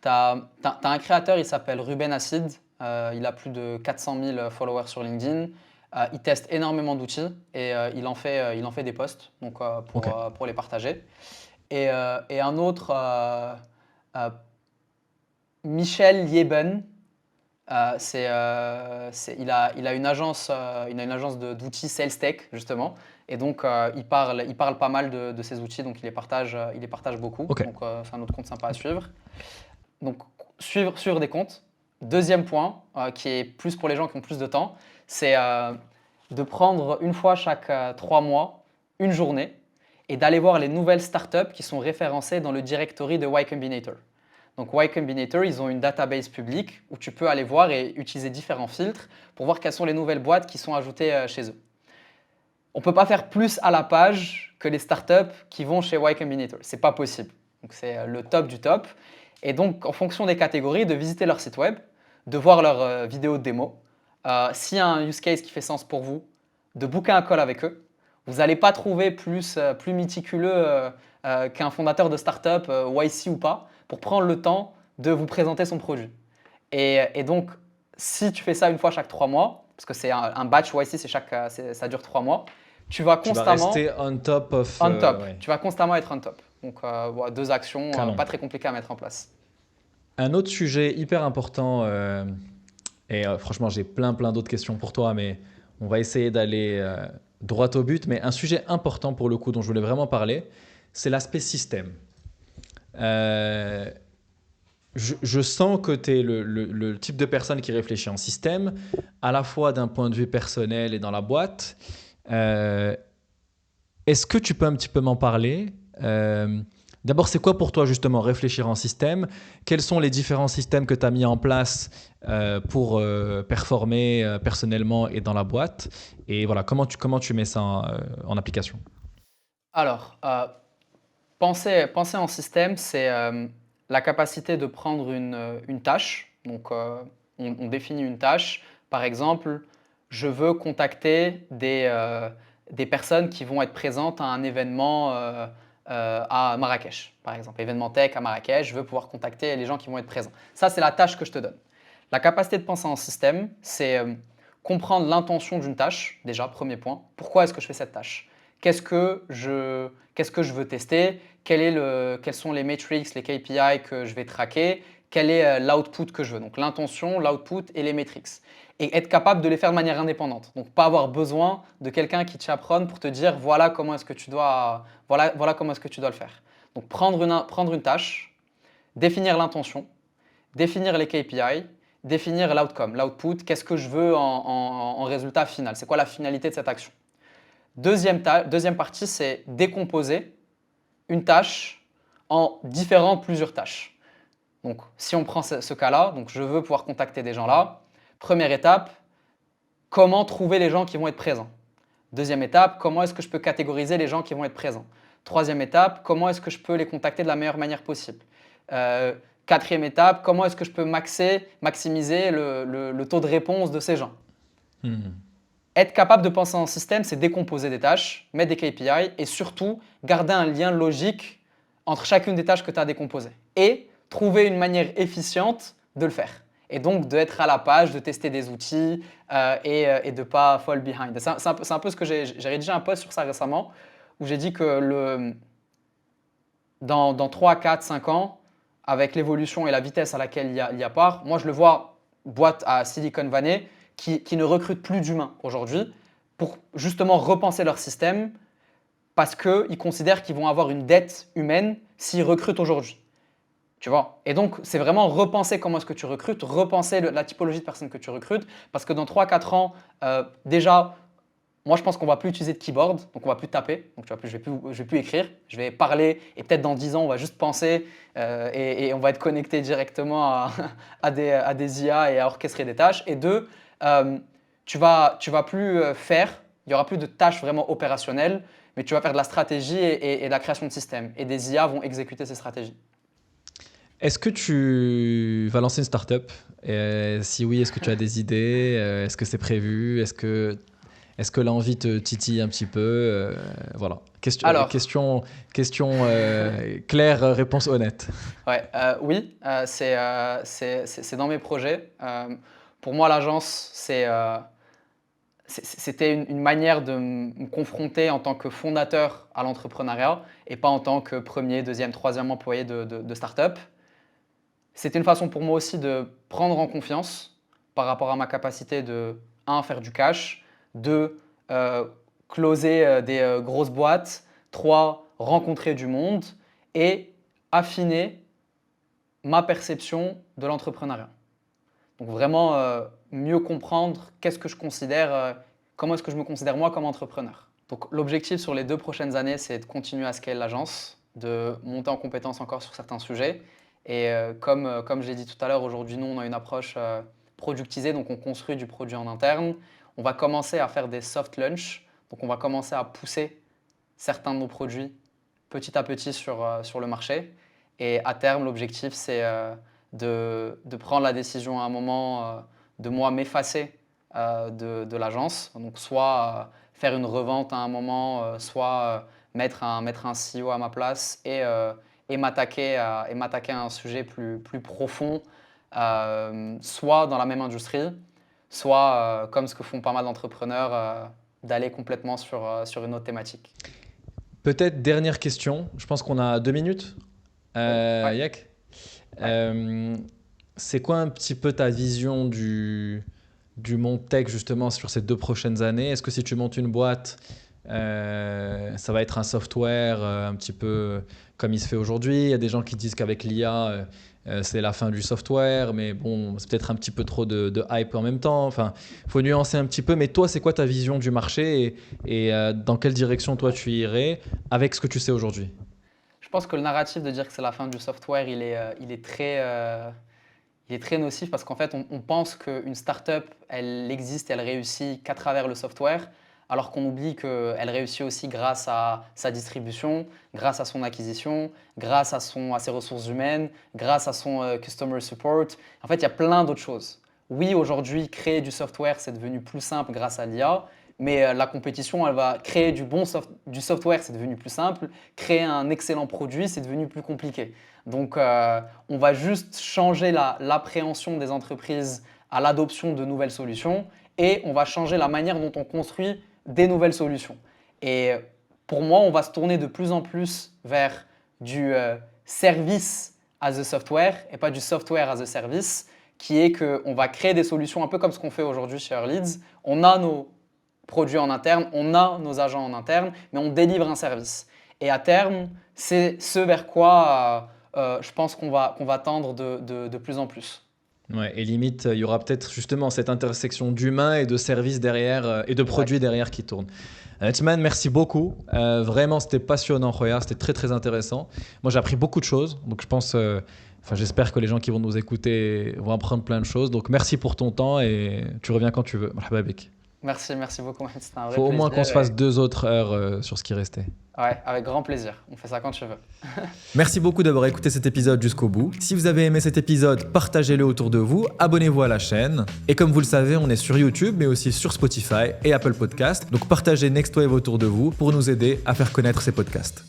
S1: Tu as un créateur, il s'appelle Ruben Acid. Il a plus de 400 000 followers sur LinkedIn. Il teste énormément d'outils et il en fait des posts donc, pour les partager. Et un autre, Michel Yeben, il a une agence d'outils SalesTech justement. Et donc, il parle pas mal de ces outils, donc il les partage beaucoup. Donc, c'est un autre compte sympa à suivre. Donc, suivre des comptes. Deuxième point, qui est plus pour les gens qui ont plus de temps, c'est de prendre une fois chaque 3 mois, une journée, et d'aller voir les nouvelles startups qui sont référencées dans le directory de Y Combinator. Donc Y Combinator, ils ont une database publique où tu peux aller voir et utiliser différents filtres pour voir quelles sont les nouvelles boîtes qui sont ajoutées chez eux. On ne peut pas faire plus à la page que les startups qui vont chez Y Combinator. Ce n'est pas possible. Donc c'est le top du top. Et donc, en fonction des catégories, de visiter leur site web, de voir leurs vidéos de démo. S'il y a un use case qui fait sens pour vous, de booker un call avec eux. Vous n'allez pas trouver plus méticuleux qu'un fondateur de startup, YC ou pas, pour prendre le temps de vous présenter son produit. Et donc, si tu fais ça une fois chaque 3 mois, parce que c'est un batch YC, ça dure 3 mois, tu vas constamment…
S3: Tu vas rester on top of…
S1: Tu vas constamment être on top. Donc, 2 actions pas très compliquées à mettre en place.
S3: Un autre sujet hyper important, et franchement, j'ai plein d'autres questions pour toi, mais on va essayer d'aller droit au but. Mais un sujet important pour le coup dont je voulais vraiment parler, c'est l'aspect système. Je sens que tu es le type de personne qui réfléchit en système, à la fois d'un point de vue personnel et dans la boîte. Est-ce que tu peux un petit peu m'en parler ? D'abord, c'est quoi pour toi justement réfléchir en système ? Quels sont les différents systèmes que tu as mis en place pour performer personnellement et dans la boîte ? Et voilà, comment tu mets ça en application ?
S1: Alors, penser en système, c'est la capacité de prendre une tâche. Donc, on définit une tâche. Par exemple, je veux contacter des personnes qui vont être présentes à un événement à Marrakech, par exemple. Événement tech à Marrakech, je veux pouvoir contacter les gens qui vont être présents. Ça, c'est la tâche que je te donne. La capacité de penser en système, c'est comprendre l'intention d'une tâche, déjà, premier point. Pourquoi est-ce que je fais cette tâche? Qu'est-ce que je veux tester? Quels sont les metrics, les KPI que je vais traquer? Quel est l'output que je veux? Donc l'intention, l'output et les metrics. Et être capable de les faire de manière indépendante. Donc pas avoir besoin de quelqu'un qui te chaperonne pour te dire voilà comment est-ce que tu dois, voilà comment est-ce que tu dois le faire. Donc prendre une tâche, définir l'intention, définir les KPI, définir l'outcome, l'output, qu'est-ce que je veux en résultat final, c'est quoi la finalité de cette action. Deuxième partie, c'est décomposer une tâche en plusieurs tâches. Donc, si on prend ce cas-là, donc je veux pouvoir contacter des gens là. Première étape, comment trouver les gens qui vont être présents. Deuxième étape, comment est-ce que je peux catégoriser les gens qui vont être présents. Troisième étape, comment est-ce que je peux les contacter de la meilleure manière possible. Quatrième étape, comment est-ce que je peux maximiser le taux de réponse de ces gens. Être capable de penser en système, c'est décomposer des tâches, mettre des KPI et surtout garder un lien logique entre chacune des tâches que tu as décomposées et trouver une manière efficiente de le faire. Et donc d'être à la page, de tester des outils et de ne pas fall behind. C'est un peu ce que j'ai rédigé un post sur ça récemment où j'ai dit que dans 3, 4, 5 ans, avec l'évolution et la vitesse à laquelle il y a part, moi je le vois boîte à Silicon Valley qui ne recrutent plus d'humains aujourd'hui pour justement repenser leur système parce qu'ils considèrent qu'ils vont avoir une dette humaine s'ils recrutent aujourd'hui. Tu vois? Et donc, c'est vraiment repenser comment est-ce que tu recrutes, repenser la typologie de personnes que tu recrutes parce que dans 3-4 ans, déjà, moi, je pense qu'on ne va plus utiliser de keyboard, donc on ne va plus taper. Donc, tu vois, je ne vais plus écrire. Je vais parler et peut-être dans 10 ans, on va juste penser et on va être connecté directement à des IA et à orchestrer des tâches. Et deux, tu vas plus faire, il n'y aura plus de tâches vraiment opérationnelles, mais tu vas faire de la stratégie et de la création de systèmes. Et des IA vont exécuter ces stratégies.
S3: Est-ce que tu vas lancer une startup? Et si oui, est-ce que tu as des idées? Est-ce que c'est prévu? Est-ce que l'envie te titille un petit peu? Voilà. Question claire, réponse honnête.
S1: Ouais, oui, c'est dans mes projets. Pour moi, l'agence, c'était une manière de me confronter en tant que fondateur à l'entrepreneuriat et pas en tant que premier, deuxième, troisième employé de start-up. C'était une façon pour moi aussi de prendre en confiance par rapport à ma capacité de, un, faire du cash, deux, closer des grosses boîtes, trois, rencontrer du monde et affiner ma perception de l'entrepreneuriat. Donc vraiment mieux comprendre qu'est-ce que je considère, comment est-ce que je me considère moi comme entrepreneur. Donc l'objectif sur les 2 prochaines années, c'est de continuer à scaler l'agence, de monter en compétence encore sur certains sujets. Et comme je l'ai dit tout à l'heure, aujourd'hui, nous, on a une approche productisée, donc on construit du produit en interne. On va commencer à faire des soft launch, donc on va commencer à pousser certains de nos produits petit à petit sur le marché. Et à terme, l'objectif, c'est de prendre la décision à un moment de moi m'effacer de l'agence. Donc soit faire une revente à un moment, soit mettre un CEO à ma place et m'attaquer à un sujet plus profond, soit dans la même industrie, soit comme ce que font pas mal d'entrepreneurs, d'aller complètement sur une autre thématique.
S3: Peut-être dernière question. Je pense qu'on a 2 minutes.
S1: Ouais.
S3: Yak, c'est quoi un petit peu ta vision du monde tech justement sur ces 2 prochaines années? Est-ce que si tu montes une boîte, ça va être un software un petit peu comme il se fait aujourd'hui? Il y a des gens qui disent qu'avec l'IA, c'est la fin du software, mais bon, c'est peut-être un petit peu trop de hype en même temps. Enfin, il faut nuancer un petit peu. Mais toi, c'est quoi ta vision du marché et dans quelle direction toi tu irais avec ce que tu sais aujourd'hui?
S1: Je pense que le narratif de dire que c'est la fin du software, il est très nocif parce qu'en fait, on pense qu'une startup, elle existe, elle réussit qu'à travers le software, alors qu'on oublie qu'elle réussit aussi grâce à sa distribution, grâce à son acquisition, grâce à ses ressources humaines, grâce à son customer support. En fait, il y a plein d'autres choses. Oui, aujourd'hui, créer du software, c'est devenu plus simple grâce à l'IA, mais la compétition, elle va créer du software, c'est devenu plus simple. Créer un excellent produit, c'est devenu plus compliqué. Donc, on va juste changer l'appréhension des entreprises à l'adoption de nouvelles solutions et on va changer la manière dont on construit des nouvelles solutions. Et pour moi, on va se tourner de plus en plus vers du service as a software et pas du software as a service, qui est qu'on va créer des solutions un peu comme ce qu'on fait aujourd'hui chez Earleads. On a nos produits en interne, on a nos agents en interne, mais on délivre un service. Et à terme, c'est ce vers quoi je pense qu'on va tendre de plus en plus.
S3: Ouais, et limite, il y aura peut-être justement cette intersection d'humain et de services derrière et de produits derrière qui tournent. Atman, merci beaucoup. Vraiment, c'était passionnant, Khoya. C'était très, très intéressant. Moi, j'ai appris beaucoup de choses. Donc, je pense, j'espère que les gens qui vont nous écouter vont apprendre plein de choses. Donc, merci pour ton temps et tu reviens quand tu veux. Marhaba bik.
S1: Merci beaucoup, Mohamed. C'était un vrai
S3: Faut au
S1: plaisir.
S3: moins qu'on se fasse 2 autres heures sur ce qui restait.
S1: Ouais, avec grand plaisir. On fait ça quand tu veux.
S2: Merci beaucoup d'avoir écouté cet épisode jusqu'au bout. Si vous avez aimé cet épisode, partagez-le autour de vous, abonnez-vous à la chaîne. Et comme vous le savez, on est sur YouTube, mais aussi sur Spotify et Apple Podcasts. Donc partagez Next Wave autour de vous pour nous aider à faire connaître ces podcasts.